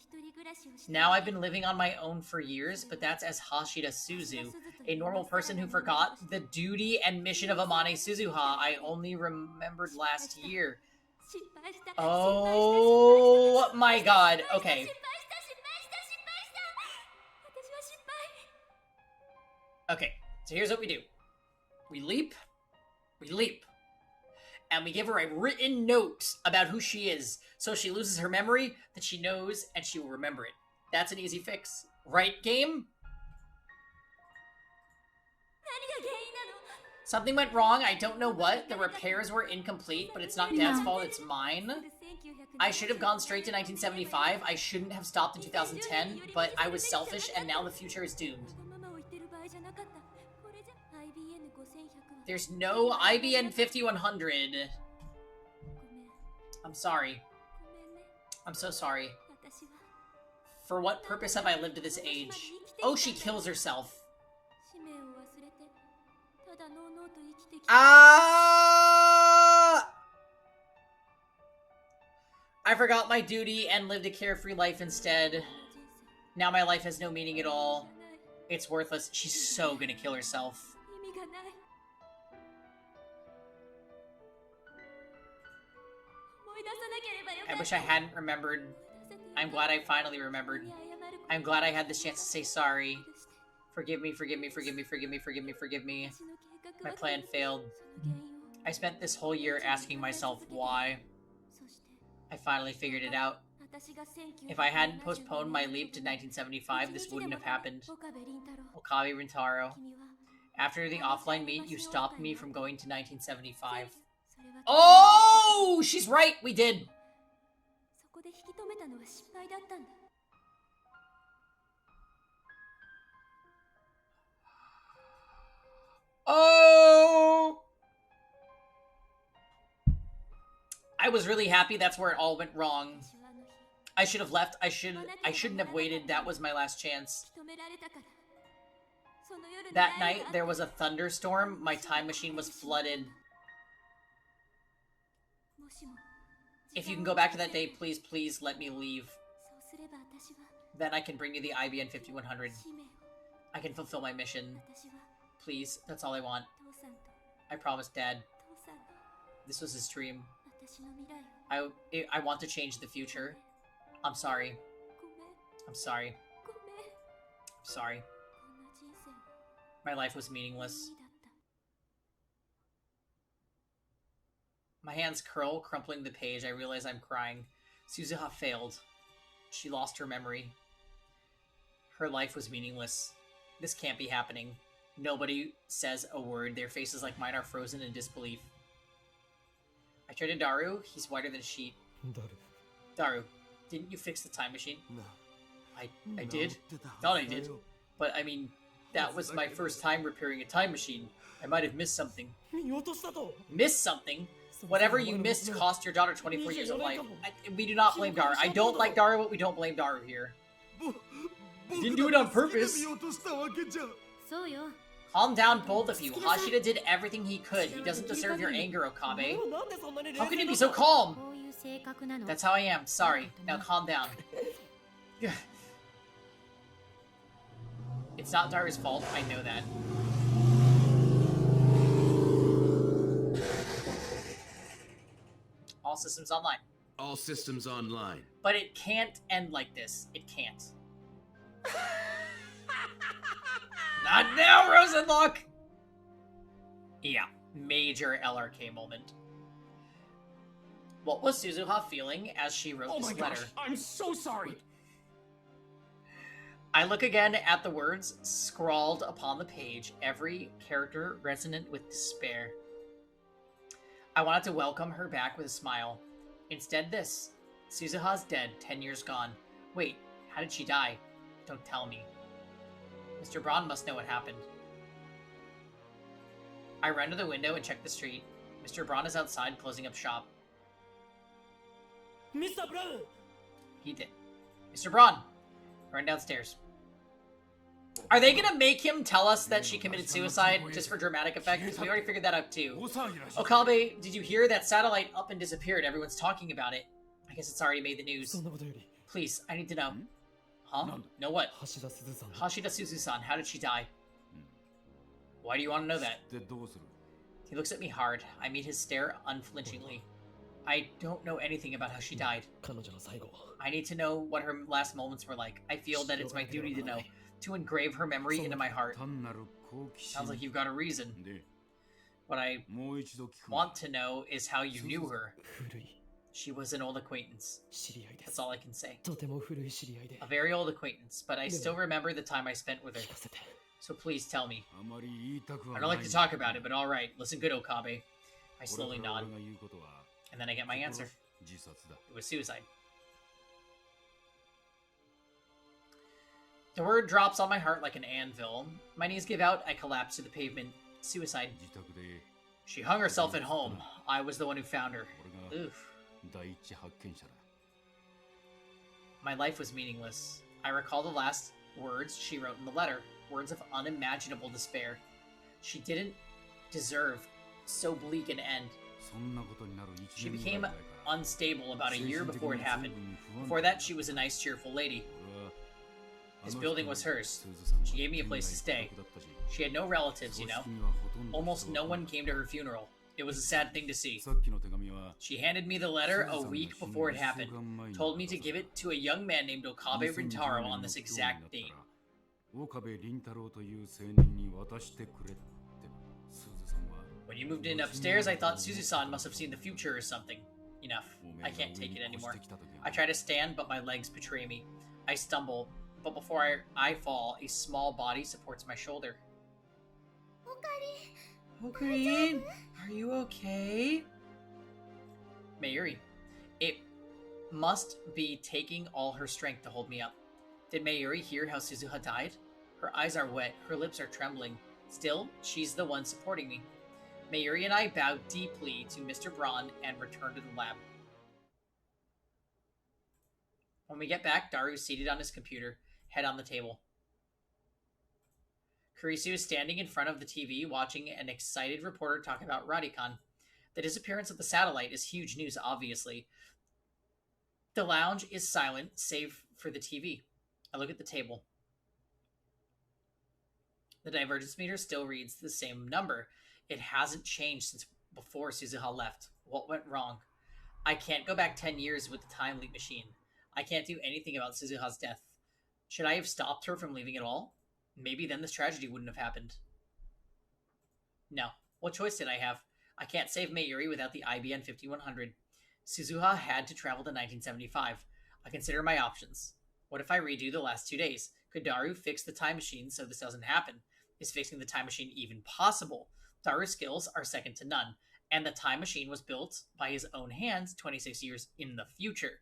Now I've been living on my own for years, but that's as Hashida Suzu, a normal person who forgot the duty and mission of Amane Suzuha I only remembered last year. Oh my god, okay. Okay, so here's what we do. We leap, and we give her a written note about who she is, so she loses her memory, that she knows, and she will remember it. That's an easy fix. Right, game? Something went wrong, I don't know what. The repairs were incomplete, but it's not Dad's fault, it's mine. I should have gone straight to 1975. I shouldn't have stopped in 2010, but I was selfish, and now the future is doomed. There's no IBN 5100. I'm sorry. I'm so sorry. For what purpose have I lived to this age? Oh, she kills herself. Ah! I forgot my duty and lived a carefree life instead. Now my life has no meaning at all. It's worthless. She's so gonna kill herself. I wish I hadn't remembered. I'm glad I finally remembered. I'm glad I had this chance to say sorry. Forgive me, forgive me, forgive me, forgive me, forgive me, forgive me. My plan failed. I spent this whole year asking myself why. I finally figured it out. If I hadn't postponed my leap to 1975, this wouldn't have happened. Okabe Rintaro. After the offline meet, you stopped me from going to 1975. Oh! She's right! We did! Oh! I was really happy that's where it all went wrong. I should have left. I shouldn't have waited. That was my last chance. That night, there was a thunderstorm. My time machine was flooded. If you can go back to that day, please, please let me leave. Then I can bring you the IBN 5100. I can fulfill my mission. Please, that's all I want. I promised Dad. This was his dream. I want to change the future. I'm sorry. I'm sorry. I'm sorry. My life was meaningless. My hands curl, crumpling the page. I realize I'm crying. Suzuha failed. She lost her memory. Her life was meaningless. This can't be happening. Nobody says a word. Their faces like mine are frozen in disbelief. I turn to Daru. He's whiter than a sheet. Daru, didn't you fix the time machine? No. I did. Thought I did. But, I mean, that was my first time repairing a time machine. I might have missed something. Missed something? Whatever you missed cost your daughter 24 years of life. We do not blame Daru. I don't like Daru, but we don't blame Daru here. Didn't do it on purpose. Calm down, both of you. Hashida did everything he could. He doesn't deserve your anger, Okabe. How can you be so calm? That's how I am. Sorry. Now calm down. It's not Daru's fault. I know that. All systems online. All systems online. But it can't end like this. It can't. Not now, Rosenlock! Yeah, major LRK moment. What was Suzuha feeling as she wrote this letter? I'm so sorry. I look again at the words scrawled upon the page, every character resonant with despair. I wanted to welcome her back with a smile. Instead, this. Suzuha's dead, 10 years gone. Wait, how did she die? Don't tell me. Mr. Braun must know what happened. I run to the window and check the street. Mr. Braun is outside closing up shop. Mr. Brown! He did. Mr. Braun! Run downstairs. Are they gonna make him tell us that she committed suicide just for dramatic effect? Because we already figured that out too. Okabe, did you hear that satellite up and disappeared? Everyone's talking about it. I guess it's already made the news. Please, I need to know. Huh? Know what? Hashida Suzu-san, how did she die? Why do you want to know that? He looks at me hard. I meet his stare unflinchingly. I don't know anything about how she died. I need to know what her last moments were like. I feel that it's my duty to know. To engrave her memory into my heart. Sounds like you've got a reason. What I want to know is how you knew her. She was an old acquaintance. That's all I can say. A very old acquaintance, but I still remember the time I spent with her. So please tell me. I don't like to talk about it, but alright. Listen good, Okabe. I slowly nod. And then I get my answer. It was suicide. The word drops on my heart like an anvil. My knees give out, I collapse to the pavement. Suicide. She hung herself at home. I was the one who found her. Oof. My life was meaningless. I recall the last words she wrote in the letter. Words of unimaginable despair. She didn't deserve so bleak an end. She became unstable about a year before it happened. Before that, she was a nice, cheerful lady. This building was hers. She gave me a place to stay. She had no relatives, you know. Almost no one came to her funeral. It was a sad thing to see. She handed me the letter a week before it happened. Told me to give it to a young man named Okabe Rintaro on this exact date. When you moved in upstairs, I thought Suzu-san must have seen the future or something. Enough. I can't take it anymore. I try to stand, but my legs betray me. I stumble, but before I fall, a small body supports my shoulder. Okarin, are you okay? Mayuri. It must be taking all her strength to hold me up. Did Mayuri hear how Suzuha died? Her eyes are wet, her lips are trembling. Still, she's the one supporting me. Mayuri and I bow deeply to Mr. Braun and return to the lab. When we get back, Daru's seated on his computer, head on the table. Kurisu is standing in front of the TV watching an excited reporter talk about Radicon. The disappearance of the satellite is huge news, obviously. The lounge is silent, save for the TV. I look at the table. The divergence meter still reads the same number. It hasn't changed since before Suzuha left. What went wrong? I can't go back 10 years with the time leap machine. I can't do anything about Suzuha's death. Should I have stopped her from leaving at all? Maybe then this tragedy wouldn't have happened. No. What choice did I have? I can't save Mayuri without the IBN 5100. Suzuha had to travel to 1975. I consider my options. What if I redo the last 2 days? Could Daru fix the time machine so this doesn't happen? Is fixing the time machine even possible? Daru's skills are second to none, and the time machine was built by his own hands 26 years in the future.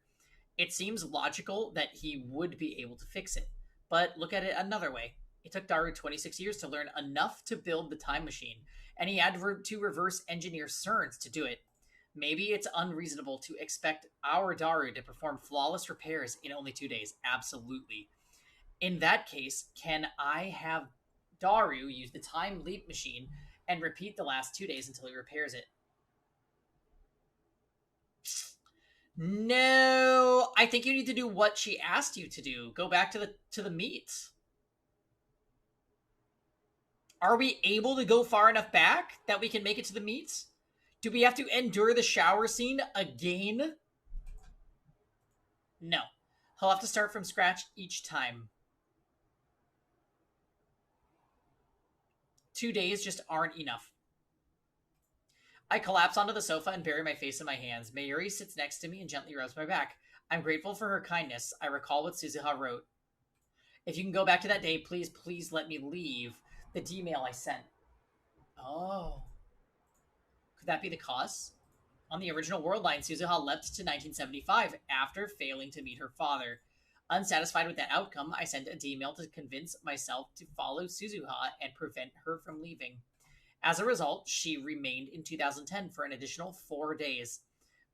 It seems logical that he would be able to fix it, but look at it another way. It took Daru 26 years to learn enough to build the time machine, and he had to reverse engineer CERNs to do it. Maybe it's unreasonable to expect our Daru to perform flawless repairs in only 2 days. Absolutely. In that case, can I have Daru use the time leap machine and repeat the last 2 days until he repairs it? No, I think you need to do what she asked you to do. Go back to the meet. Are we able to go far enough back that we can make it to the meet? Do we have to endure the shower scene again? No. He'll have to start from scratch each time. 2 days just aren't enough. I collapse onto the sofa and bury my face in my hands. Mayuri sits next to me and gently rubs my back. I'm grateful for her kindness. I recall what Suzuha wrote. If you can go back to that day, please let me leave. The D-mail I sent. Oh. Could that be the cause? On the original world line, Suzuha leapt to 1975 after failing to meet her father. Unsatisfied with that outcome, I sent a D-mail to convince myself to follow Suzuha and prevent her from leaving. As a result, she remained in 2010 for an additional 4 days.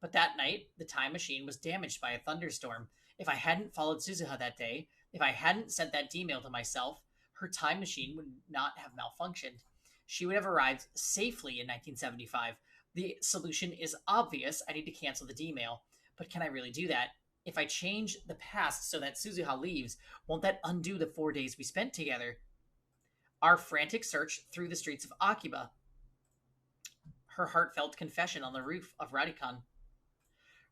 But that night, the time machine was damaged by a thunderstorm. If I hadn't followed Suzuha that day, if I hadn't sent that D-mail to myself, her time machine would not have malfunctioned. She would have arrived safely in 1975. The solution is obvious. I need to cancel the D-mail. But can I really do that? If I change the past so that Suzuha leaves, won't that undo the 4 days we spent together? Our frantic search through the streets of Akiba. Her heartfelt confession on the roof of Radikan.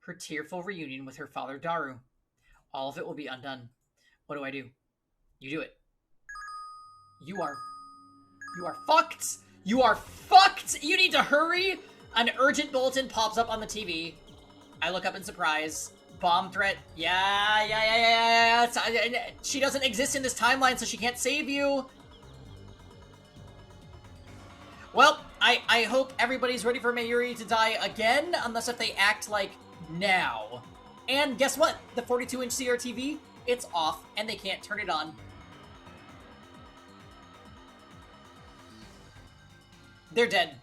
Her tearful reunion with her father Daru. All of it will be undone. What do I do? You do it. You are fucked! You are fucked! You need to hurry! An urgent bulletin pops up on the TV. I look up in surprise. Bomb threat. Yeah. She doesn't exist in this timeline, so she can't save you. Well, I hope everybody's ready for Mayuri to die again, unless if they act like now. And guess what? The 42-inch CRTV, it's off, and they can't turn it on. They're dead.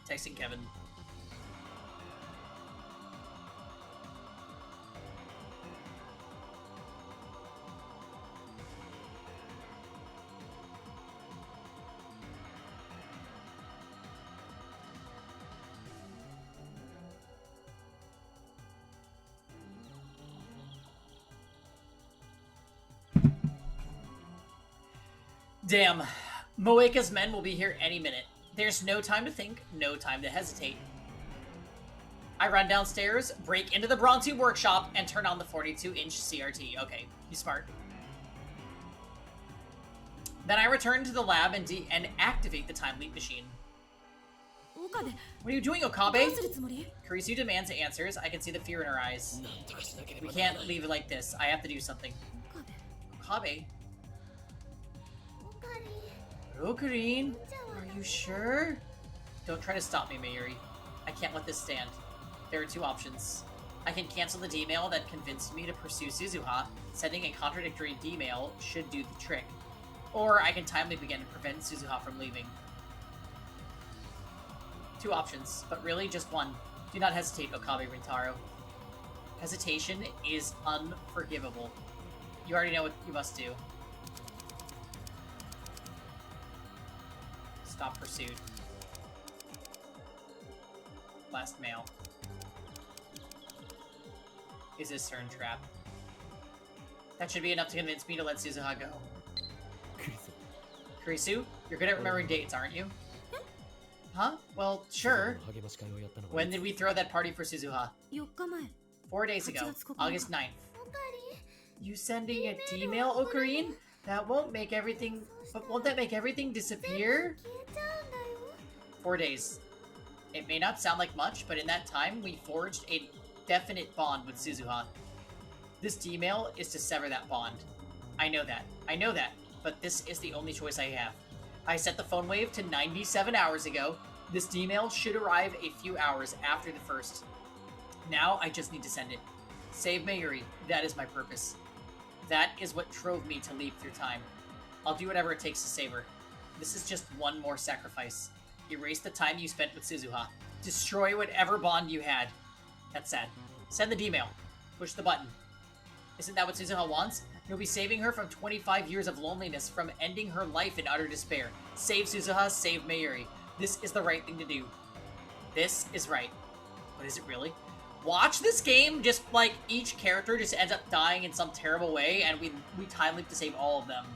Texting Kevin. Damn. Moeka's men will be here any minute. There's no time to think, no time to hesitate. I run downstairs, break into the Bronze workshop, and turn on the 42-inch CRT. Okay, you smart. Then I return to the lab and activate the time leap machine. What are you doing, Okabe? Kurisu demands answers. I can see the fear in her eyes. We can't leave it like this. I have to do something. Okabe? Ocarine? Are you sure? Don't try to stop me, Mayuri. I can't let this stand. There are two options. I can cancel the D-mail that convinced me to pursue Suzuha. Sending a contradictory D-mail should do the trick. Or I can time leap again and prevent Suzuha from leaving. Two options, but really just one. Do not hesitate, Okabe Rintaro. Hesitation is unforgivable. You already know what you must do. Stop pursuit. Last mail. Is this turn trap? That should be enough to convince me to let Suzuha go. Kurisu, you're good at remembering dates, aren't you? Huh? Well, sure. When did we throw that party for Suzuha? 4 days ago, August 9th. You sending a D-mail, Ocarine? That won't make everything... But won't that make everything disappear? 4 days. It may not sound like much, but in that time, we forged a definite bond with Suzuha. This D-mail is to sever that bond. I know that, but this is the only choice I have. I set the phone wave to 97 hours ago. This D-mail should arrive a few hours after the first. Now, I just need to send it. Save Mayuri, that is my purpose. That is what drove me to leap through time. I'll do whatever it takes to save her. This is just one more sacrifice. Erase the time you spent with Suzuha. Destroy whatever bond you had. That's sad. Send the D-mail. Push the button. Isn't that what Suzuha wants? You'll be saving her from 25 years of loneliness, from ending her life in utter despair. Save Suzuha, save Mayuri. This is the right thing to do. This is right. But is it really? Watch this game, just like each character just ends up dying in some terrible way, and we time leap to save all of them.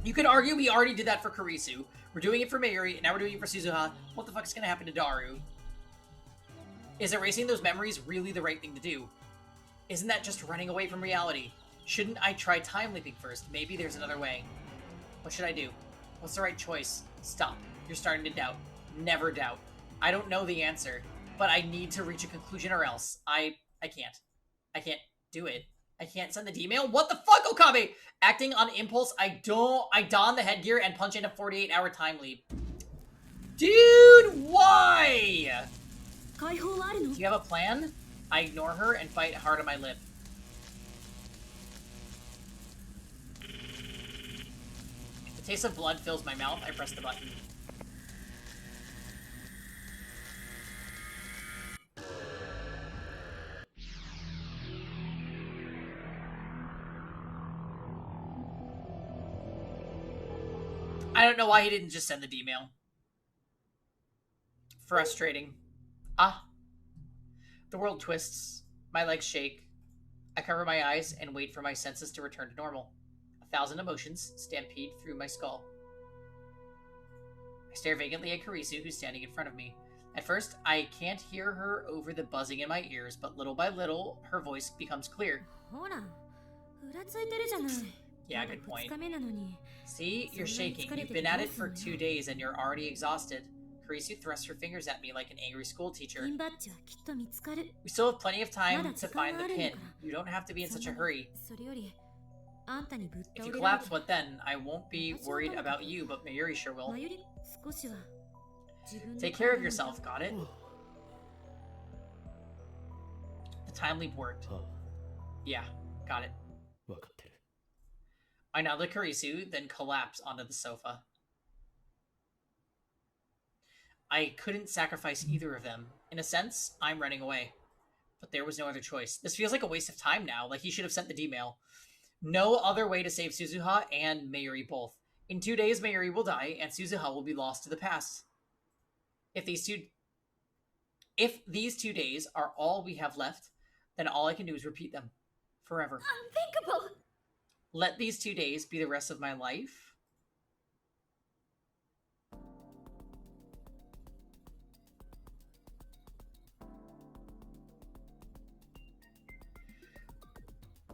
You could argue we already did that for Kurisu. We're doing it for Mayuri, and now we're doing it for Suzuha. What the fuck is gonna happen to Daru? Is erasing those memories really the right thing to do? Isn't that just running away from reality? Shouldn't I try time leaping first? Maybe there's another way. What should I do? What's the right choice? Stop. You're starting to doubt. Never doubt. I don't know the answer, but I need to reach a conclusion or else. I can't. I can't do it. I can't send the D-mail? What the fuck, Okabe? Acting on impulse, I don the headgear and punch in a 48-hour time leap. Dude, why? Do you have a plan? I ignore her and bite hard on my lip. The taste of blood fills my mouth. I press the button. I don't know why he didn't just send the D-mail. Frustrating. Ah. The world twists. My legs shake. I cover my eyes and wait for my senses to return to normal. 1,000 emotions stampede through my skull. I stare vacantly at Kurisu, who's standing in front of me. At first, I can't hear her over the buzzing in my ears, but little by little, her voice becomes clear. Yeah, good point. See? You're shaking. You've been at it for 2 days and you're already exhausted. Kurisu thrusts her fingers at me like an angry school teacher. We still have plenty of time to find the pin. You don't have to be in such a hurry. If you collapse, what then? I won't be worried about you, but Mayuri sure will. Take care of yourself, got it? The time leap worked. Yeah, got it. I nod at Kurisu, then collapse onto the sofa. I couldn't sacrifice either of them. In a sense, I'm running away. But there was no other choice. This feels like a waste of time now, like he should have sent the D-mail. No other way to save Suzuha and Mayuri both. In 2 days, Mayuri will die, and Suzuha will be lost to the past. If these two days are all we have left, then all I can do is repeat them. Forever. Unthinkable! Let these 2 days be the rest of my life?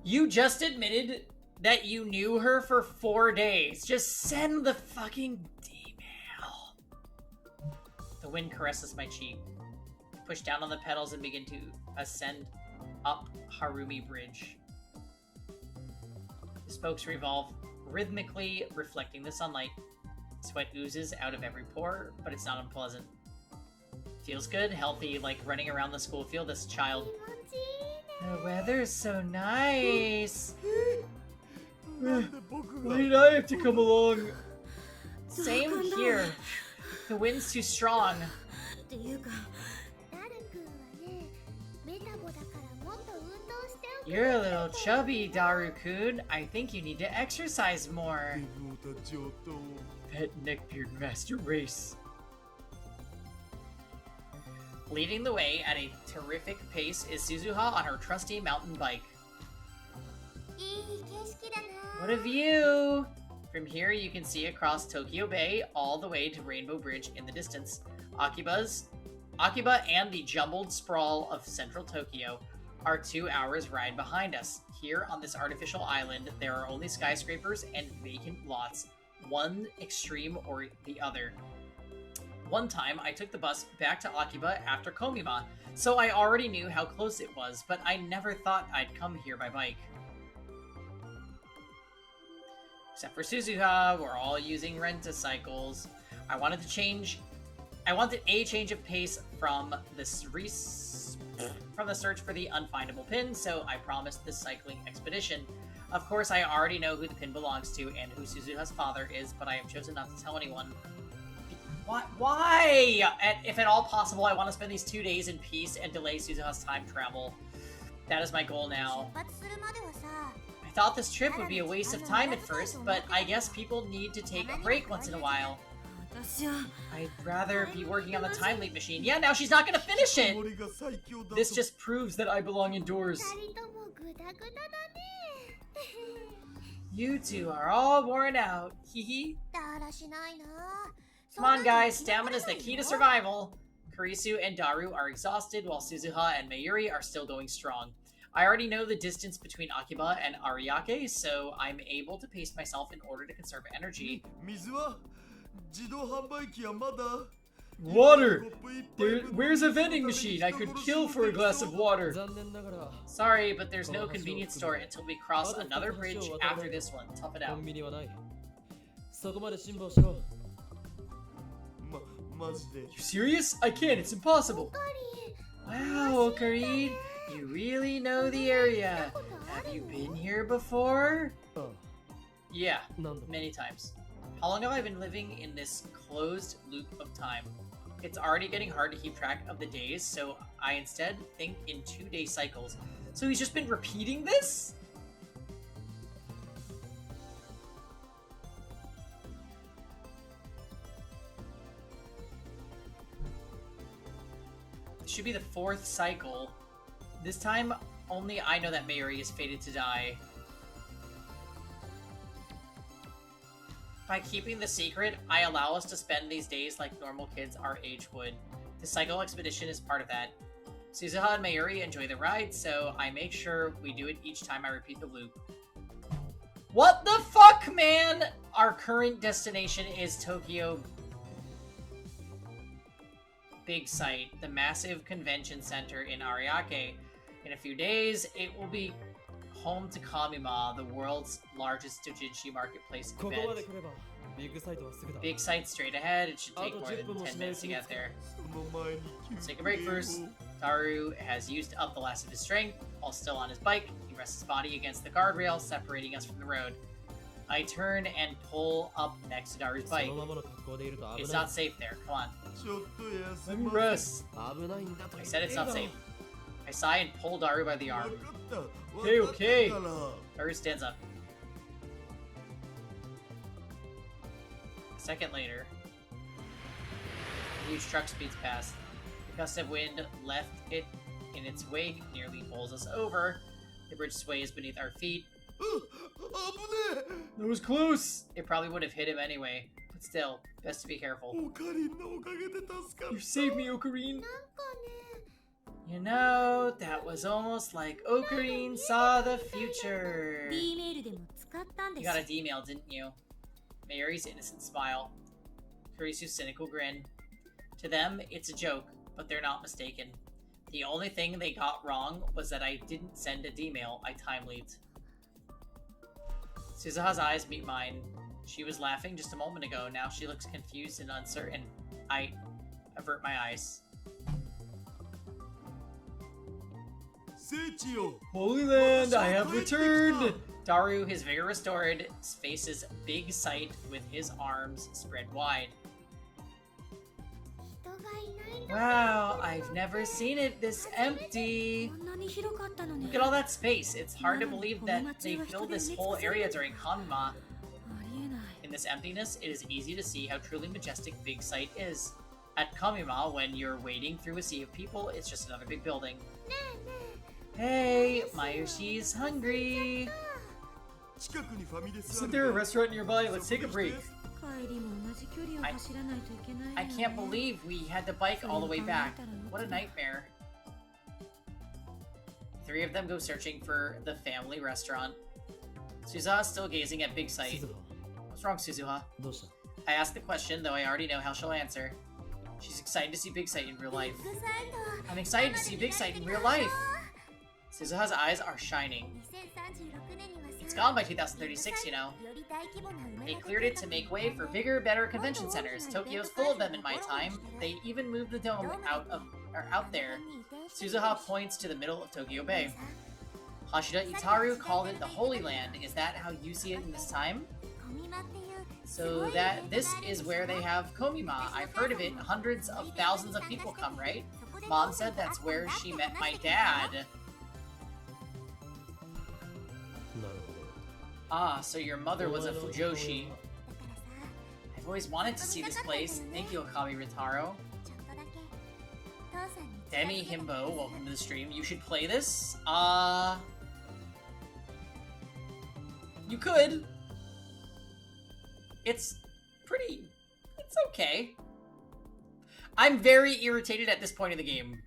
You just admitted that you knew her for 4 days. Just send the fucking D-mail. The wind caresses my cheek. Push down on the pedals and begin to ascend up Harumi Bridge. The spokes revolve rhythmically, reflecting the sunlight. Sweat oozes out of every pore, but it's not unpleasant. Feels good, healthy, like running around the school field as a child. The weather's so nice. Why did I have to come along? Same here. The wind's too strong. You're a little chubby, Daru-kun. I think you need to exercise more. Pet neckbeard master race. Leading the way at a terrific pace is Suzuha on her trusty mountain bike. What a view! From here you can see across Tokyo Bay all the way to Rainbow Bridge in the distance. Akiba and the jumbled sprawl of central Tokyo are 2 hours ride behind us. Here on this artificial island, there are only skyscrapers and vacant lots, one extreme or the other. One time, I took the bus back to Akiba after Komima, so I already knew how close it was, but I never thought I'd come here by bike. Except for Suzuha, we're all using rent-a-cycles. I wanted a change of pace from the search for the unfindable pin, so I promised this cycling expedition. Of course, I already know who the pin belongs to and who Suzuha's father is, but I have chosen not to tell anyone. Why? If at all possible, I want to spend these 2 days in peace and delay Suzuha's time travel. That is my goal now. I thought this trip would be a waste of time at first, but I guess people need to take a break once in a while. I'd rather be working on the time leap machine. Yeah, now she's not gonna finish it! This just proves that I belong indoors. You two are all worn out. Hee. Come on, guys. Stamina is the key to survival. Kurisu and Daru are exhausted, while Suzuha and Mayuri are still going strong. I already know the distance between Akiba and Ariake, so I'm able to pace myself in order to conserve energy. Water! Where's a vending machine? I could kill for a glass of water. 残念ながら Sorry, but there's no convenience store until we cross another bridge after this one. Tough it コ out. ンビニはない。そこまで辛抱しろ。マジで You serious? I can't. It's impossible. Wow, Ocarine. You really know the area. Have you been here before? ああ Yeah, 何度も many times. How long have I been living in this closed loop of time? It's already getting hard to keep track of the days, so I instead think in 2-day cycles. So he's just been repeating this? It should be the 4th cycle. This time, only I know that Mayuri is fated to die. By keeping the secret, I allow us to spend these days like normal kids our age would. The cycle expedition is part of that. Suzuha and Mayuri enjoy the ride, so I make sure we do it each time I repeat the loop. What the fuck, man? Our current destination is Tokyo Big Sight, the massive convention center in Ariake. In a few days, it will be home to Kamima, the world's largest doujinshi marketplace ここ event. まで来ればビッグサイトはすぐだ。 Big Sight straight ahead. It should take more than 10 minutes to get there. その前に Let's take a break first. Taru has used up the last of his strength. While still on his bike, he rests his body against the guardrail, separating us from the road. I turn and pull up next to Daru's そ bike. のままの格好でいると危 It's ない not。safe there. Come on. ちょっと休 Let me ま rest. 危ないんだと I 言っ said て it's いるだ not ろ safe. I sigh and pull Daru by the わ arm. かったわか Okay, った okay. から Daru stands up. A second later, a huge truck speeds past. The gust of wind left it in its wake, nearly bowls us over. The bridge sways beneath our feet. 危ね That was close! It probably would have hit him anyway, but still, best to be え careful. オカリンのおかげで助か You っ saved me, Ocarine! なんかね You know, that was almost like Ocarine saw the future. D メールでも使ったんで You す got a D-mail, didn't you? Mayuri's innocent smile. Kurisu's cynical grin. To them, it's a joke, but they're not mistaken. The only thing they got wrong was that I didn't send a D-mail, I time-leaped. Suzuha's eyes meet mine. She was laughing just a moment ago, now she looks confused and uncertain. I avert my eyes. 聖地よ Holy Land, I have returned! Daru, his vigor restored, faces Big Sight with his arms spread wide. 人がいないな Wow, I've never seen it this empty. こんなに広かったのに Look at all that space. It's hard to believe that they filled this whole area during Kanma. ありえない In this emptiness, it is easy to see how truly majestic Big Sight is. At Kamima, when you're wading through a sea of people, it's just another big building. Hey, Mayoshi's hungry. 近くにファミレス Isn't there a restaurant nearby? Let's take a break. 帰りも同じ距離を走らないといけないの I よ can't believe we had to bike all the way back. What a nightmare. Three of them go searching for the family restaurant. Suzuha's still gazing at Big Sight. 鈴葉 What's wrong, Suzuha? どうした I asked the question, though I already know how she'll answer. She's excited to see Big Sight in real life. ビッグサイト I'm excited to see Big Sight in real life. Suzuha's eyes are shining. 2036年には It's gone by 2036, you know. より大規模な埋め They 立て cleared it to make way for bigger, better convention centers. Tokyo's full of them in my time. They even moved the dome out there. Suzuha points to the middle of Tokyo Bay. Hashida Itaru called it the Holy Land. Is that how you see it in this time? コミマっていう So that this is where they have Komima. I've heard of it. Hundreds of thousands of people come, right? Mom said that's where she met my dad. なるほど Ah, so your mother was a Fujoshi. だからさ I've always wanted to see this place. Thank you, Okami Ritaro. ちょっとだけ父さんに近づ Demi けて Himbo, welcome to the stream. You should play this. You could. It's okay. I'm very irritated at this point in the game.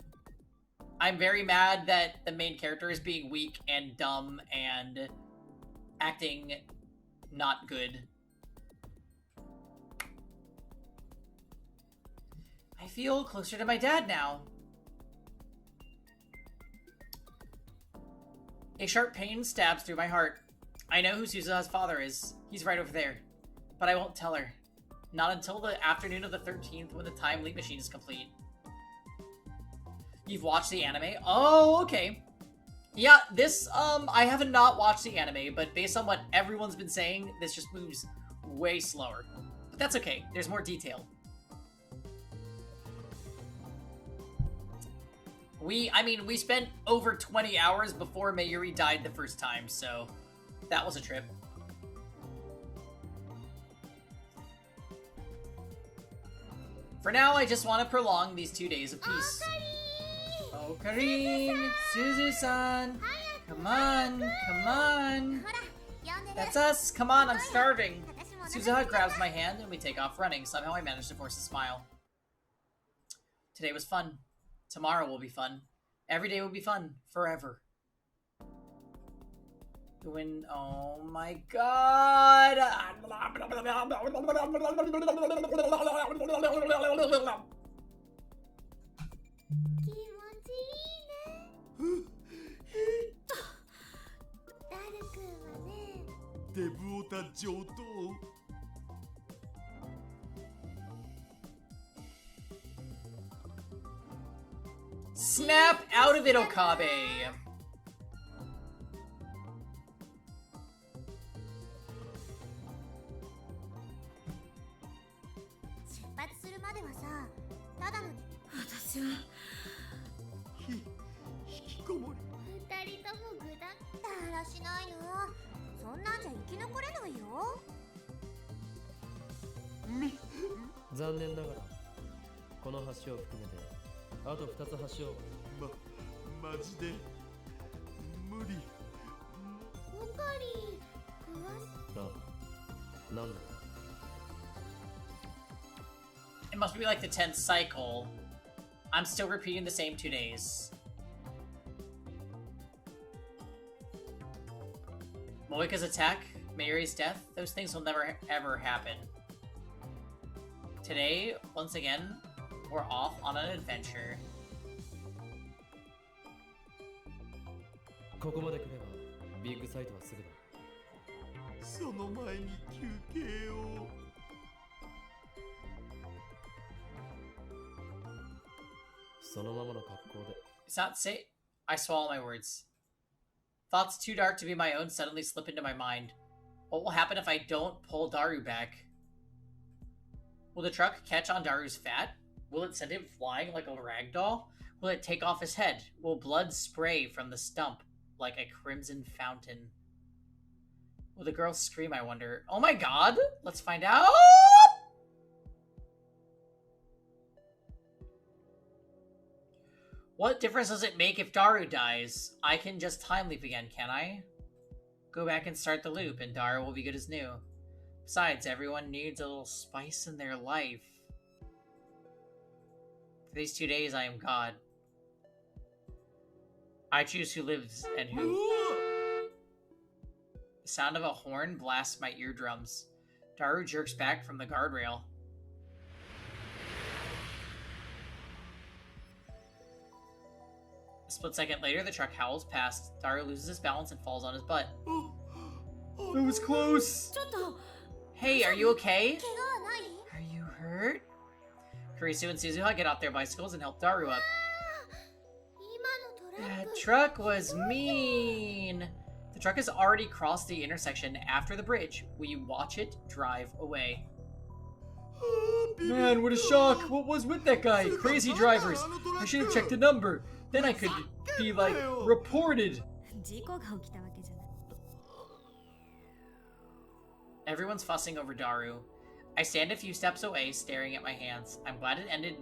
I'm very mad that the main character is being weak and dumb and acting not good. I feel closer to my dad now. A sharp pain stabs through my heart. I know who Suzuha's father is. He's right over there. But I won't tell her. Not until the afternoon of the 13th when the time leap machine is complete. You've watched the anime? Oh, okay. Yeah, this, I haven't not watched the anime, but based on what everyone's been saying, this just moves way slower. But that's okay. There's more detail. I mean, we spent over 20 hours before Mayuri died the first time, so that was a trip. For now, I just want to prolong these 2 days of peace. Oh, Karin! Suzu-san! Come on! Come on! That's us! Come on, I'm starving! Suzuha grabs my hand and we take off running. Somehow I manage to force a smile. Today was fun. Tomorrow will be fun. Every day will be fun. Forever. The wind... Oh my god! Snap out of it, Okabe! It must be like the 10th cycle. I'm still repeating the same 2 days. Moika's attack, Mayuri's death, those things will never ever happen. Today, once again, we're off on an adventure. It's not safe. I swallow my words. Thoughts too dark to be my own suddenly slip into my mind. What will happen if I don't pull Daru back? Will the truck catch on Daru's fat? Will it send him flying like a ragdoll? Will it take off his head? Will blood spray from the stump like a crimson fountain? Will the girl scream, I wonder? Oh my god! Let's find out! What difference does it make if Daru dies? I can just time leap again, can I? Go back and start the loop, and Daru will be good as new. Besides, everyone needs a little spice in their life. For these 2 days, I am God. I choose who lives and who... The sound of a horn blasts my eardrums. Daru jerks back from the guardrail. A split second later, the truck howls past. Daru loses his balance and falls on his butt. It was close! Hey, are you okay? Are you hurt? Kurisu and Suzuha get off their bicycles and help Daru up. That truck was mean! The truck has already crossed the intersection after the bridge. We watch it drive away. Man, what a shock! What was with that guy? Crazy drivers! I should have checked the number. Then I could be, like, reported. Everyone's fussing over Daru. I stand a few steps away, staring at my hands. I'm glad it ended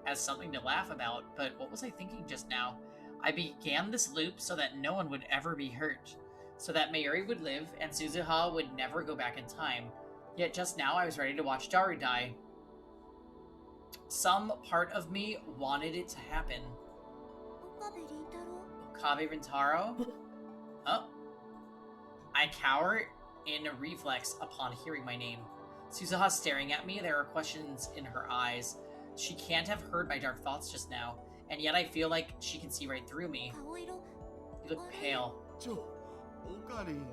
as something to laugh about, but what was I thinking just now? I began this loop so that no one would ever be hurt. So that Mayuri would live, and Suzuha would never go back in time. Yet just now I was ready to watch Daru die. Some part of me wanted it to happen. Okabe Rintaro? Oh. I cower in a reflex upon hearing my name. Suzuha staring at me, there are questions in her eyes. She can't have heard my dark thoughts just now, and yet I feel like she can see right through me. 顔色 You look pale. オカリン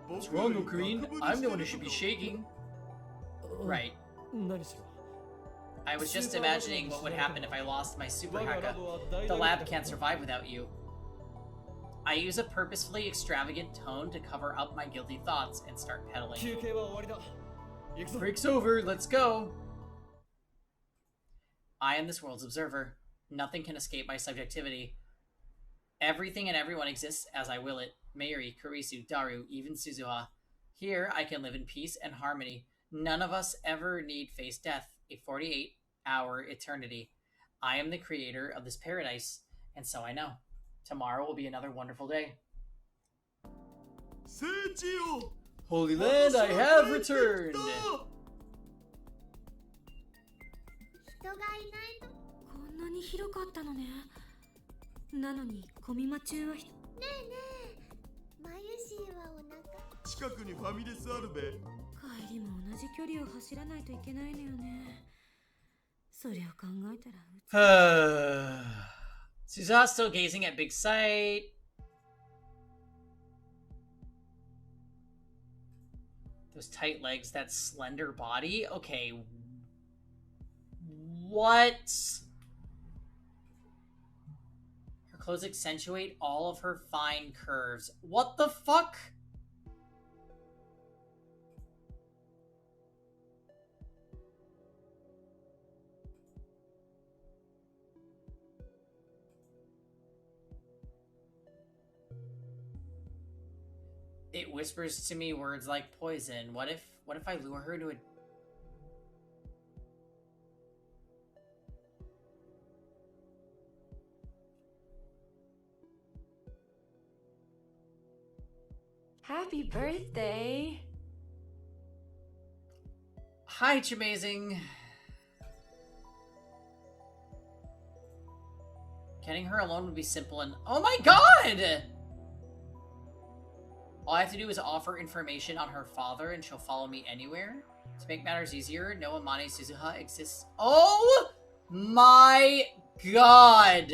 What's 僕よ wrong, り Ocarine? 学部に I'm し the て one who る should be とか shaking. Right. 何しろ I was just imagining what would happen if I lost my super haka. The lab can't survive without you. I use a purposefully extravagant tone to cover up my guilty thoughts and start pedaling. 休憩は終わりだ行くぞ Break's over, let's go! I am this world's observer. Nothing can escape my subjectivity. Everything and everyone exists as I will it. Mayuri, Kurisu, Daru, even Suzuha. Here I can live in peace and harmony. None of us ever need face death, a 48-hour eternity. I am the creator of this paradise, and so I know. Tomorrow will be another wonderful day. 聖地よ Holy Land, I have returned! 人がいないと。こんなに広かったのね。なのにコミマ中はねえねえ、マユシーはお腹。近くにファミレスあるべ帰りも同じ距離を走らないといけないのよね。それを考えたら Suzuha's still gazing at Big Sight. Those tight legs, that slender body. Okay. What? Her clothes accentuate all of her fine curves. What the fuck? It whispers to me words like poison. What if I lure her to a... Happy birthday! Hi, it's amazing. Getting her alone would be simple and... Oh my god! All I have to do is offer information on her father and she'll follow me anywhere. To make matters easier, no Amane Suzuha exists. Oh my god!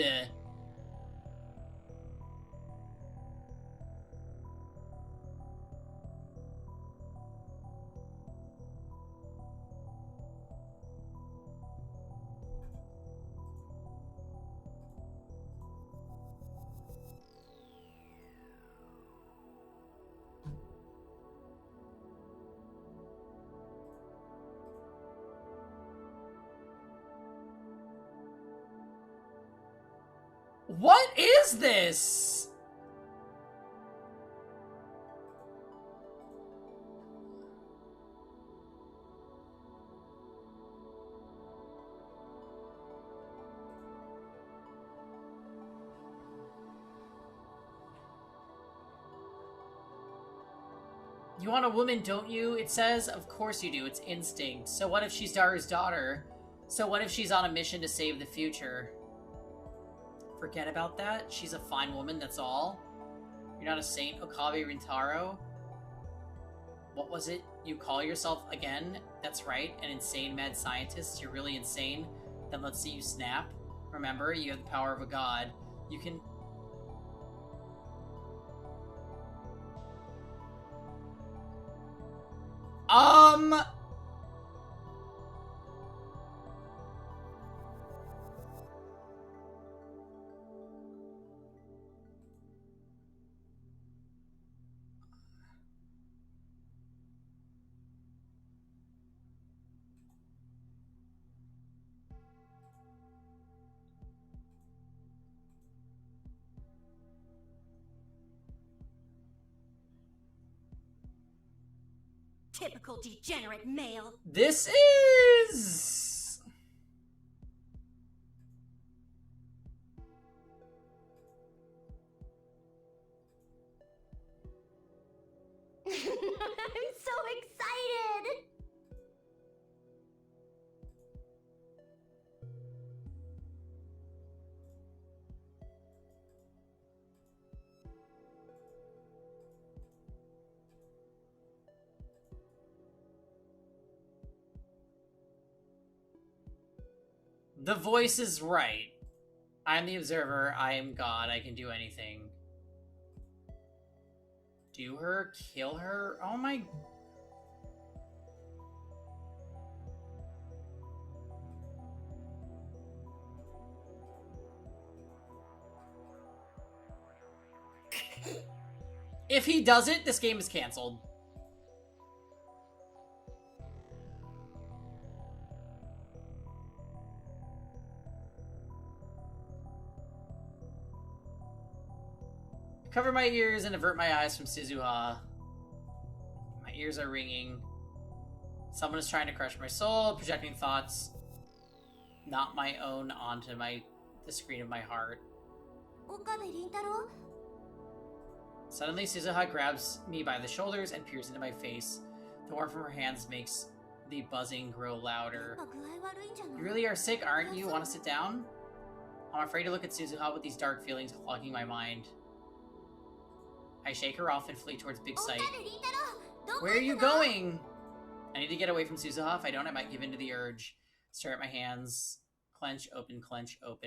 What is this? You want a woman, don't you? It says, of course you do. It's instinct. So what if she's Daru's daughter? So what if she's on a mission to save the future? Forget about that. She's a fine woman, that's all. You're not a saint, Okabe Rintaro. What was it? You call yourself again? That's right, an insane mad scientist. You're really insane. Then let's see you snap. Remember, you have the power of a god. You can... Typical degenerate male. This is... I'm so excited! The voice is right. I'm the observer. I am God. I can do anything. Do her? Kill her? Oh my... If he does it, this game is canceled. Cover my ears and avert my eyes from Suzuha. My ears are ringing. Someone is trying to crush my soul, projecting thoughts not my own onto the screen of my heart. Suddenly, Suzuha grabs me by the shoulders and peers into my face. The warmth from her hands makes the buzzing grow louder. You really are sick, aren't you? Want to sit down? I'm afraid to look at Suzuha with these dark feelings clogging my mind. I shake her off and flee towards Big Sight. Where are you going? I need to get away from Suzuha. If I don't, I might give in to the urge. Stare at my hands. Clench, open,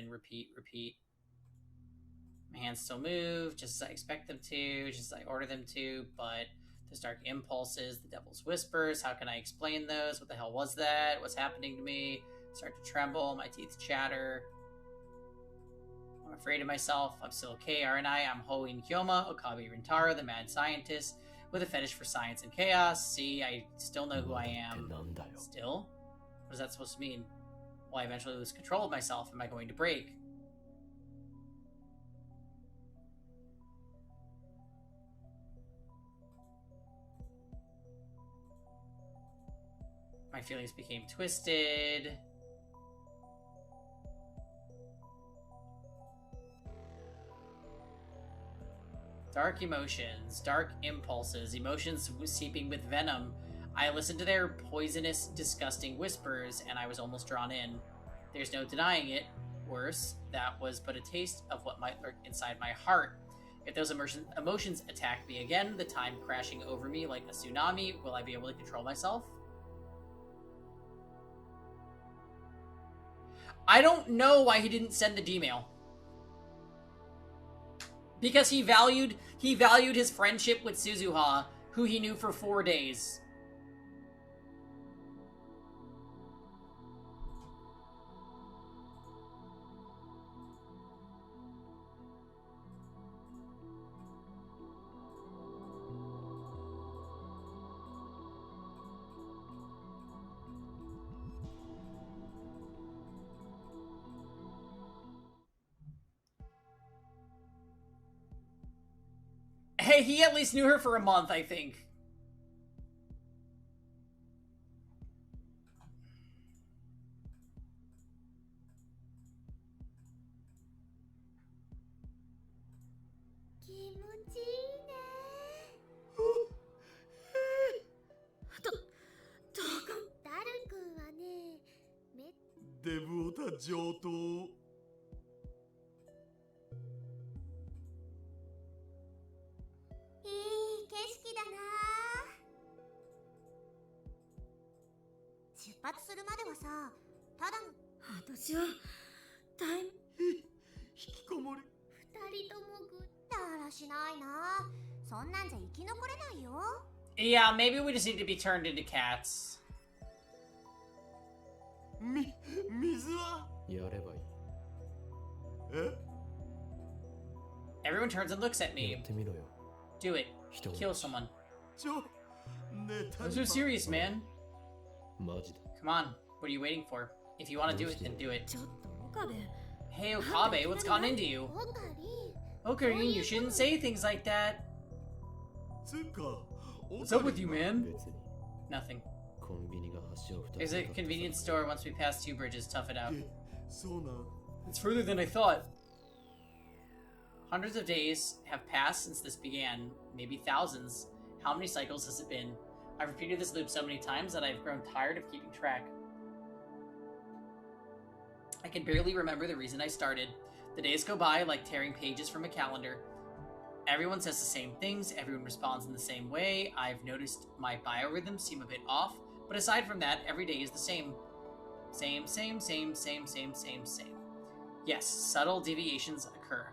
repeat, repeat. My hands still move, just as I expect them to, just as I order them to, but those dark impulses, the devil's whispers, how can I explain those? What the hell was that? What's happening to me? Start to tremble, my teeth chatter. I'm afraid of myself. I'm still okay, aren't I? I'm Hoin Kyoma, Okabe Rintaro, the mad scientist, with a fetish for science and chaos. See, I still know who I am. Still? What is that supposed to mean? Will I eventually lose control of myself? Am I going to break? My feelings became twisted. Dark emotions, dark impulses, emotions seeping with venom. I listened to their poisonous, disgusting whispers, and I was almost drawn in. There's no denying it. Worse, that was but a taste of what might lurk inside my heart. If those emotions attack me again, the time crashing over me like a tsunami, will I be able to control myself? I don't know why he didn't send the D-mail. Because he valued his friendship with Suzuha, who he knew for 4 days. Hey, he at least knew her for a month, I think.デブオタ上等。いい景色だな。出発するまではさ、ただの私は引きこもり。二人ともぐったらしないな。そんなんじゃ生き残れないよ。Yeah, maybe we just need to be turned into cats. 水はやればいい。え Everyone turns and looks at や me. ってみろよ。 Do it. 人を Kill someone. ネタ I'm so serious, man. マジだ。 Come on. What are you waiting for? If you want to do it, then do it. ちょっと岡部 Hey, Okabe, what's gone into you? オカリ Okarin, you shouldn't say things like that. つうか What's up with you, man? 別に Nothing. コンビニが橋を2 There's a convenience store once we pass 2 bridges. Tough it out. そうなん It's further than I thought. Hundreds of days have passed since this began. Maybe thousands. How many cycles has it been? I've repeated this loop so many times that I've grown tired of keeping track. I can barely remember the reason I started. The days go by like tearing pages from a calendar. Everyone says the same things, everyone responds in the same way. I've noticed my biorhythms seem a bit off, but aside from that, every day is the same. Same, same, same, same, same, same, same. Yes, subtle deviations occur,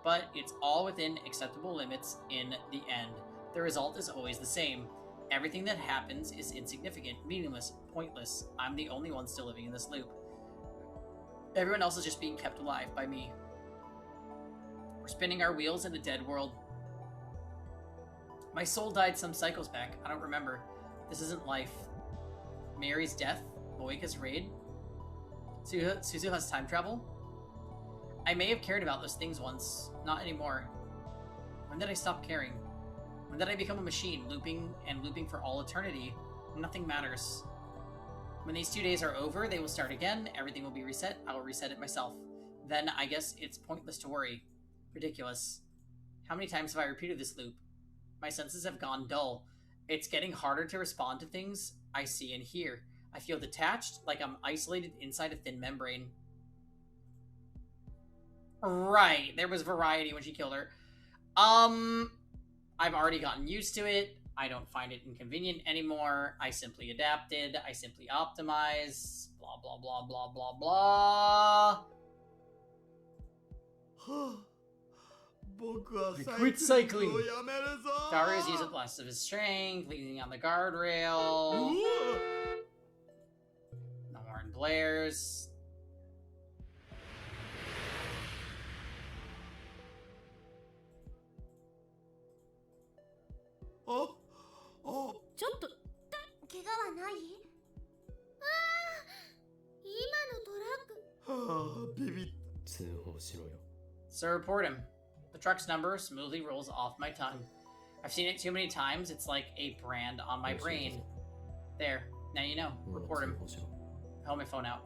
but it's all within acceptable limits in the end. The result is always the same. Everything that happens is insignificant, meaningless, pointless. I'm the only one still living in this loop. Everyone else is just being kept alive by me. We're spinning our wheels in a dead world. My soul died some cycles back. I don't remember. This isn't life. Mary's death? Moeka's raid? Suzuha's time travel? I may have cared about those things once. Not anymore. When did I stop caring? When did I become a machine, looping and looping for all eternity? Nothing matters. When these 2 days are over, they will start again. Everything will be reset. I will reset it myself. Then I guess it's pointless to worry. Ridiculous. How many times have I repeated this loop? My senses have gone dull. It's getting harder to respond to things I see and hear. I feel detached, like I'm isolated inside a thin membrane. Right, there was variety when she killed her. I've already gotten used to it. I don't find it inconvenient anymore. I simply adapted. I simply optimize. Blah, blah, blah, blah, blah, blah. Quit cycling. Dario's using the last of his strength, leaning on the guardrail. No horn blares. Oh, ちょっと怪我はない？ああ、今のトラック。ビビった。通報しろよ。 So report him. The truck's number smoothly rolls off my tongue. I've seen it too many times, it's like a brand on my brain. There, now you know. Report him. Hold my phone out.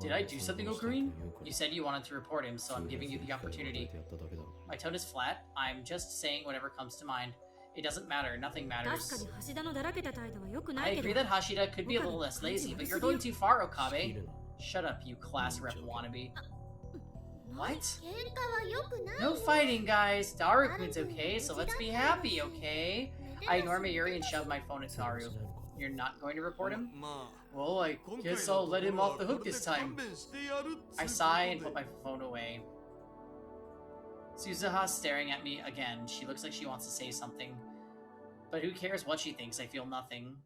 Did I do something, Ocarine? You said you wanted to report him, so I'm giving you the opportunity. My tone is flat. I'm just saying whatever comes to mind. It doesn't matter. Nothing 確 matters. かに橋田のだらけた態度は良くな I いけど agree that Hashida could be a little less lazy, but you're going too far, Okabe. Shut up, you class rep wannabe. What? 喧嘩は良くない。 No fighting, guys. Darukun's okay, so let's be happy, okay? I ignore Mayuri and shove my phone at Daru. You're not going to report him? Well, I guess I'll let him off the hook this time. I sigh and put my phone away. Suzuha's staring at me again. She looks like she wants to say something. But who cares what she thinks? I feel nothing.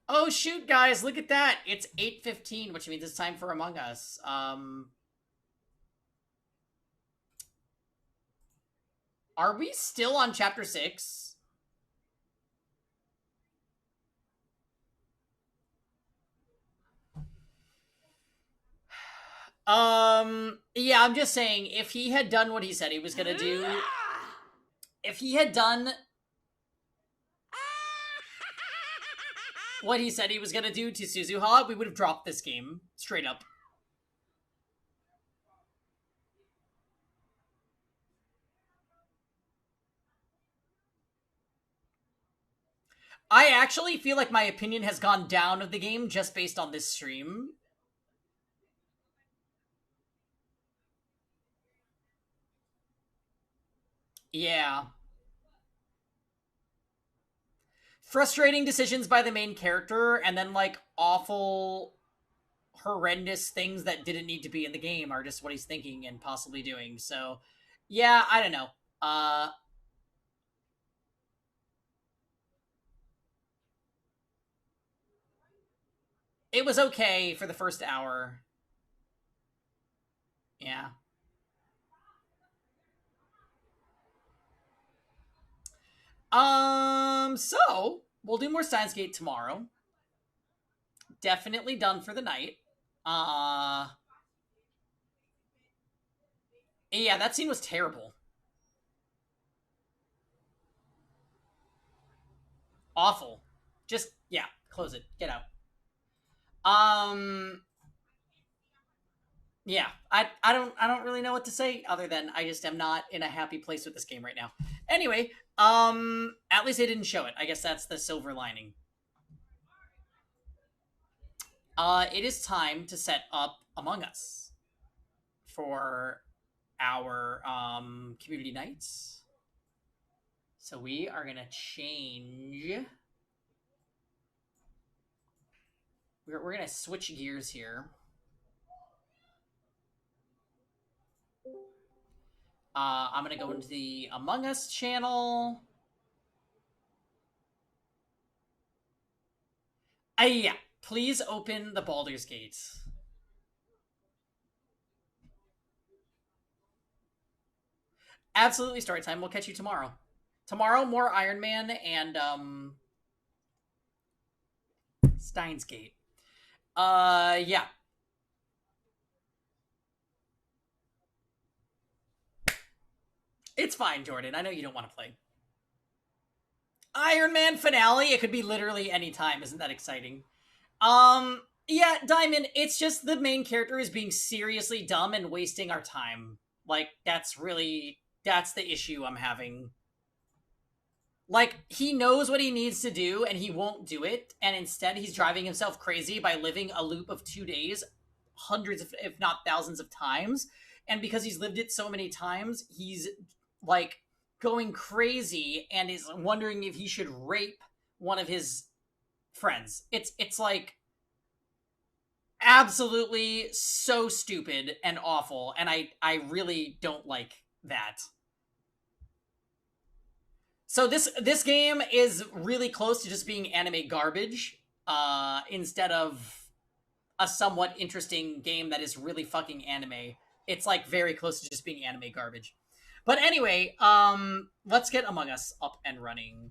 Oh shoot, guys, look at that. It's 8:15, which means it's time for Among Us. Are we still on chapter 6? Yeah, I'm just saying, if he had done what he said he was gonna do, if he had done what he said he was gonna do to Suzuha, we would have dropped this game, straight up. I actually feel like my opinion has gone down of the game just based on this stream. Yeah. Frustrating decisions by the main character, and then, like, awful, horrendous things that didn't need to be in the game are just what he's thinking and possibly doing. So, yeah, I don't know. It was okay for the first hour. Yeah. So, we'll do more Steins Gate tomorrow. Definitely done for the night. Yeah, that scene was terrible. Awful. Just, yeah, close it. Get out. Yeah, I don't really know what to say other than I just am not in a happy place with this game right now. Anyway, at least they didn't show it. I guess that's the silver lining. It is time to set up Among Us for our community nights. So we are going to change. We're going to switch gears here. I'm going to go into the Among Us channel. Yeah, please open the Baldur's Gate. Absolutely, story time. We'll catch you tomorrow. Tomorrow, more Iron Man and Steins Gate. Yeah. It's fine, Jordan. I know you don't want to play. Iron Man finale. It could be literally any time. Isn't that exciting? Yeah, Diamond, it's just the main character is being seriously dumb and wasting our time. Like, that's the issue I'm having. Like, he knows what he needs to do, and he won't do it, and instead he's driving himself crazy by living a loop of 2 days, hundreds, if not thousands of times, and because he's lived it so many times, he's, like, going crazy and is wondering if he should rape one of his friends. It's like, absolutely so stupid and awful, and I really don't like that. So this game is really close to just being anime garbage, instead of a somewhat interesting game that is really fucking anime. It's like very close to just being anime garbage. But anyway, let's get Among Us up and running.